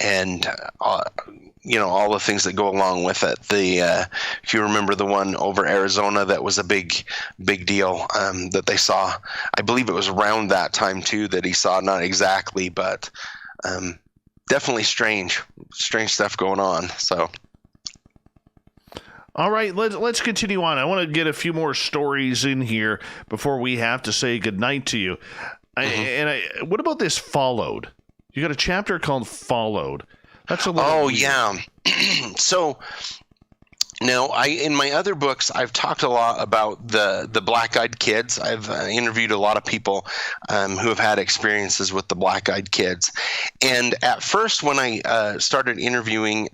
And all the things that go along with it. If you remember the one over Arizona, that was a big deal that they saw. I believe it was around that time too that he saw, not exactly, but definitely strange stuff going on. So. All right, let's continue on. I want to get a few more stories in here before we have to say goodnight to you. What about this Followed? You got a chapter called Followed. That's a little weird. Yeah. So now, in my other books, I've talked a lot about the black-eyed kids. I've interviewed a lot of people who have had experiences with the black-eyed kids. And at first, when I started interviewing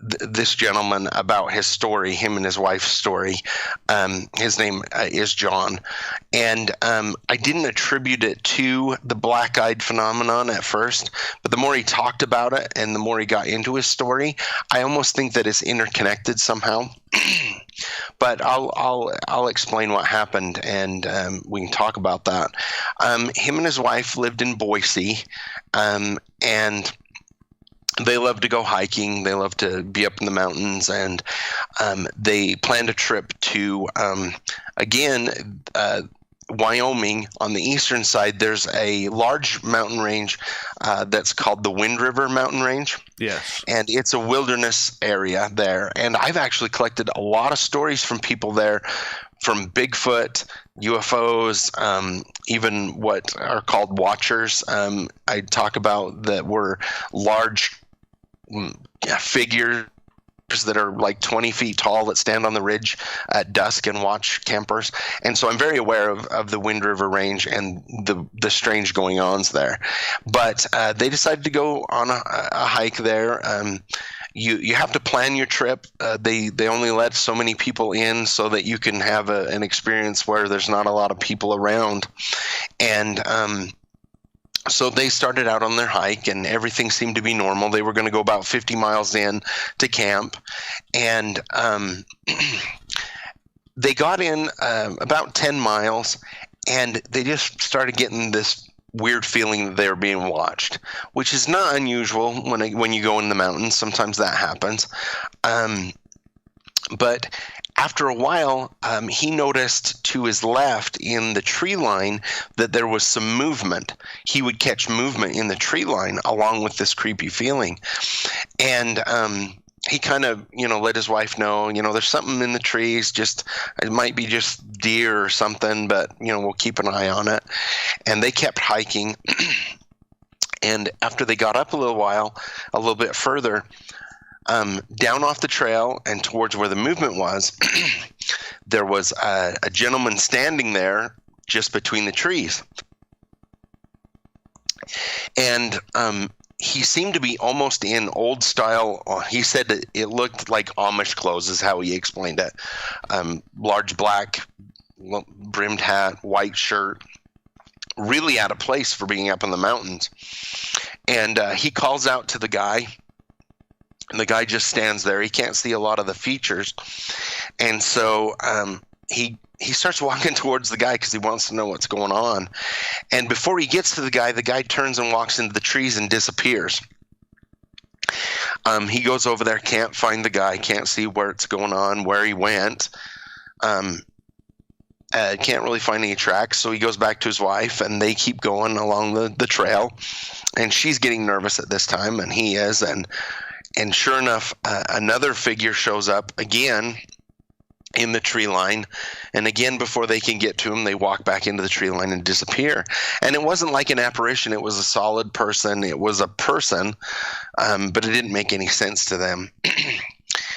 this gentleman about his story, him and his wife's story, his name is John, and I didn't attribute it to the black-eyed phenomenon at first, but the more he talked about it and the more he got into his story, I almost think that it's interconnected somehow. But I'll explain what happened, and we can talk about that. Him and his wife lived in Boise, and they love to go hiking. They love to be up in the mountains, and they planned a trip to Wyoming. On the eastern side, there's a large mountain range that's called the Wind River Mountain Range. Yes. And it's a wilderness area there. And I've actually collected a lot of stories from people there, from Bigfoot, UFOs, even what are called watchers. I talk about that were large figures that are like 20 feet tall that stand on the ridge at dusk and watch campers. And so I'm very aware of the Wind River Range and the strange going-ons there. But they decided to go on a hike there. You have to plan your trip. They only let so many people in so that you can have an experience where there's not a lot of people around. And So they started out on their hike, and everything seemed to be normal. They were going to go about 50 miles in to camp, and they got in about 10 miles, and they just started getting this weird feeling that they were being watched, which is not unusual when you go in the mountains. Sometimes that happens. But after a while, he noticed to his left in the tree line that there was some movement. He would catch movement in the tree line along with this creepy feeling. And he kind of, let his wife know, there's something in the trees, it might be just deer or something, but, we'll keep an eye on it. And they kept hiking. And after they got up a little bit further, down off the trail and towards where the movement was, there was a gentleman standing there just between the trees. And he seemed to be almost in old style. He said that it looked like Amish clothes is how he explained it. Large black brimmed hat, white shirt, really out of place for being up in the mountains. And he calls out to the guy. And the guy just stands there. He can't see a lot of the features. And so he starts walking towards the guy because he wants to know what's going on. And before he gets to the guy turns and walks into the trees and disappears. He goes over there, can't find the guy, can't see where it's going on, where he went. Can't really find any tracks. So he goes back to his wife, and they keep going along the trail. And she's getting nervous at this time, and he is. And sure enough, another figure shows up again in the tree line. And again, before they can get to him, they walk back into the tree line and disappear. And it wasn't like an apparition. It was a solid person. It was a person, but it didn't make any sense to them.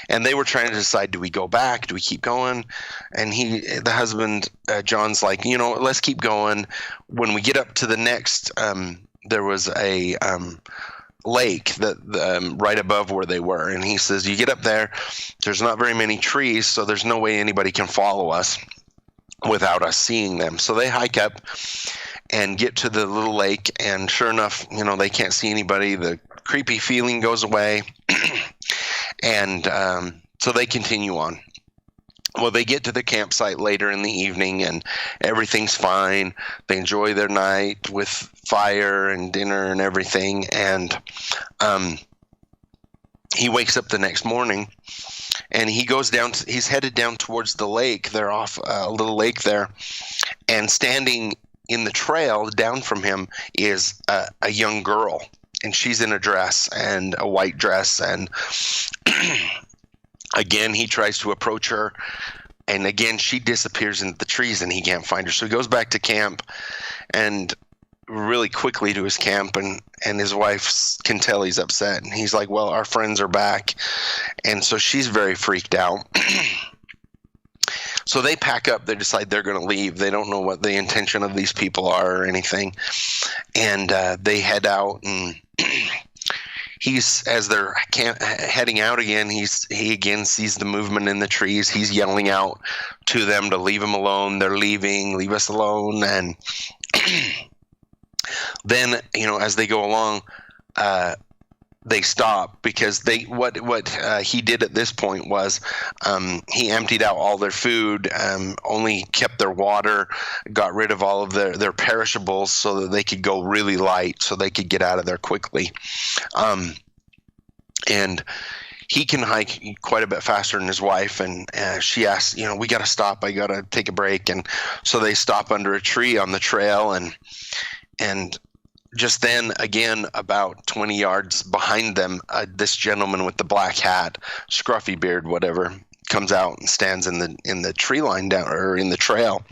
And they were trying to decide, do we go back? Do we keep going? And the husband, John's like, let's keep going. When we get up to the next, there was a lake that right above where they were, and he says, you get up there's not very many trees, so there's no way anybody can follow us without us seeing them. So they hike up and get to the little lake, and sure enough, they can't see anybody. The creepy feeling goes away. And so they continue on. Well, they get to the campsite later in the evening, and everything's fine. They enjoy their night with fire and dinner and everything. And he wakes up the next morning, and he goes down. He's headed down towards the lake. They're off a little lake there, and standing in the trail down from him is a young girl, and she's in a dress, and a white dress, and again, he tries to approach her, and again, she disappears into the trees, and he can't find her. So he goes back to camp, and really quickly to his camp, and his wife can tell he's upset. And he's like, well, our friends are back. And so she's very freaked out. So they pack up. They decide they're going to leave. They don't know what the intention of these people are or anything. And they head out, and as they're heading out again, he again sees the movement in the trees. He's yelling out to them to leave him alone. They're leaving, leave us alone. And then, as they go along, they stop because what he did at this point was he emptied out all their food, only kept their water, got rid of all of their perishables so that they could go really light, so they could get out of there quickly. And he can hike quite a bit faster than his wife, and she asks, we got to stop. I got to take a break. And so they stop under a tree on the trail, and just then, again, about 20 yards behind them, this gentleman with the black hat, scruffy beard, whatever, comes out and stands in the tree line down, or in the trail.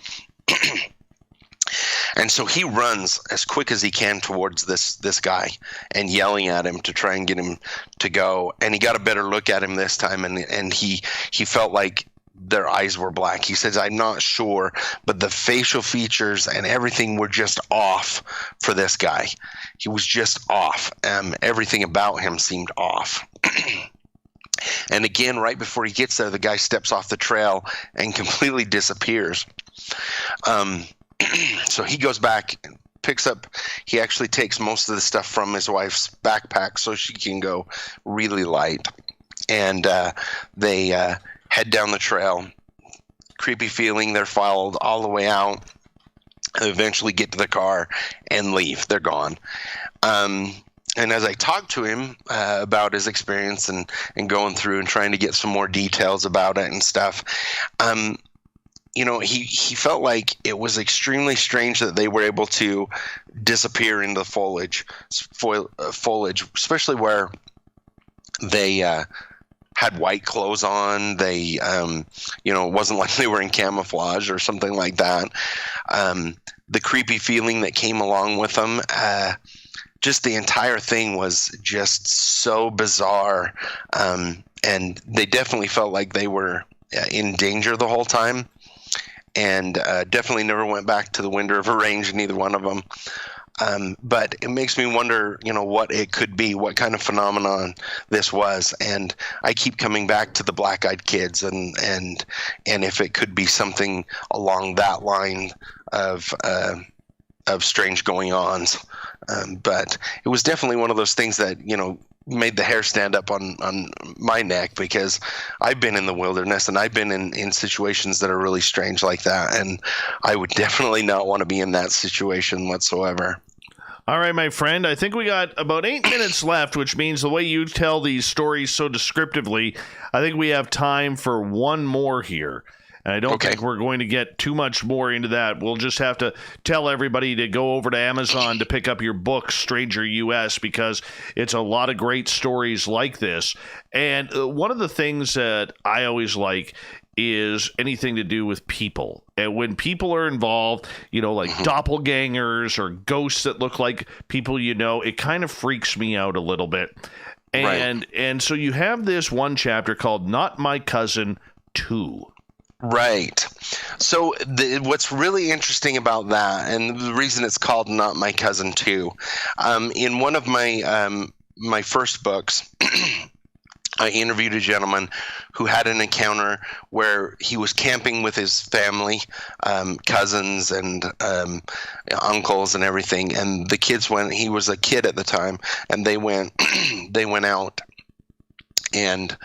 And so he runs as quick as he can towards this guy and yelling at him to try and get him to go. And he got a better look at him this time, and he felt like their eyes were black. He says, I'm not sure, but the facial features and everything were just off for this guy. He was just off. Everything about him seemed off. And again, right before he gets there, the guy steps off the trail and completely disappears. So he goes back he actually takes most of the stuff from his wife's backpack so she can go really light. And they head down the trail. Creepy feeling. They're followed all the way out. They eventually get to the car and leave. They're gone. And as I talked to him about his experience and going through and trying to get some more details about it and stuff, he felt like it was extremely strange that they were able to disappear into the foliage, especially where they had white clothes on. They, it wasn't like they were in camouflage or something like that. The creepy feeling that came along with them, just the entire thing was just so bizarre. And they definitely felt like they were in danger the whole time. And definitely never went back to the Wind River Range, neither one of them. But it makes me wonder, what it could be, what kind of phenomenon this was. And I keep coming back to the black-eyed kids and if it could be something along that line of strange going-ons. But it was definitely one of those things that, made the hair stand up on my neck, because I've been in the wilderness and I've been in situations that are really strange like that. And I would definitely not want to be in that situation whatsoever. All right, my friend, I think we got about 8 minutes left, which means the way you tell these stories so descriptively, I think we have time for one more here. And I don't think we're going to get too much more into that. We'll just have to tell everybody to go over to Amazon to pick up your book, Stranger US, because it's a lot of great stories like this. And one of the things that I always like is anything to do with people. And when people are involved, like doppelgangers or ghosts that look like people it kind of freaks me out a little bit. And so you have this one chapter called Not My Cousin 2. Right. So what's really interesting about that, and the reason it's called Not My Cousin 2, in one of my my first books, I interviewed a gentleman who had an encounter where he was camping with his family, cousins and uncles and everything, and the kids went. He was a kid at the time, and they went out and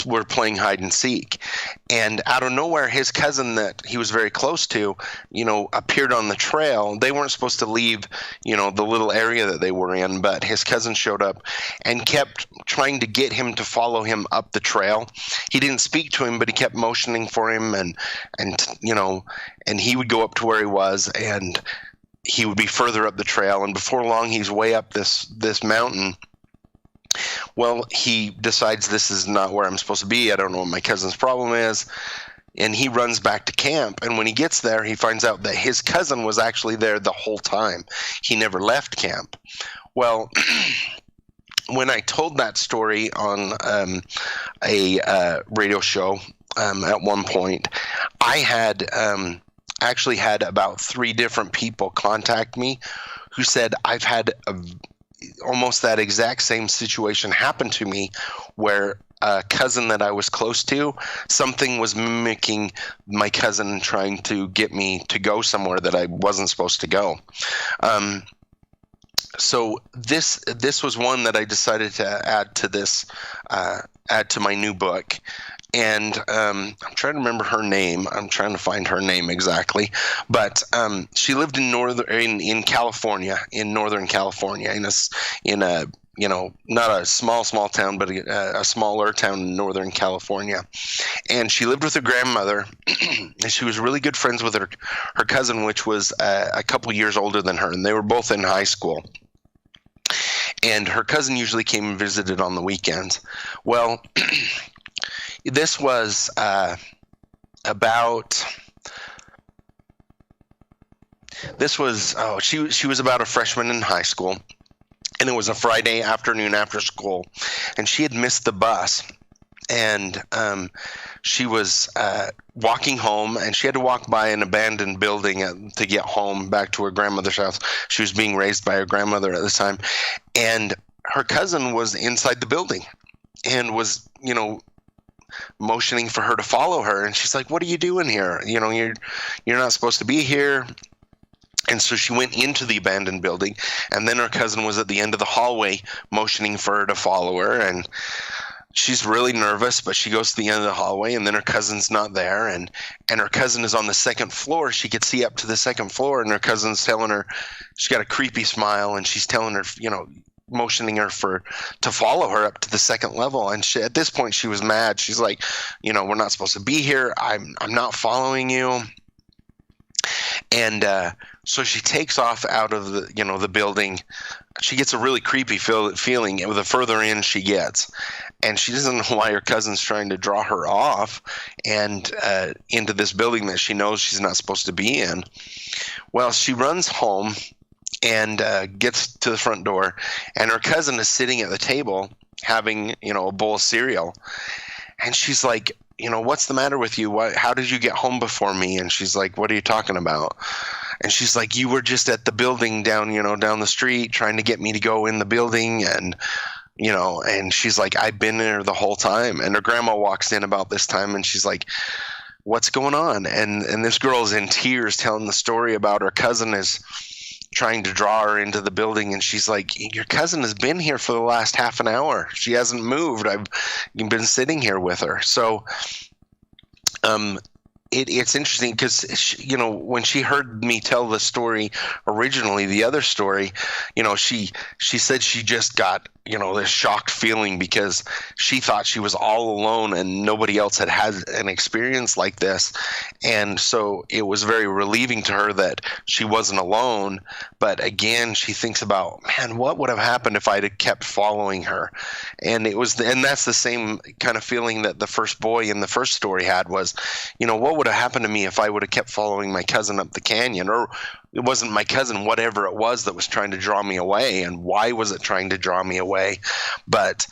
were playing hide and seek. And out of nowhere, his cousin that he was very close to, appeared on the trail. They weren't supposed to leave, the little area that they were in, but his cousin showed up and kept trying to get him to follow him up the trail. He didn't speak to him, but he kept motioning for him, and he would go up to where he was, and he would be further up the trail, and before long, he's way up this mountain. Well, he decides this is not where I'm supposed to be. I don't know what my cousin's problem is. And he runs back to camp. And when he gets there, he finds out that his cousin was actually there the whole time. He never left camp. Well, when I told that story on a radio show at one point, I had actually had about 3 different people contact me who said, I've had almost that exact same situation happened to me, where a cousin that I was close to, something was mimicking my cousin, trying to get me to go somewhere that I wasn't supposed to go. So this was one that I decided to add to my new book. And I'm trying to remember her name. I'm trying to find her name exactly. But she lived in California, in Northern California, in a not a small town, but a smaller town in Northern California. And she lived with her grandmother, and she was really good friends with her cousin, which was a couple years older than her, and they were both in high school. And her cousin usually came and visited on the weekends. Well, this was she was about a freshman in high school, and it was a Friday afternoon after school, and she had missed the bus, and she was walking home, and she had to walk by an abandoned building to get home back to her grandmother's house. She was being raised by her grandmother at the time, and her cousin was inside the building and was, motioning for her to follow her. And she's like, what are you doing here? You're not supposed to be here. And so she went into the abandoned building, and then her cousin was at the end of the hallway motioning for her to follow her. And she's really nervous, but she goes to the end of the hallway, and then her cousin's not there. And her cousin is on the second floor. She could see up to the second floor, and her cousin's telling her, she's got a creepy smile, and she's telling her, motioning her to follow her up to the second level. And at this point, she was mad. She's like, we're not supposed to be here. I'm not following you. And so she takes off out of the building. She gets a really creepy feeling the further in she gets, and she doesn't know why her cousin's trying to draw her off and into this building that she knows she's not supposed to be in. Well, she runs home and gets to the front door, and her cousin is sitting at the table having a bowl of cereal, and she's like, what's the matter with you? How did you get home before me? And she's like, what are you talking about? And she's like, you were just at the building down the street trying to get me to go in the building. And, and she's like, I've been there the whole time. And her grandma walks in about this time, and she's like, what's going on? And this girl is in tears telling the story about her cousin is trying to draw her into the building. And she's like, your cousin has been here for the last half an hour. She hasn't moved. I've been sitting here with her. So it's interesting because, when she heard me tell the story originally, the other story, she said she just got, this shocked feeling because she thought she was all alone and nobody else had an experience like this. And so it was very relieving to her that she wasn't alone. But again, she thinks about, man, what would have happened if I'd have kept following her? And that's the same kind of feeling that the first boy in the first story had was, what would have happened to me if I would have kept following my cousin up the canyon? Or it wasn't my cousin, whatever it was that was trying to draw me away, and why was it trying to draw me away? But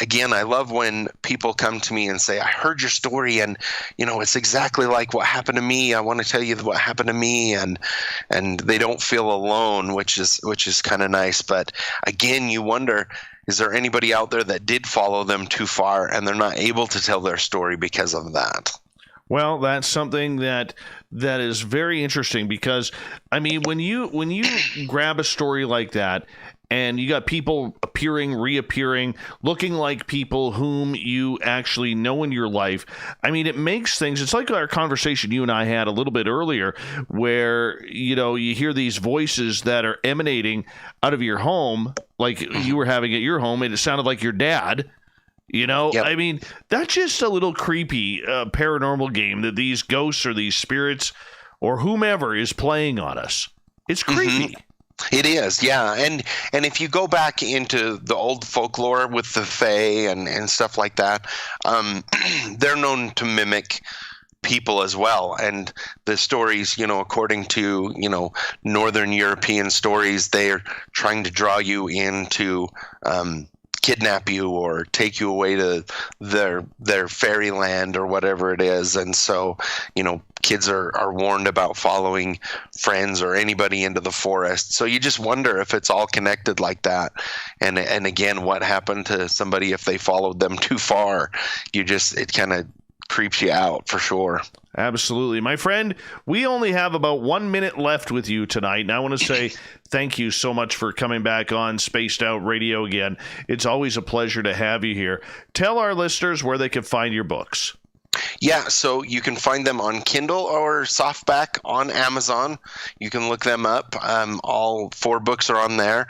again, I love when people come to me and say, I heard your story, and it's exactly like what happened to me. I want to tell you what happened to me, and they don't feel alone, which is kind of nice. But again, you wonder, is there anybody out there that did follow them too far and they're not able to tell their story because of that? Well, that's something that is very interesting because, I mean, when you grab a story like that and you got people appearing, reappearing, looking like people whom you actually know in your life, I mean, it makes things, it's like our conversation you and I had a little bit earlier where, you hear these voices that are emanating out of your home, like you were having at your home, and it sounded like your dad. Yep. I mean, that's just a little creepy paranormal game that these ghosts or these spirits or whomever is playing on us. It's creepy. Mm-hmm. It is, yeah. And if you go back into the old folklore with the Fae and stuff like that, they're known to mimic people as well. And the stories, according to, Northern European stories, they're trying to draw you into kidnap you or take you away to their fairyland or whatever it is. And so, kids are warned about following friends or anybody into the forest. So you just wonder if it's all connected like that. And again, what happened to somebody if they followed them too far? It kind of creeps you out for sure. Absolutely. My friend, we only have about 1 minute left with you tonight, and I want to say thank you so much for coming back on Spaced Out Radio again. It's always a pleasure to have you here. Tell our listeners where they can find your books. Yeah, so you can find them on Kindle or softback on Amazon. You can look them up. All 4 books are on there.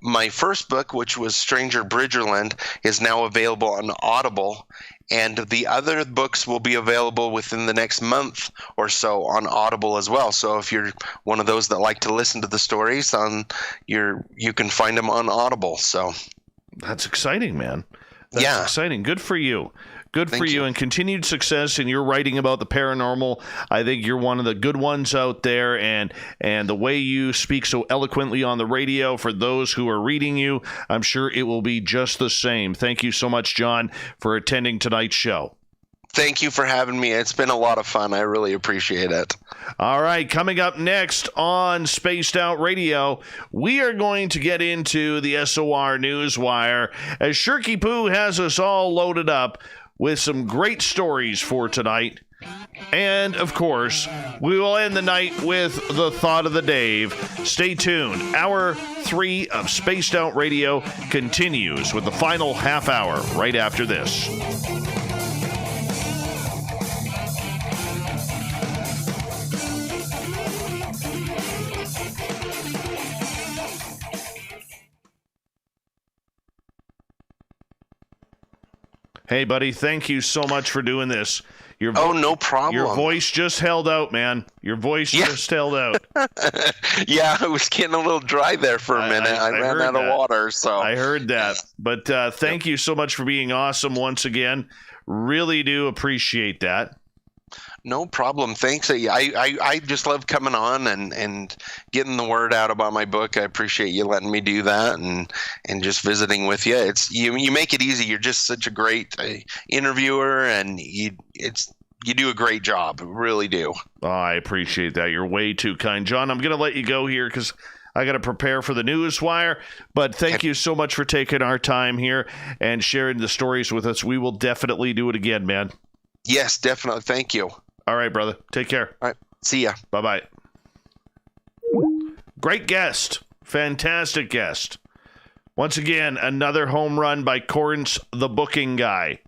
My first book, which was Stranger Bridgerland, is now available on Audible. And the other books will be available within the next month or so on Audible as well. So if you're one of those that like to listen to the stories, you can find them on Audible. So that's exciting, man. That's exciting. Good for you. Good for you, and continued success in your writing about the paranormal. I think you're one of the good ones out there, and the way you speak so eloquently on the radio, for those who are reading you, I'm sure it will be just the same. Thank you so much, John, for attending tonight's show. Thank you for having me. It's been a lot of fun. I really appreciate it. All right, coming up next on Spaced Out Radio, we are going to get into the SOR Newswire as Shirky Poo has us all loaded up with some great stories for tonight. And, of course, we will end the night with the thought of the Dave. Stay tuned. Hour 3 of Spaced Out Radio continues with the final half hour right after this. Hey, buddy, thank you so much for doing this. No problem. Your voice just held out, man. Your voice just held out. Yeah, I was getting a little dry there for a minute. I ran out of water, so. I heard that. But thank you so much for being awesome once again. Really do appreciate that. No problem. Thanks. I just love coming on and getting the word out about my book. I appreciate you letting me do that and just visiting with you. It's you make it easy. You're just such a great interviewer, and you do a great job. Really do. Oh, I appreciate that. You're way too kind, John. I'm going to let you go here because I got to prepare for the news wire. But thank you so much for taking our time here and sharing the stories with us. We will definitely do it again, man. Yes, definitely. Thank you. All right, brother. Take care. All right. See ya. Bye-bye. Great guest. Fantastic guest. Once again, another home run by Corrence, the booking guy.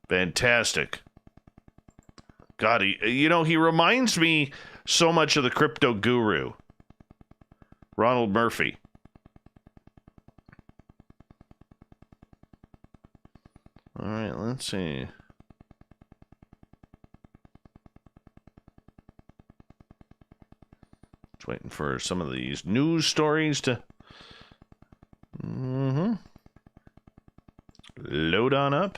Fantastic. God, he reminds me so much of the crypto guru, Ronald Murphy. All right, let's see. Just waiting for some of these news stories to load on up.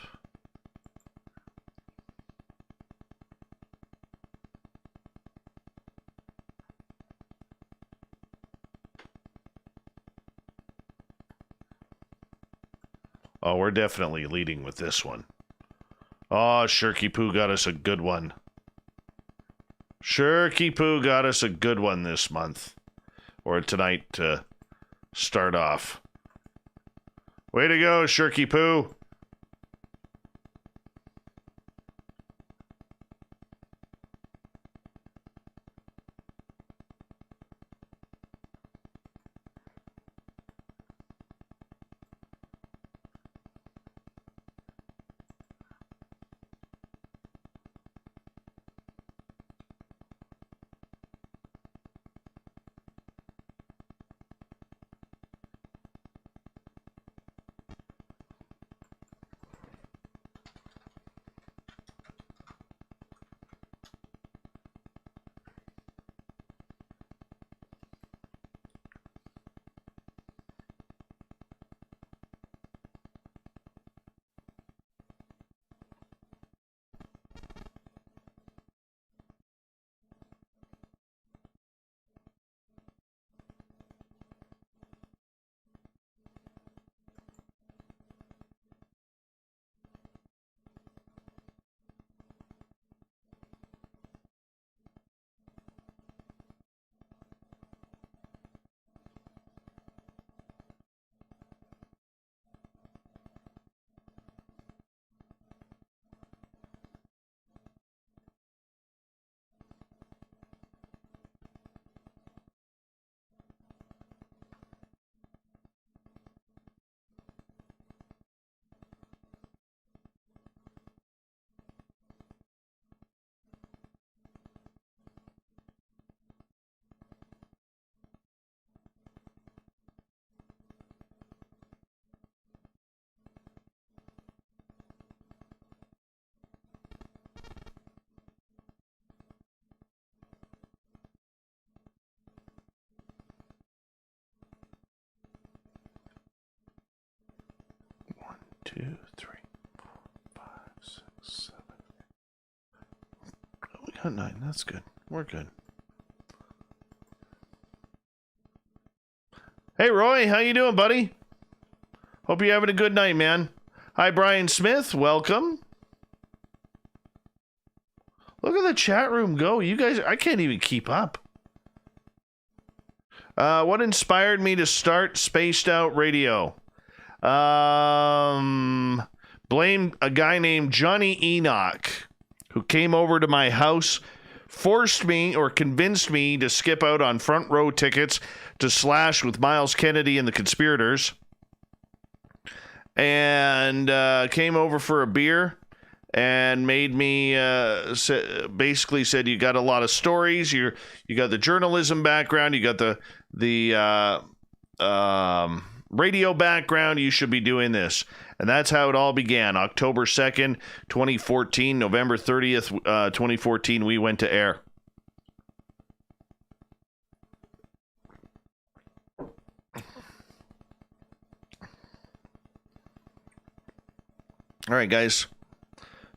Oh, we're definitely leading with this one. Oh, Shirky Poo got us a good one. Shirky Poo got us a good one this month. Or tonight to start off. Way to go, Shirky Poo. Two, three, 4, 5, 6, 7. We got 9. That's good. We're good. Hey, Roy. How you doing, buddy? Hope you're having a good night, man. Hi, Brian Smith. Welcome. Look at the chat room go. You guys, I can't even keep up. What inspired me to start Spaced Out Radio? Blame a guy named Johnny Enoch, who came over to my house, forced me or convinced me to skip out on front row tickets to Slash with Miles Kennedy and the Conspirators, and came over for a beer and made me basically said, you got a lot of stories, you got the journalism background, you got the radio background, you should be doing this. And that's how it all began. October 2nd, 2014, November 30th, 2014, we went to air. All right, guys.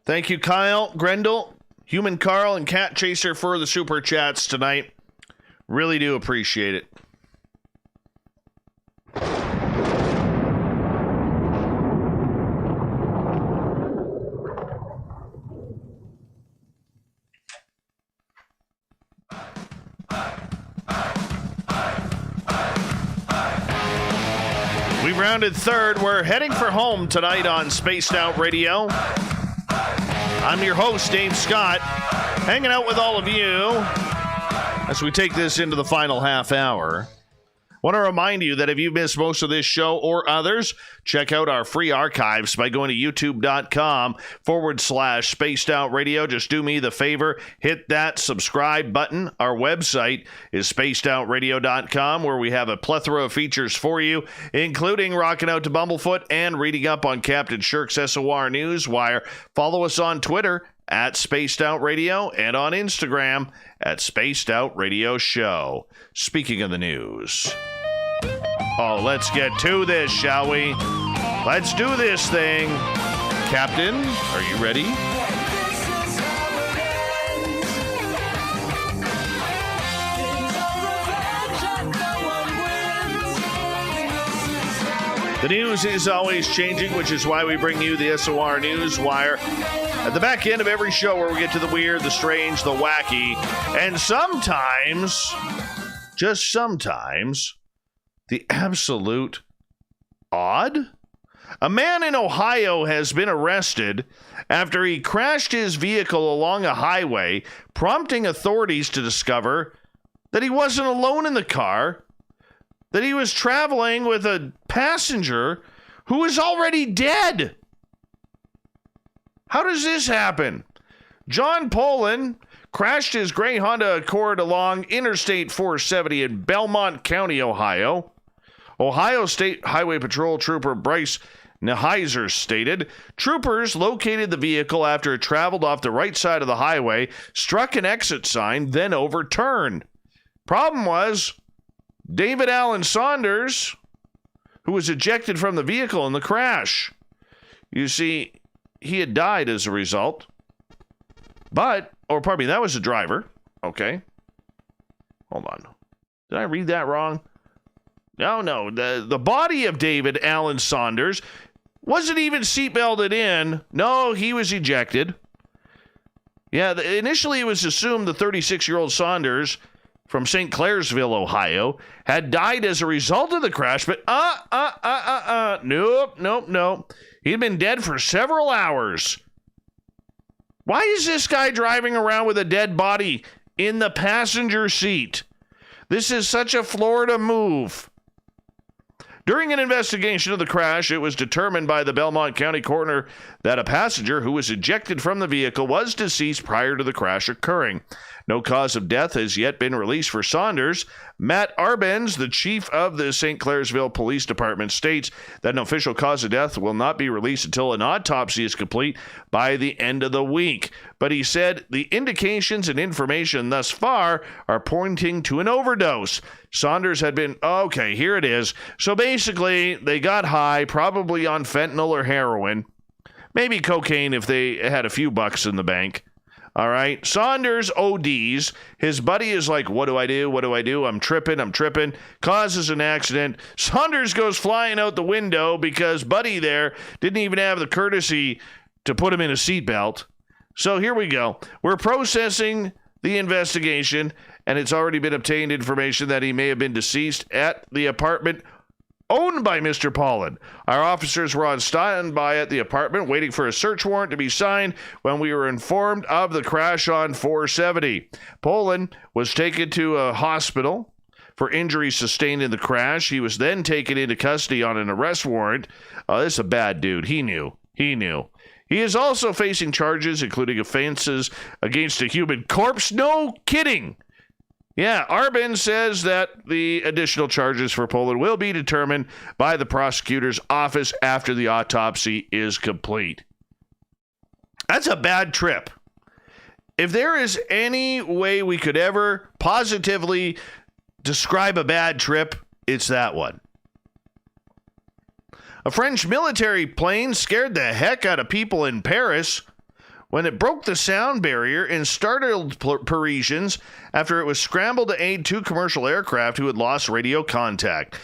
Thank you, Kyle, Grendel, Human Carl, and Cat Chaser for the super chats tonight. Really do appreciate it. We rounded third. We're heading for home tonight on Spaced Out Radio. I'm your host, Dave Scott, hanging out with all of you as we take this into the final half hour. Want to remind you that if you missed most of this show or others, check out our free archives by going to youtube.com/Spaced Out Radio. Just do me the favor, hit that subscribe button. Our website is spacedoutradio.com, where we have a plethora of features for you, including rocking out to Bumblefoot and reading up on Captain Shirk's SOR Newswire. Follow us on Twitter at Spaced Out Radio and on Instagram at Spaced Out Radio Show. Speaking of the news, let's get to this, shall we? Let's do this thing. Captain, are you ready? The news is always changing, which is why we bring you the SOR Newswire at the back end of every show, where we get to the weird, the strange, the wacky, and sometimes, just sometimes, the absolute odd. A man in Ohio has been arrested after he crashed his vehicle along a highway, prompting authorities to discover that he wasn't alone in the car, that he was traveling with a passenger who was already dead. How does this happen? John Poland crashed his gray Honda Accord along Interstate 470 in Belmont County, Ohio. Ohio State Highway Patrol Trooper Bryce Neheiser stated, troopers located the vehicle after it traveled off the right side of the highway, struck an exit sign, then overturned. Problem was, David Allen Saunders, who was ejected from the vehicle in the crash. You see, he had died as a result. That was the driver. Okay. Hold on. Did I read that wrong? No. The body of David Allen Saunders wasn't even seatbelted in. No, he was ejected. Yeah, initially it was assumed the 36-year-old Saunders from St. Clairsville, Ohio, had died as a result of the crash, but nope. He'd been dead for several hours. Why is this guy driving around with a dead body in the passenger seat? This is such a Florida move. During an investigation of the crash, it was determined by the Belmont County coroner that a passenger who was ejected from the vehicle was deceased prior to the crash occurring. No cause of death has yet been released for Saunders. Matt Arbenz, the chief of the St. Clairsville Police Department, states that an official cause of death will not be released until an autopsy is complete by the end of the week. But he said the indications and information thus far are pointing to an overdose. Saunders had been, okay, here it is. So basically, they got high, probably on fentanyl or heroin. Maybe cocaine if they had a few bucks in the bank. All right. Saunders ODs. His buddy is like, what do I do? I'm tripping. Causes an accident. Saunders goes flying out the window because buddy there didn't even have the courtesy to put him in a seatbelt. So here we go. We're processing the investigation, and it's already been obtained information that he may have been deceased at the apartment owned by Mr. Pollan. Our officers were on standby at the apartment waiting for a search warrant to be signed when we were informed of the crash on 470. Pollan was taken to a hospital for injuries sustained in the crash. He was then taken into custody on an arrest warrant. This is a bad dude. He knew. He is also facing charges, including offenses against a human corpse. No kidding. Yeah, Arbin says that the additional charges for Pollan will be determined by the prosecutor's office after the autopsy is complete. That's a bad trip. If there is any way we could ever positively describe a bad trip, it's that one. A French military plane scared the heck out of people in Paris when it broke the sound barrier and startled Parisians after it was scrambled to aid two commercial aircraft who had lost radio contact.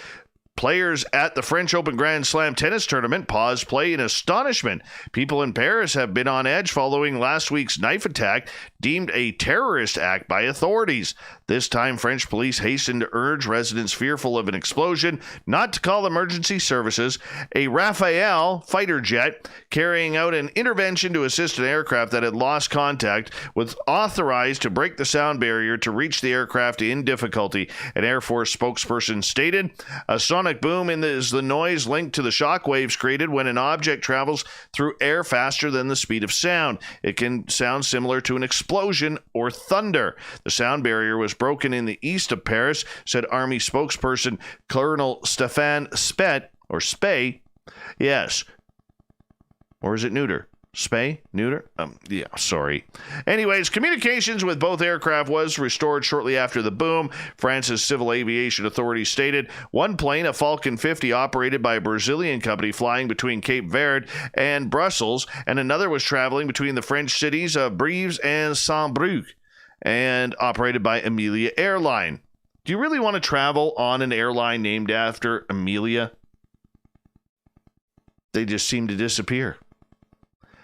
Players at the French Open Grand Slam tennis tournament paused play in astonishment. People in Paris have been on edge following last week's knife attack, deemed a terrorist act by authorities. This time, French police hastened to urge residents fearful of an explosion not to call emergency services. A Rafale fighter jet carrying out an intervention to assist an aircraft that had lost contact was authorized to break the sound barrier to reach the aircraft in difficulty. An Air Force spokesperson stated, "A sonic boom is the noise linked to the shock waves created when an object travels through air faster than the speed of sound. It can sound similar to an explosion or thunder." The sound barrier was broken in the east of Paris, said Army spokesperson Colonel Stefan Spay. Yes. Or is it neuter? Spay? Neuter? Yeah, sorry. Anyways, communications with both aircraft was restored shortly after the boom. France's civil aviation authorities stated one plane, a Falcon 50, operated by a Brazilian company flying between Cape Verde and Brussels, and another was traveling between the French cities of Brives and Saint-Brieuc, and operated by Amelia Airline. Do you really want to travel on an airline named after Amelia? They just seem to disappear.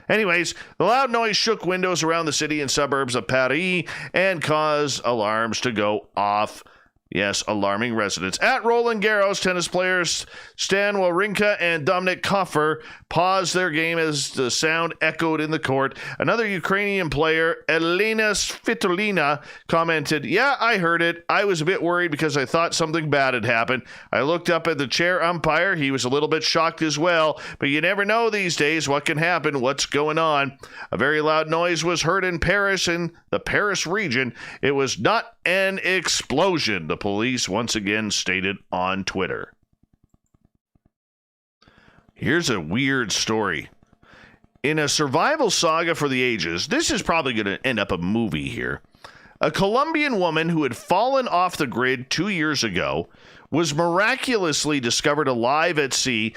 Anyways, the loud noise shook windows around the city and suburbs of Paris and caused alarms to go off. Yes, alarming residents. At Roland Garros, tennis players Stan Wawrinka and Dominik Koepfer paused their game as the sound echoed in the court. Another Ukrainian player, Elena Svitolina, commented, "Yeah, I heard it. I was a bit worried because I thought something bad had happened. I looked up at the chair umpire. He was a little bit shocked as well. But you never know these days what can happen, what's going on." A very loud noise was heard in Paris, in the Paris region. It was not an explosion, the police once again stated on Twitter. Here's a weird story. In a survival saga for the ages, this is probably going to end up a movie here. A Colombian woman who had fallen off the grid 2 years ago was miraculously discovered alive at sea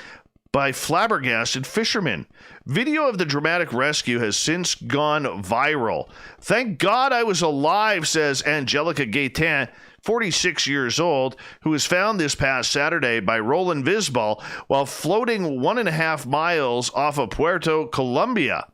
by flabbergasted fishermen. Video of the dramatic rescue has since gone viral. "Thank God I was alive," says Angelica Gaetan, 46 years old, who was found this past Saturday by Roland Visbal while floating 1.5 miles off of Puerto Colombia.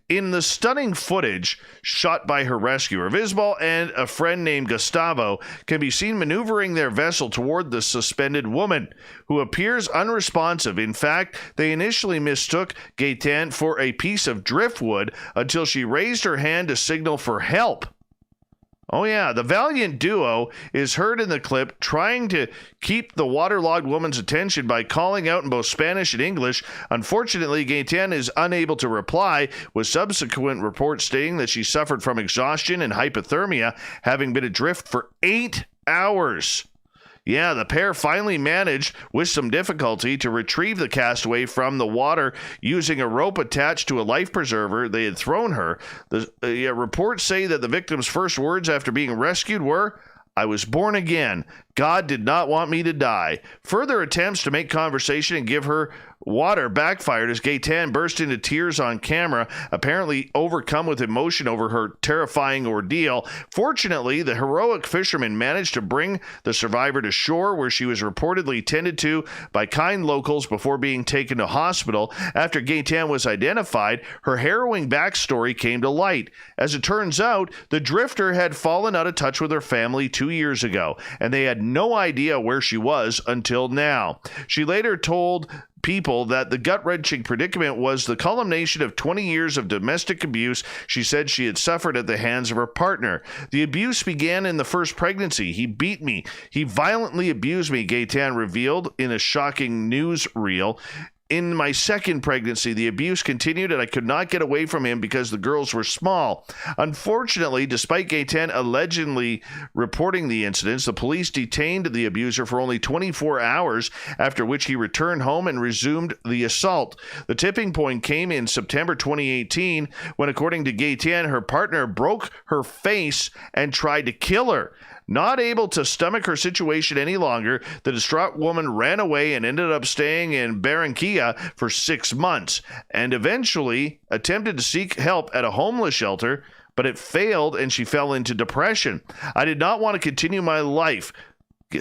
In the stunning footage shot by her rescuer, Visbal and a friend named Gustavo can be seen maneuvering their vessel toward the suspended woman, who appears unresponsive. In fact, they initially mistook Gaetan for a piece of driftwood until she raised her hand to signal for help. Oh yeah, the valiant duo is heard in the clip trying to keep the waterlogged woman's attention by calling out in both Spanish and English. Unfortunately, Gaetan is unable to reply, with subsequent reports stating that she suffered from exhaustion and hypothermia, having been adrift for 8 hours. Yeah, the pair finally managed, with some difficulty, to retrieve the castaway from the water using a rope attached to a life preserver they had thrown her. The reports say that the victim's first words after being rescued were, "I was born again. God did not want me to die. Further attempts to make conversation and give her water backfired as Gaetan burst into tears on camera, apparently overcome with emotion over her terrifying ordeal. Fortunately, the heroic fisherman managed to bring the survivor to shore, where she was reportedly tended to by kind locals before being taken to hospital. After Gaetan was identified, her harrowing backstory came to light. As it turns out, the drifter had fallen out of touch with her family 2 years ago, and they had no idea where she was until now. She later told people that the gut-wrenching predicament was the culmination of 20 years of domestic abuse she said she had suffered at the hands of her partner. The abuse began in the first pregnancy. He beat me. He violently abused me, Gaetan revealed in a shocking newsreel. In my second pregnancy, the abuse continued and I could not get away from him because the girls were small. Unfortunately, despite Gaetan allegedly reporting the incidents, the police detained the abuser for only 24 hours, after which he returned home and resumed the assault. The tipping point came in September 2018 when, according to Gaetan, her partner broke her face and tried to kill her. Not able to stomach her situation any longer, the distraught woman ran away and ended up staying in Barranquilla for 6 months, and eventually attempted to seek help at a homeless shelter, but it failed and she fell into depression. I did not want to continue my life,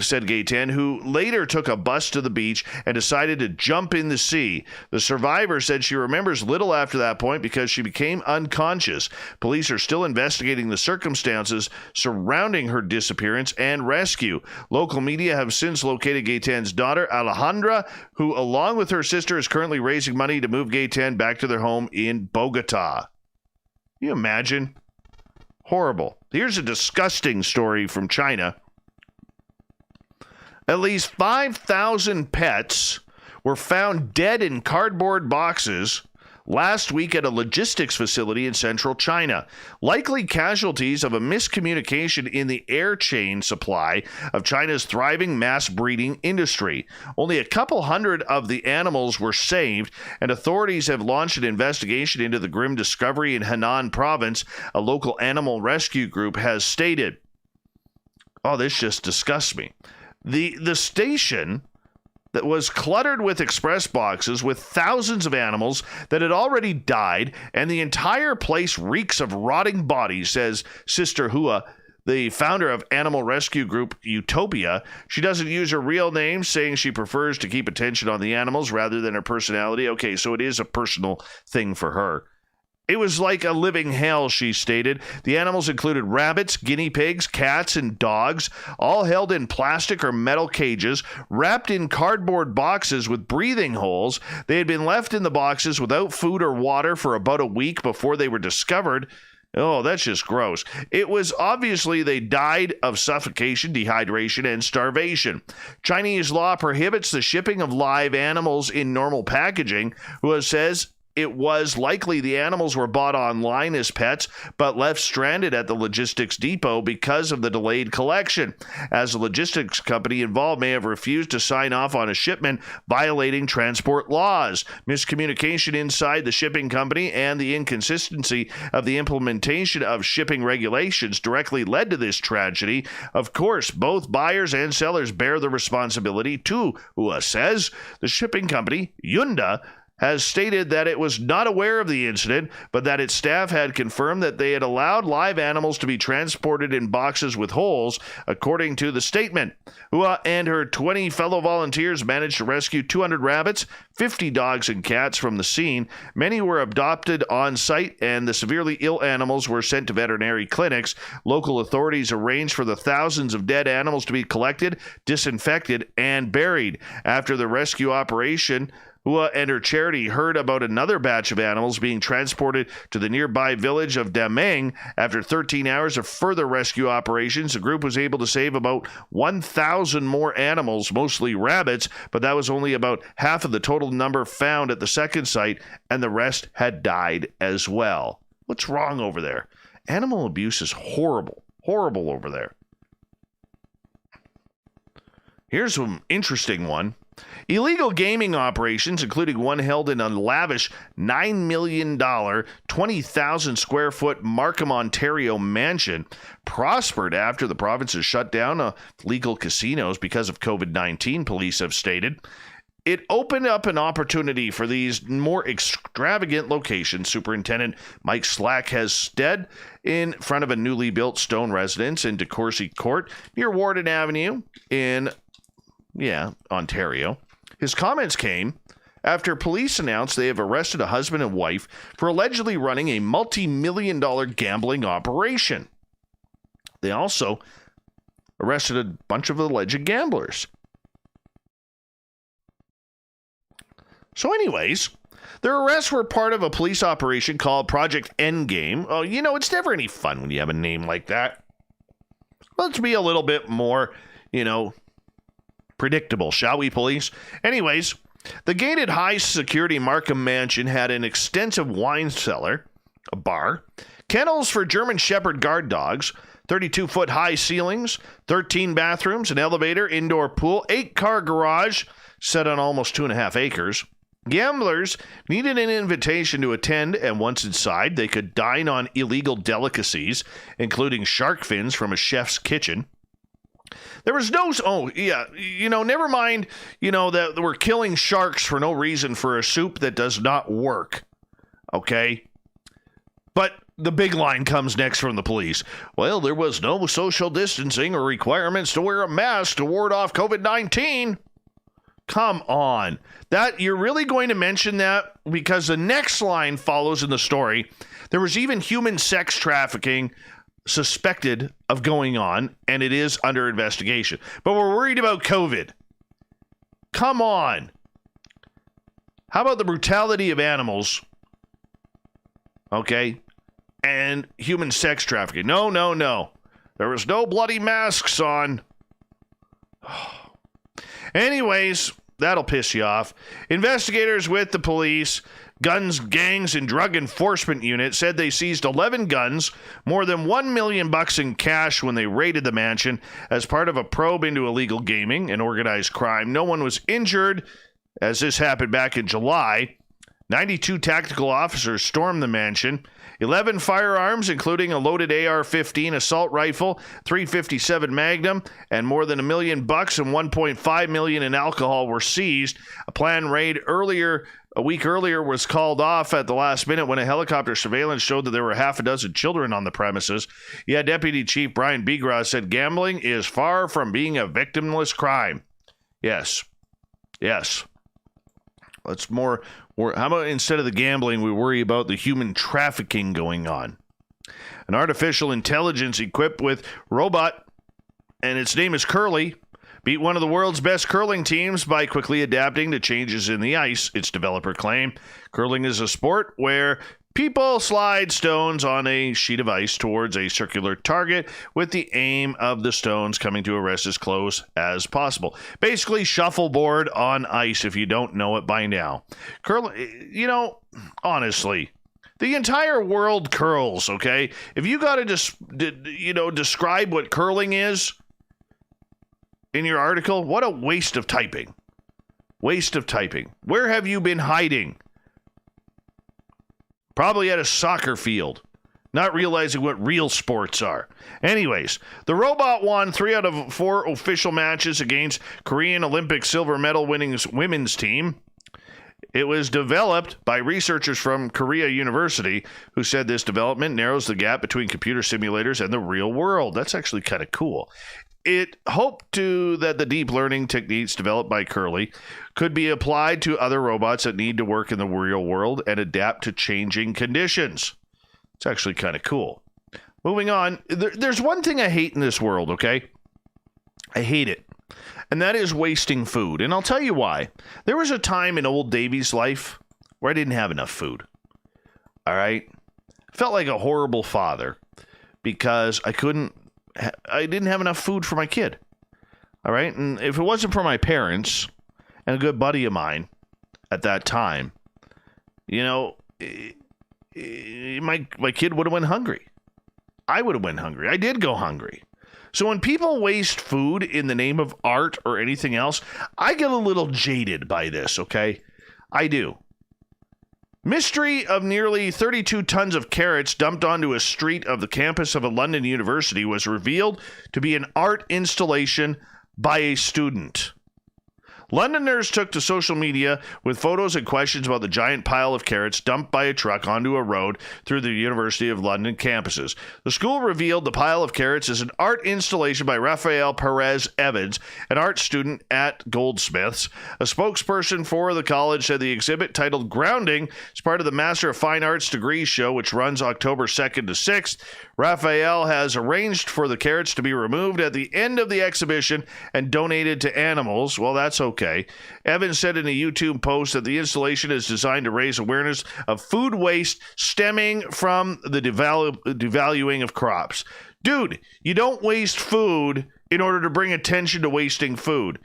said Gaetan, who later took a bus to the beach and decided to jump in the sea. The survivor said she remembers little after that point because she became unconscious. Police are still investigating the circumstances surrounding her disappearance and rescue. Local media have since located Gaetan's daughter, Alejandra, who, along with her sister, is currently raising money to move Gaetan back to their home in Bogota. Can you imagine? Horrible. Here's a disgusting story from China. At least 5,000 pets were found dead in cardboard boxes last week at a logistics facility in central China, likely casualties of a miscommunication in the air chain supply of China's thriving mass breeding industry. Only a couple hundred of the animals were saved, and authorities have launched an investigation into the grim discovery in Henan province, a local animal rescue group has stated. Oh, this just disgusts me. The station that was cluttered with express boxes with thousands of animals that had already died, and the entire place reeks of rotting bodies, says Sister Hua, the founder of animal rescue group Utopia. She doesn't use her real name, saying she prefers to keep attention on the animals rather than her personality. Okay, so it is a personal thing for her. It was like a living hell, she stated. The animals included rabbits, guinea pigs, cats, and dogs, all held in plastic or metal cages, wrapped in cardboard boxes with breathing holes. They had been left in the boxes without food or water for about a week before they were discovered. Oh, that's just gross. It was obviously they died of suffocation, dehydration, and starvation. Chinese law prohibits the shipping of live animals in normal packaging, Hua says. It was likely the animals were bought online as pets, but left stranded at the logistics depot because of the delayed collection, as the logistics company involved may have refused to sign off on a shipment, violating transport laws. Miscommunication inside the shipping company and the inconsistency of the implementation of shipping regulations directly led to this tragedy. Of course, both buyers and sellers bear the responsibility too, Hua says. The shipping company, Yunda, has stated that it was not aware of the incident, but that its staff had confirmed that they had allowed live animals to be transported in boxes with holes, according to the statement. Hua and her 20 fellow volunteers managed to rescue 200 rabbits, 50 dogs and cats from the scene. Many were adopted on site, and the severely ill animals were sent to veterinary clinics. Local authorities arranged for the thousands of dead animals to be collected, disinfected, and buried. After the rescue operation, Hua and her charity heard about another batch of animals being transported to the nearby village of Dameng. After 13 hours of further rescue operations, the group was able to save about 1,000 more animals, mostly rabbits, but that was only about half of the total number found at the second site, and the rest had died as well. What's wrong over there? Animal abuse is horrible. Horrible over there. Here's an interesting one. Illegal gaming operations, including one held in a lavish $9 million, 20,000 square foot Markham, Ontario mansion, prospered after the province has shut down legal casinos because of COVID-19, police have stated. It opened up an opportunity for these more extravagant locations, Superintendent Mike Slack has said in front of a newly built stone residence in DeCourcy Court near Warden Avenue in, Ontario. His comments came after police announced they have arrested a husband and wife for allegedly running a multi-million-dollar gambling operation. They also arrested a bunch of alleged gamblers. So anyways, their arrests were part of a police operation called Project Endgame. Oh, it's never any fun when you have a name like that. Let's be a little bit more, predictable, shall we, police? Anyways, the gated high-security Markham mansion had an extensive wine cellar, a bar, kennels for German Shepherd guard dogs, 32-foot high ceilings, 13 bathrooms, an elevator, indoor pool, 8-car garage set on almost 2.5 acres. Gamblers needed an invitation to attend, and once inside, they could dine on illegal delicacies, including shark fins from a chef's kitchen. There was no, never mind, that we're killing sharks for no reason for a soup that does not work, okay? But the big line comes next from the police. Well, there was no social distancing or requirements to wear a mask to ward off COVID-19. Come on. That you're really going to mention that? Because the next line follows in the story. There was even human sex trafficking suspected of going on, and it is under investigation. But we're worried about COVID. Come on. How about the brutality of animals? Okay. And human sex trafficking. No. There was no bloody masks on. Anyways, that'll piss you off. Investigators with the police, guns, gangs, and drug enforcement unit said they seized 11 guns, more than $1 million in cash when they raided the mansion as part of a probe into illegal gaming and organized crime. No one was injured, as this happened back in July. 92 tactical officers stormed the mansion. 11 firearms, including a loaded AR-15 assault rifle, .357 Magnum, and more than $1 million and $1.5 million in alcohol were seized. A planned raid a week earlier was called off at the last minute when a helicopter surveillance showed that there were half a dozen children on the premises. Yet Deputy Chief Brian Begras said gambling is far from being a victimless crime. Yes. Let's more. How about instead of the gambling, we worry about the human trafficking going on? An artificial intelligence equipped with robot, and its name is Curly, beat one of the world's best curling teams by quickly adapting to changes in the ice, its developer claimed. Curling is a sport where people slide stones on a sheet of ice towards a circular target with the aim of the stones coming to a rest as close as possible. Basically, shuffleboard on ice if you don't know it by now. Curling, honestly, the entire world curls, okay? If you got to describe what curling is in your article, what a waste of typing. Waste of typing. Where have you been hiding? Probably at a soccer field, not realizing what real sports are. Anyways, the robot won 3 out of 4 official matches against Korean Olympic silver medal winning women's team. It was developed by researchers from Korea University, who said this development narrows the gap between computer simulators and the real world. That's actually kind of cool. It hoped that the deep learning techniques developed by Curly could be applied to other robots that need to work in the real world and adapt to changing conditions. It's actually kind of cool. Moving on, there's one thing I hate in this world, okay? I hate it. And that is wasting food. And I'll tell you why. There was a time in old Davy's life where I didn't have enough food. All right? I felt like a horrible father because I didn't have enough food for my kid. All right? And if it wasn't for my parents and a good buddy of mine at that time, my kid would have went hungry. I would have went hungry. I did go hungry. So when people waste food in the name of art or anything else, I get a little jaded by this, okay? I do. Mystery of nearly 32 tons of carrots dumped onto a street of the campus of a London university was revealed to be an art installation by a student. Londoners took to social media with photos and questions about the giant pile of carrots dumped by a truck onto a road through the University of London campuses. The school revealed the pile of carrots is an art installation by Rafael Perez Evans, an art student at Goldsmiths. A spokesperson for the college said the exhibit, titled Grounding, is part of the Master of Fine Arts degree show, which runs October 2nd to 6th. Raphael has arranged for the carrots to be removed at the end of the exhibition and donated to animals. Well, that's okay. Evans said in a YouTube post that the installation is designed to raise awareness of food waste stemming from the devaluing of crops. Dude, you don't waste food in order to bring attention to wasting food.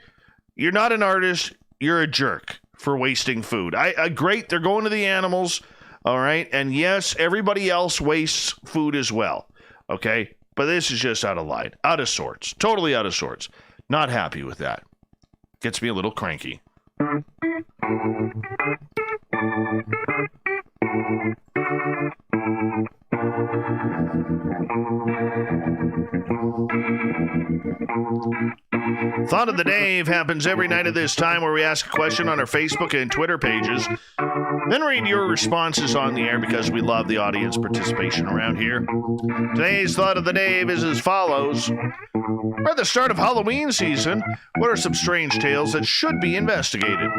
You're not an artist. You're a jerk for wasting food. Great, they're going to the animals. All right. And yes, everybody else wastes food as well. Okay. But this is just out of line, out of sorts, totally out of sorts. Not happy with that. Gets me a little cranky. Thought of the Dave happens every night at this time, where we ask a question on our Facebook and Twitter pages, then read your responses on the air because we love the audience participation around here. Today's Thought of the Dave is as follows. We're at the start of Halloween season. What are some strange tales that should be investigated?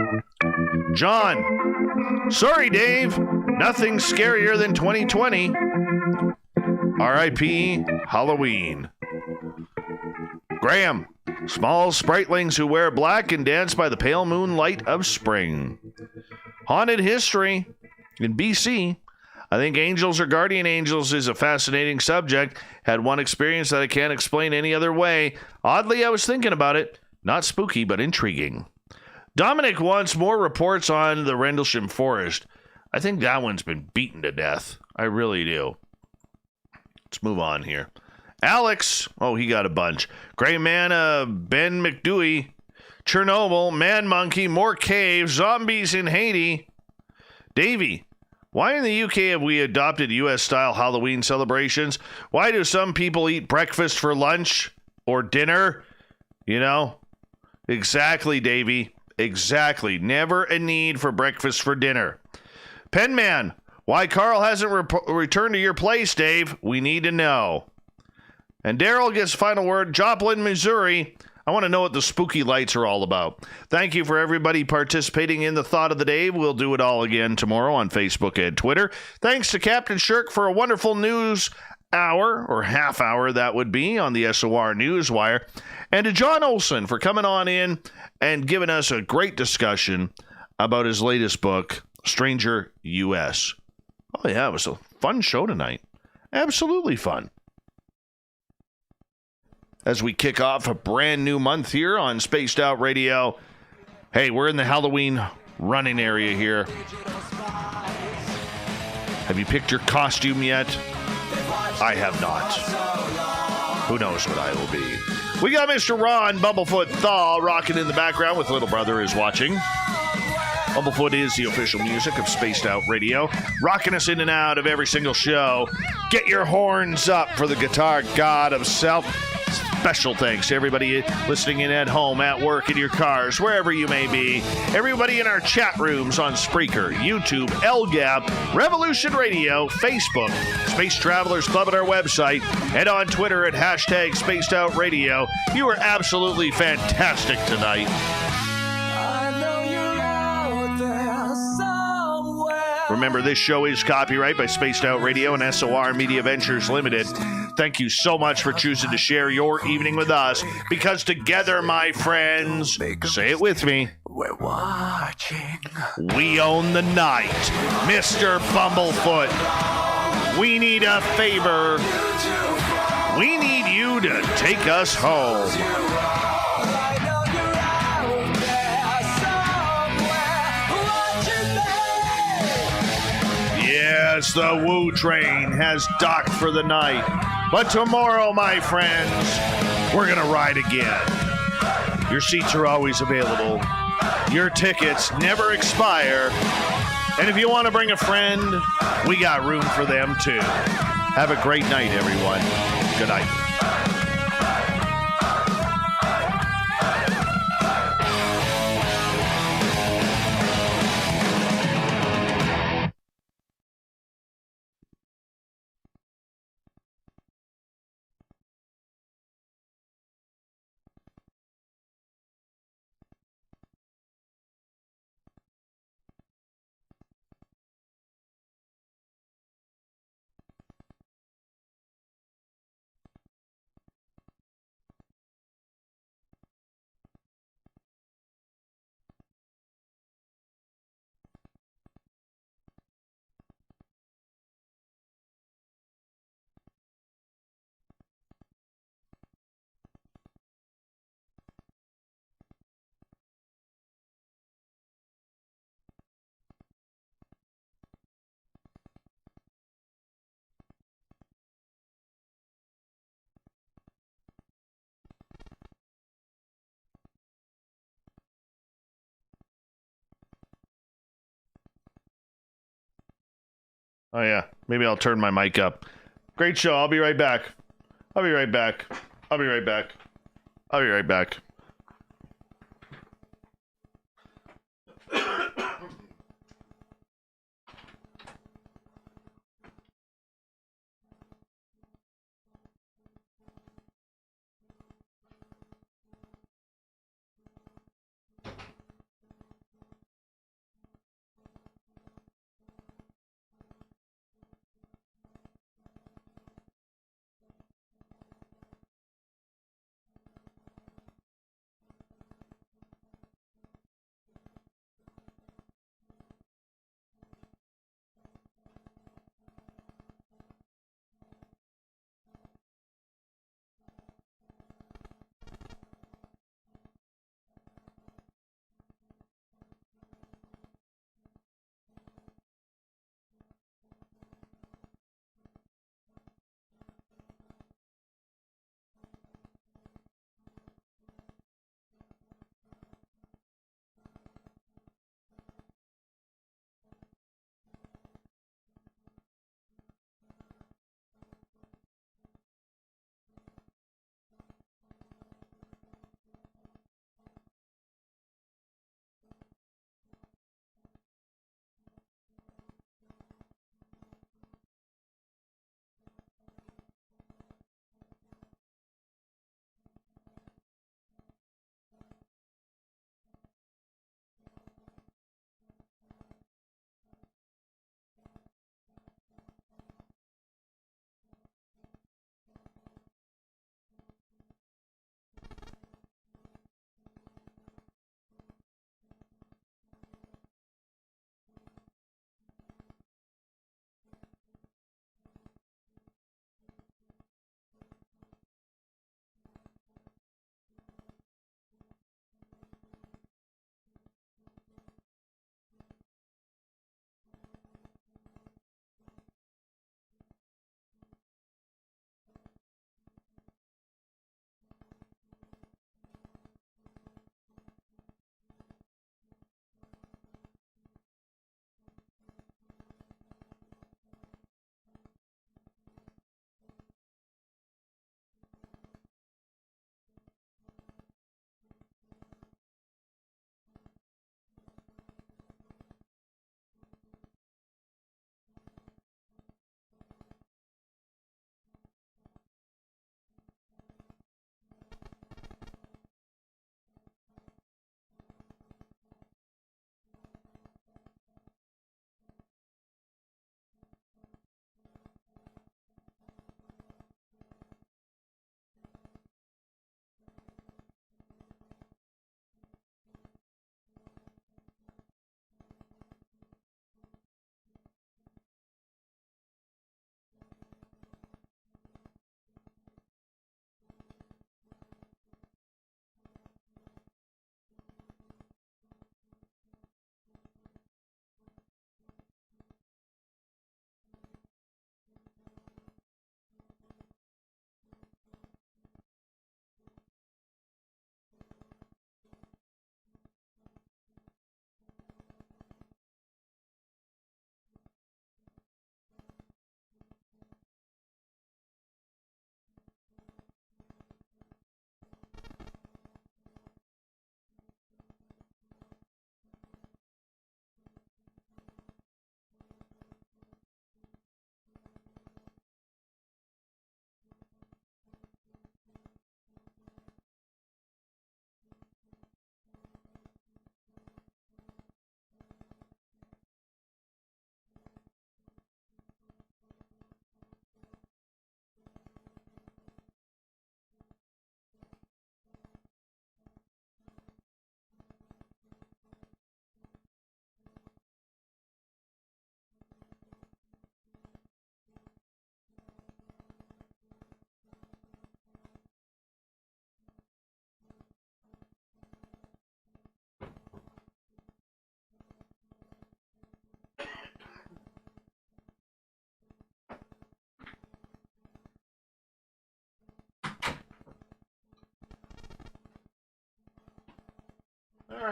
John. Sorry, Dave. Nothing scarier than 2020. R.I.P. Halloween. Graham. Small spritlings who wear black and dance by the pale moonlight of spring. Haunted history. In BC, I think angels or guardian angels is a fascinating subject. Had one experience that I can't explain any other way. Oddly, I was thinking about it. Not spooky, but intriguing. Dominic wants more reports on the Rendlesham Forest. I think that one's been beaten to death. I really do. Let's move on here. Alex. Oh, he got a bunch. Gray Manna, Ben McDewey. Chernobyl, Man Monkey, more caves, zombies in Haiti. Davey. Why in the UK have we adopted US-style Halloween celebrations? Why do some people eat breakfast for lunch or dinner? You know? Exactly, Davey. Exactly. Never a need for breakfast for dinner. Penman. Why Carl hasn't returned to your place, Dave? We need to know. And Daryl gets final word. Joplin, Missouri. I want to know what the spooky lights are all about. Thank you for everybody participating in the Thought of the Day. We'll do it all again tomorrow on Facebook and Twitter. Thanks to Captain Shirk for a wonderful news hour, or half hour that would be, on the SOR Newswire. And to John Olsen for coming on in and giving us a great discussion about his latest book, Stranger US. Oh yeah, it was a fun show tonight. Absolutely fun. As we kick off a brand new month here on Spaced Out Radio. Hey, we're in the Halloween running area here. Have you picked your costume yet? I have not. Who knows what I will be. We got Mr. Ron Bumblefoot Thaw rocking in the background with Little Brother is watching. Bumblefoot is the official music of Spaced Out Radio, rocking us in and out of every single show. Get your horns up for the guitar god himself. Special thanks to everybody listening in at home, at work, in your cars, wherever you may be. Everybody in our chat rooms on Spreaker, YouTube, LGAB, Revolution Radio, Facebook, Space Travelers Club at our website, and on Twitter at hashtag Spaced Out Radio. You were absolutely fantastic tonight. Remember, this show is copyright by Spaced Out Radio and SOR Media Ventures Limited. Thank you so much for choosing to share your evening with us, because together, my friends, say it with me, we're watching. We own the night. Mr. Bumblefoot, we need a favor. We need you to take us home. Yes, the Woo Train has docked for the night. But tomorrow, my friends, we're going to ride again. Your seats are always available. Your tickets never expire. And if you want to bring a friend, we got room for them too. Have a great night, everyone. Good night. Oh, yeah. Maybe I'll turn my mic up. Great show. I'll be right back. I'll be right back. I'll be right back. I'll be right back.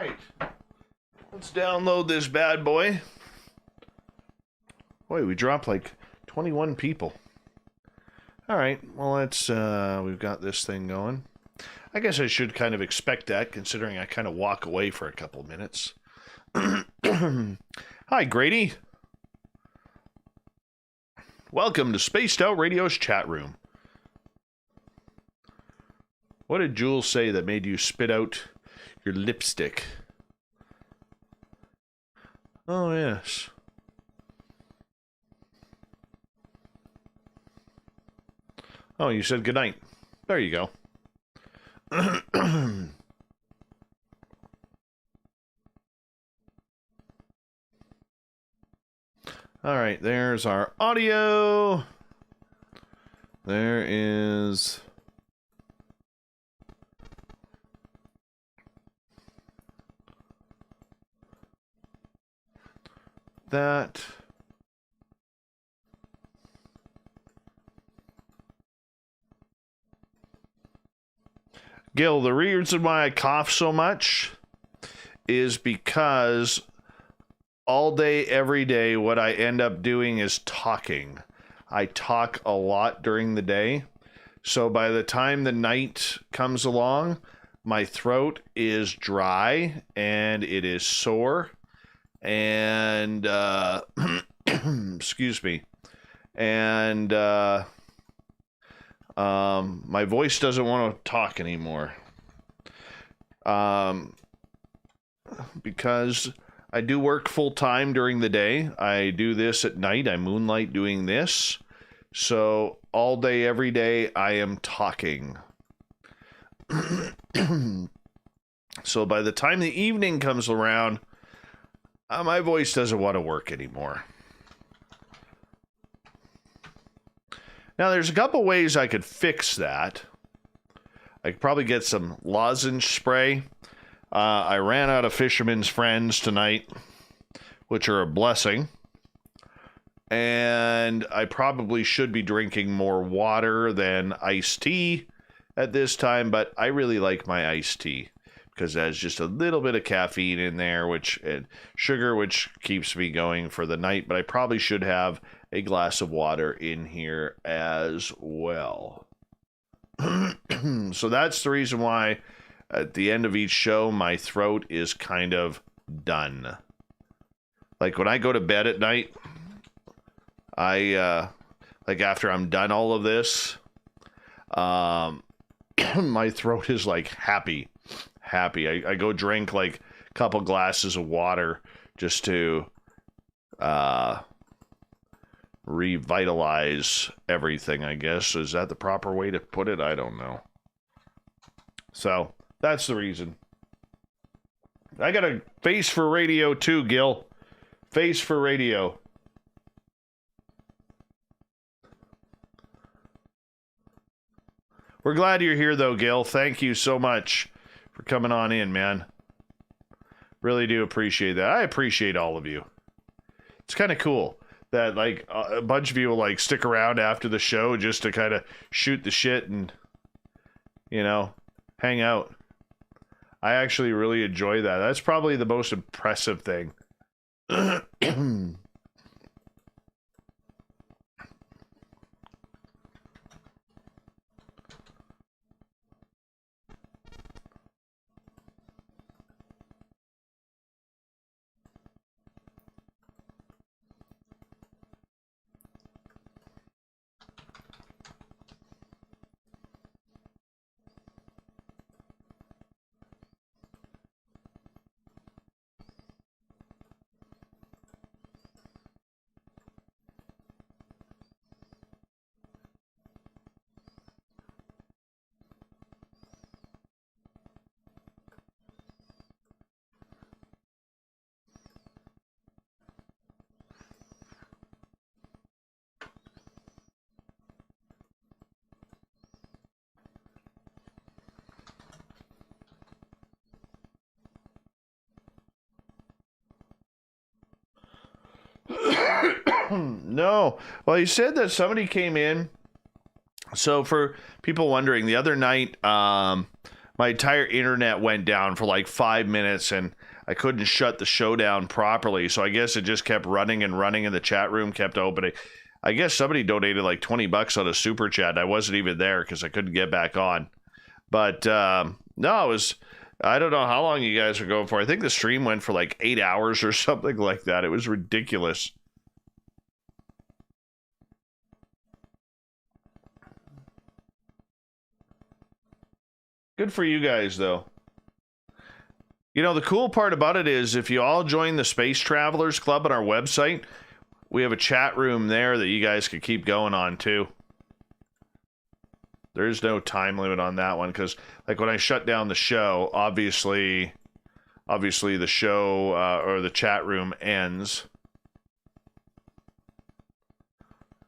right. Let's download this bad boy. Boy, we dropped like 21 people. All right. Well, let's, we've got this thing going. I guess I should kind of expect that, considering I kind of walk away for a couple minutes. Hi, Grady. Welcome to Spaced Out Radio's chat room. What did Jules say that made you spit out your lipstick? Oh, yes. Oh, you said goodnight. There you go. All right, there's our audio. There is that. Gil, the reason why I cough so much is because all day, every day, what I end up doing is talking. I talk a lot during the day. So by the time the night comes along, my throat is dry and it is sore. And, excuse me. And, my voice doesn't want to talk anymore. Because I do work full time during the day. I do this at night. I moonlight doing this. So all day, every day, I am talking. So by the time the evening comes around, my voice doesn't want to work anymore. Now, there's a couple ways I could fix that. I could probably get some lozenge spray. I ran out of Fisherman's Friends tonight, which are a blessing. And I probably should be drinking more water than iced tea at this time, but I really like my iced tea because there's just a little bit of caffeine in there, and sugar, which keeps me going for the night. But I probably should have a glass of water in here as well. So that's the reason why at the end of each show, my throat is kind of done. Like when I go to bed at night, like after I'm done all of this, my throat is like happy. I go drink like a couple glasses of water just to revitalize everything, I guess. Is that the proper way to put it? I don't know. So that's the reason. I got a face for radio too, Gil. Face for radio. We're glad you're here, though, Gil. Thank you so much for coming on in, man. Really do appreciate that. I appreciate all of you. It's kind of cool that, like, a bunch of you will, like, stick around after the show just to kind of shoot the shit and, you know, hang out. I actually really enjoy that. That's probably the most impressive thing. No. Well, he said that somebody came in. So for people wondering, the other night, my my entire internet went down for like 5 minutes, and I couldn't shut the show down properly. So I guess it just kept running and running, and the chat room kept opening. I guess somebody donated like $20 on a super chat. I wasn't even there because I couldn't get back on. But no, it was, I don't know how long you guys were going for. I think the stream went for like 8 hours or something like that. It was ridiculous. Good for you guys, though. You know, the cool part about it is if you all join the Space Travelers Club on our website, we have a chat room there that you guys could keep going on, too. There's no time limit on that one, because, like, when I shut down the show, obviously the show, or the chat room ends.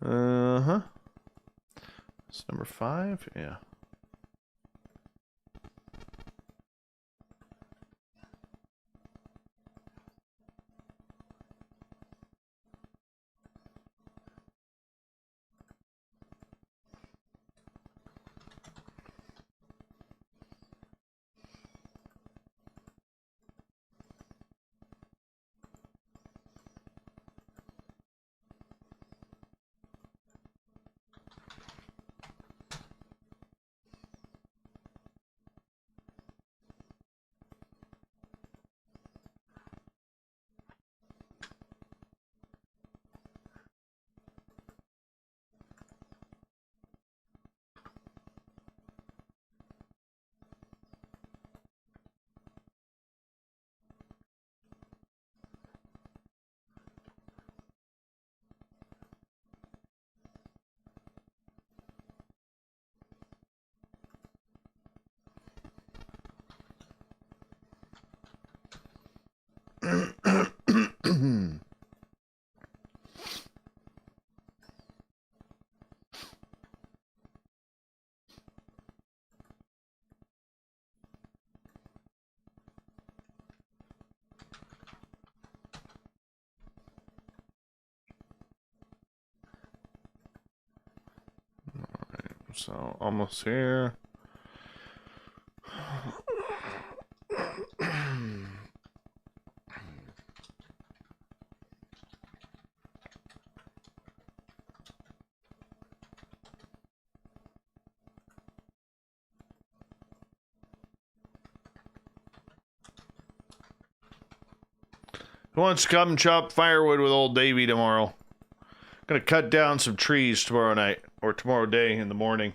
Uh-huh. It's number 5? Yeah. So, almost here. Who wants to come chop firewood with old Davey tomorrow? Gonna cut down some trees tomorrow night, or tomorrow day in the morning.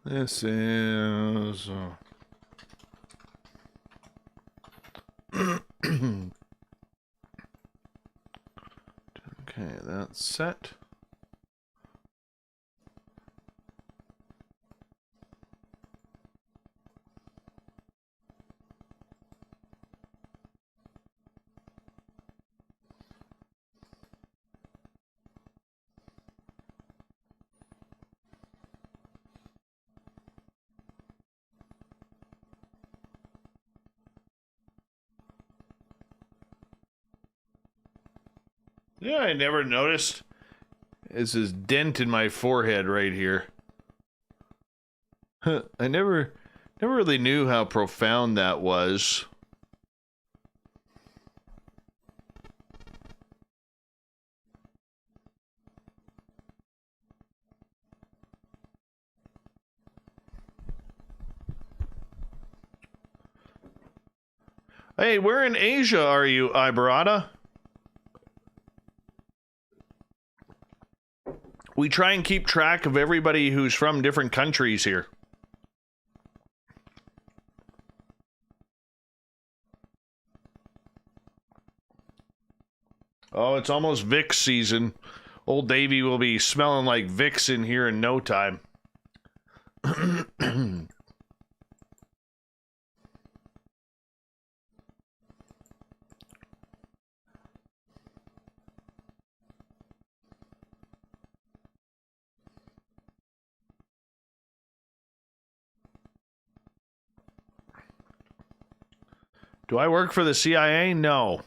This is... okay, that's set. Yeah, I never noticed. It's this dent in my forehead right here. I never really knew how profound that was. Hey, where in Asia are you, Ibarata? We try and keep track of everybody who's from different countries here. Oh, it's almost Vicks season. Old Davy will be smelling like Vicks in here in no time. Do I work for the CIA? No.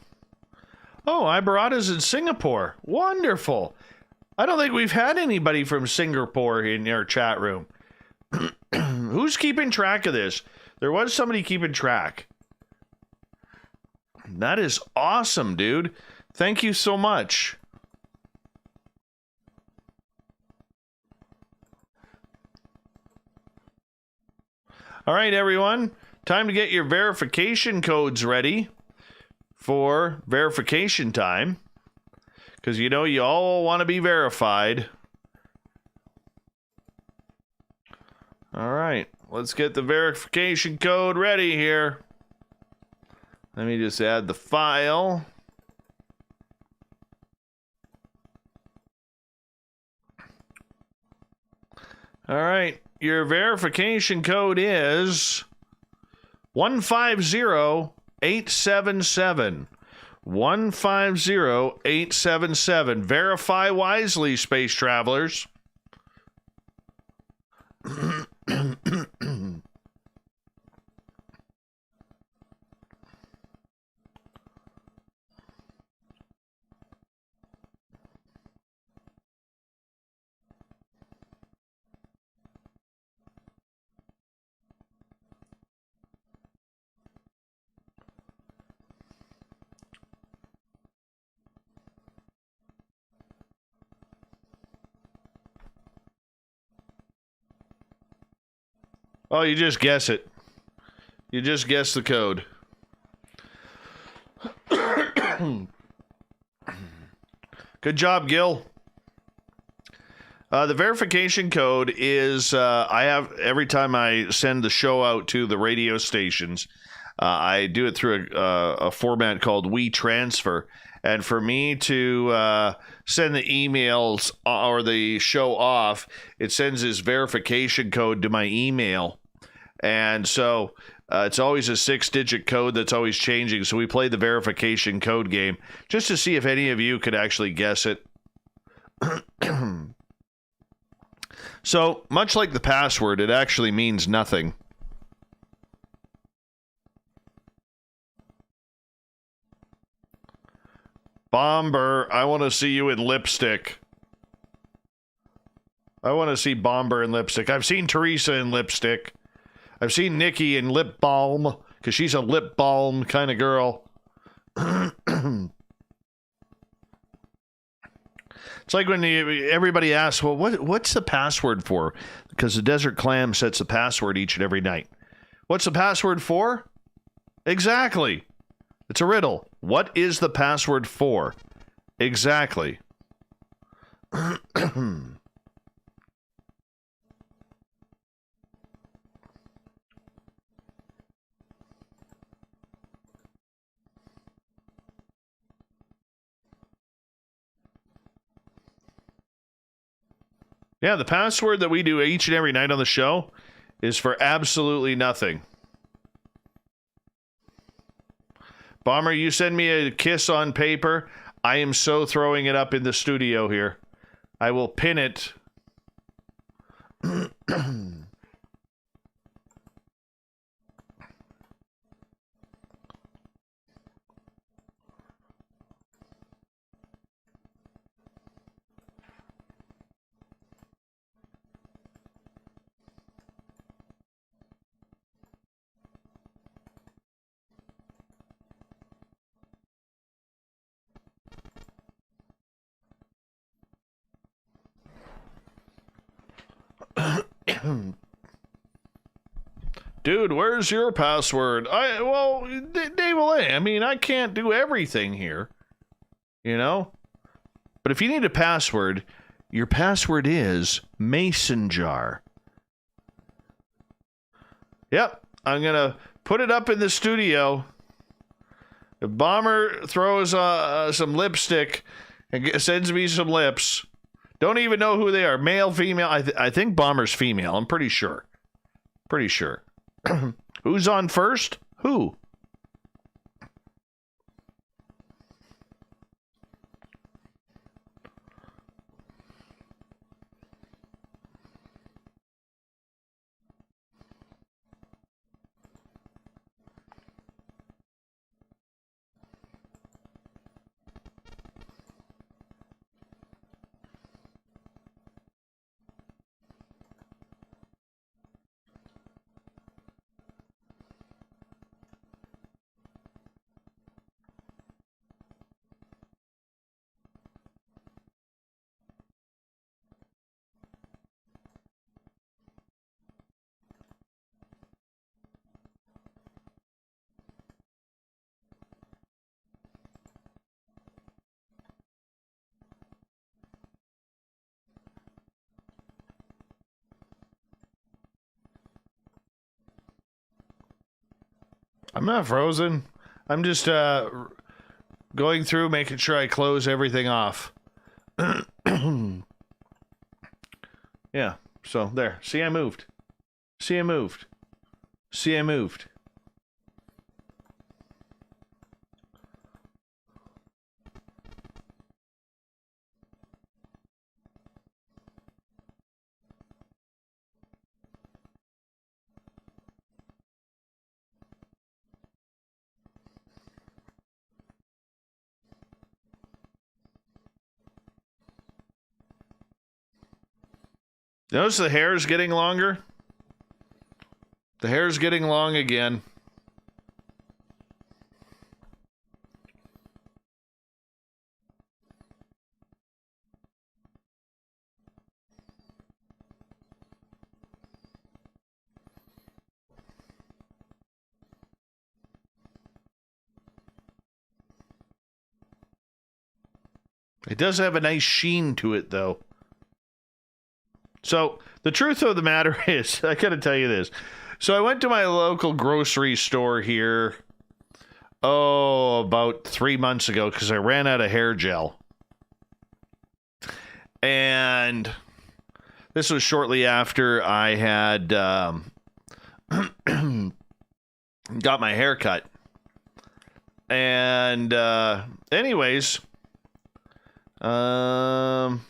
Oh, Ibarata's in Singapore. Wonderful. I don't think we've had anybody from Singapore in our chat room. Who's keeping track of this? There was somebody keeping track. That is awesome, dude. Thank you so much. All right, everyone. Time to get your verification codes ready for verification time. Because you know you all want to be verified. All right, let's get the verification code ready here. Let me just add the file. All right, your verification code is 150877. 150877. Verify wisely, space travelers. Oh, you just guess it. You just guess the code. Good job, Gil. The verification code is, I have, every time I send the show out to the radio stations, I do it through a format called WeTransfer. And for me to send the emails or the show off, it sends this verification code to my email. And so it's always a 6-digit code that's always changing. So we play the verification code game just to see if any of you could actually guess it. So much like the password, it actually means nothing. Bomber, I want to see you in lipstick. I want to see Bomber in lipstick. I've seen Teresa in lipstick. I've seen Nikki in lip balm, because she's a lip balm kind of girl. It's like when everybody asks, well, what's the password for? Because the Desert Clam sets the password each and every night. What's the password for? Exactly. It's a riddle. What is the password for? Exactly. Yeah, the password that we do each and every night on the show is for absolutely nothing. Bomber, you send me a kiss on paper. I am so throwing it up in the studio here. I will pin it. dude, where's your password? Dave, I mean, I can't do everything here, you know? But if you need a password, your password is Mason Jar. Yep, I'm going to put it up in the studio. If Bomber throws some lipstick and sends me some lips, don't even know who they are. Male, female. I think Bomber's female. I'm pretty sure. Pretty sure. Who's on first? Who? I'm not frozen. I'm just going through, making sure I close everything off. Yeah, so there. See, I moved. See, I moved. See, I moved. Notice the hair is getting longer? The hair is getting long again. It does have a nice sheen to it, though. So, the truth of the matter is, I gotta tell you this. So, I went to my local grocery store here, about 3 months ago, because I ran out of hair gel. And this was shortly after I had got my hair cut. And, anyways, thank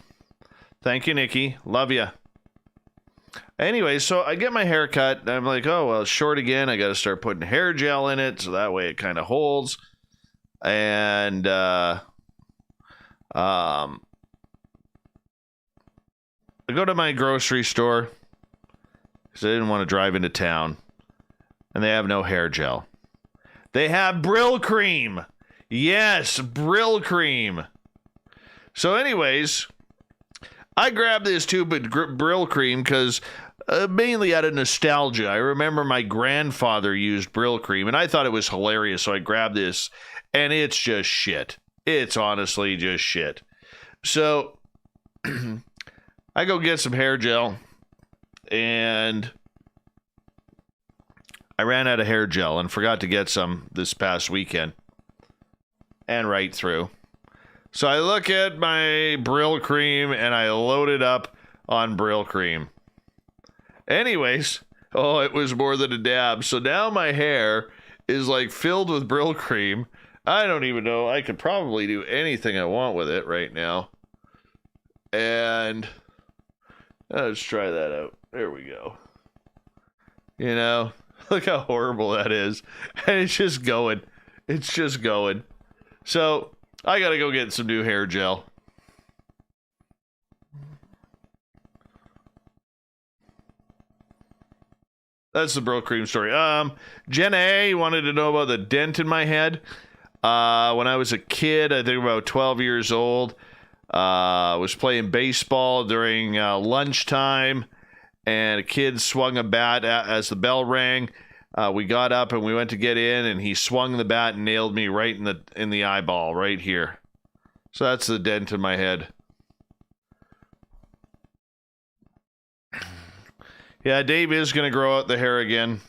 you, Nikki. Love ya. Anyway, so I get my hair cut, and I'm like, oh, well, it's short again. I got to start putting hair gel in it, so that way it kind of holds. And, I go to my grocery store, because I didn't want to drive into town, and they have no hair gel. They have Brill Cream. Yes, Brill Cream. So anyways, I grabbed this tube of Brill Cream because mainly out of nostalgia. I remember my grandfather used Brill Cream, and I thought it was hilarious, so I grabbed this, and it's just shit. It's honestly just shit. So I go get some hair gel, and I ran out of hair gel and forgot to get some this past weekend and right through. So I look at my Brill Cream and I load it up on Brill Cream. Anyways, it was more than a dab. So now my hair is like filled with Brill Cream. I don't even know. I could probably do anything I want with it right now. And let's try that out. There we go. You know, look how horrible that is. And it's just going. It's just going. So I gotta go get some new hair gel. That's the Brill Cream story. Jenna A wanted to know about the dent in my head. When I was a kid, I think about 12 years old, was playing baseball during lunchtime, and a kid swung a bat as the bell rang, We got up and we went to get in, and he swung the bat and nailed me right in the eyeball right here. So that's the dent in my head. Yeah, Dave is going to grow out the hair again.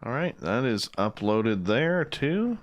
All right, that is uploaded there too.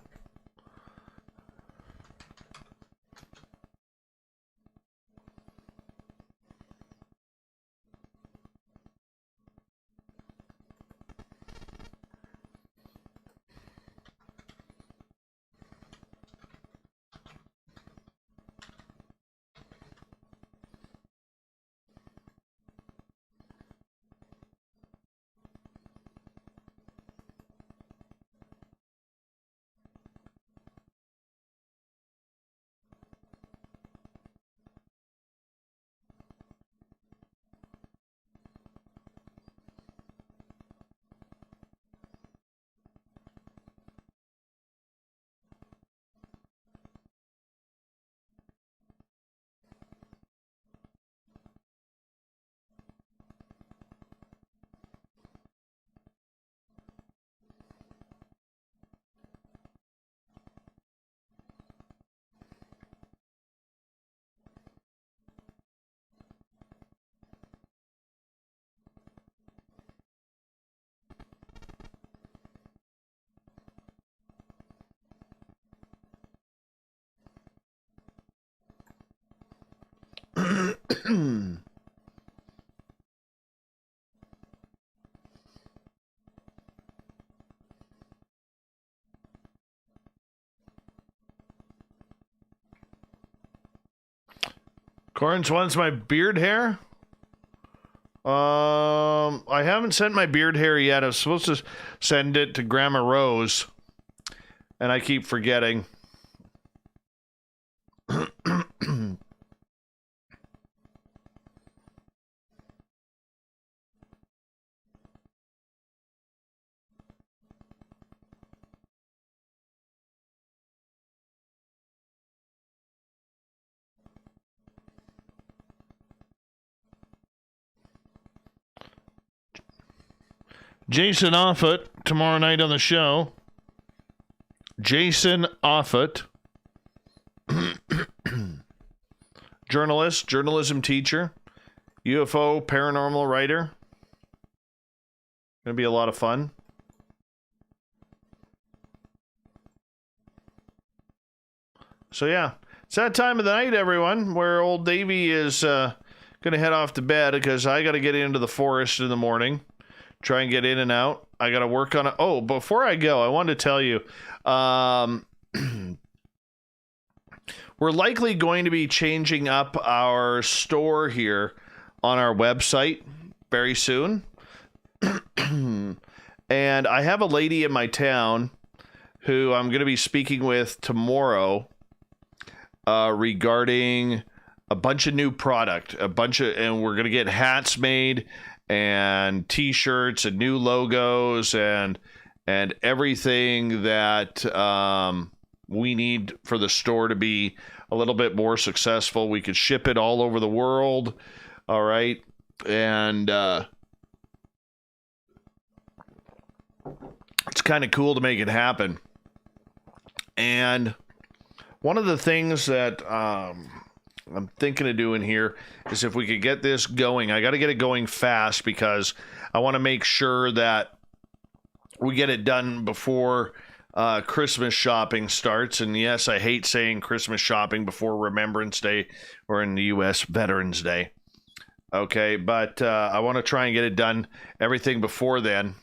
Corns wants my beard hair. I haven't sent my beard hair yet. I was supposed to send it to Grandma Rose, and I keep forgetting. Jason Offutt tomorrow night on the show. Jason Offutt, journalist, journalism teacher, UFO paranormal writer. Gonna be a lot of fun. So yeah, it's that time of the night, everyone, where old Davey is gonna head off to bed because I gotta get into the forest in the morning. Try and get in and out. I got to work on it. Oh, before I go, I wanted to tell you, we're likely going to be changing up our store here on our website very soon. And I have a lady in my town who I'm going to be speaking with tomorrow regarding a bunch of new product, and we're going to get hats made and t-shirts and new logos and everything that we need for the store to be a little bit more successful. We could ship it all over the world. All right. And it's kind of cool to make it happen. And one of the things that I'm thinking of doing here is if we could get this going, I got to get it going fast because I want to make sure that we get it done before Christmas shopping starts. And yes, I hate saying Christmas shopping before Remembrance Day or in the U.S. Veterans Day. Okay, but I want to try and get it done, everything before then.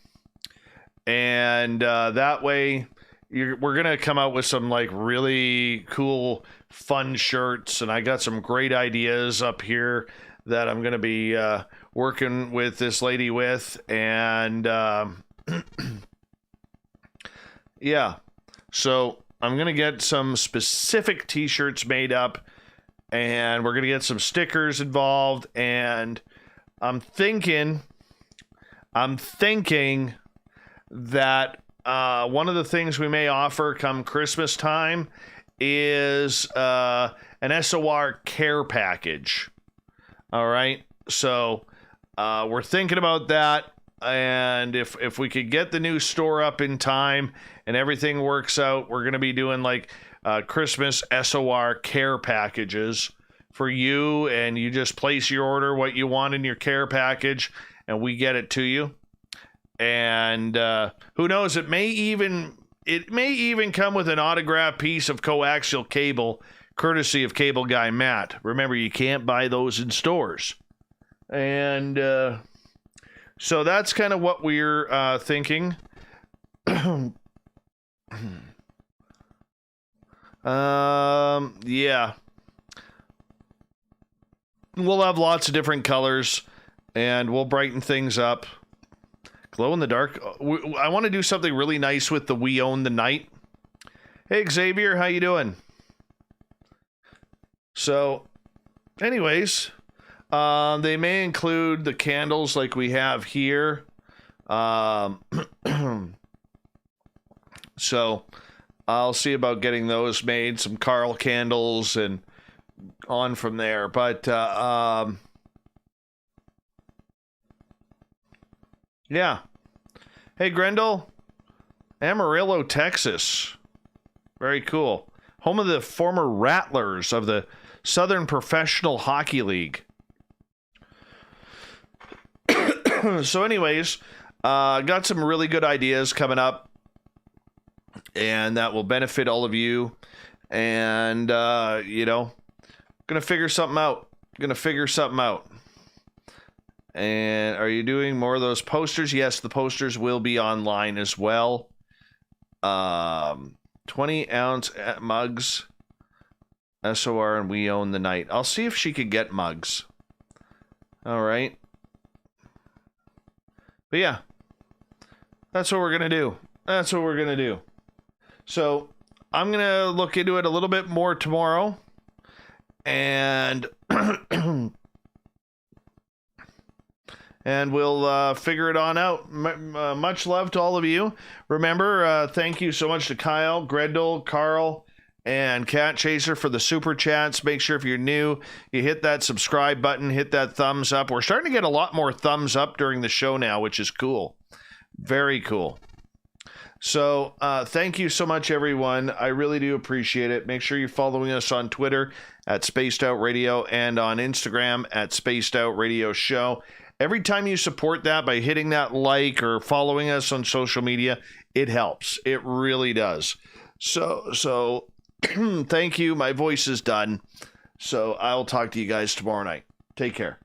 And that way we're going to come out with some like really cool, fun shirts. And I got some great ideas up here that I'm going to be working with this lady with. And yeah, so I'm going to get some specific t-shirts made up and we're going to get some stickers involved. And I'm thinking that one of the things we may offer come Christmas time is an SOR care package. All right. So we're thinking about that. And if we could get the new store up in time and everything works out, we're going to be doing like Christmas SOR care packages for you. And you just place your order, what you want in your care package, and we get it to you. And who knows, it may even come with an autographed piece of coaxial cable, courtesy of cable guy Matt. Remember, you can't buy those in stores. And so that's kind of what we're thinking. Yeah. We'll have lots of different colors, and we'll brighten things up. Glow in the dark. I want to do something really nice with the We Own the Night. Hey, Xavier, how you doing? So, anyways, they may include the candles like we have here. So, I'll see about getting those made. Some Carl candles and on from there. But, yeah. Hey, Grendel. Amarillo, Texas. Very cool. Home of the former Rattlers of the Southern Professional Hockey League. So anyways, got some really good ideas coming up, and that will benefit all of you. And, gonna figure something out. And are you doing more of those posters? Yes, the posters will be online as well. 20-ounce mugs, SOR, and We Own the Night. I'll see if she could get mugs. All right. But yeah, that's what we're going to do. So I'm going to look into it a little bit more tomorrow. And and we'll figure it on out. Much love to all of you. Remember, thank you so much to Kyle, Grendel, Carl, and Cat Chaser for the super chats. Make sure if you're new, you hit that subscribe button, hit that thumbs up. We're starting to get a lot more thumbs up during the show now, which is cool. Very cool. So thank you so much, everyone. I really do appreciate it. Make sure you're following us on Twitter at Spaced Out Radio and on Instagram at Spaced Out Radio Show. Every time you support that by hitting that like or following us on social media, it helps. It really does. So thank you. My voice is done. So I'll talk to you guys tomorrow night. Take care.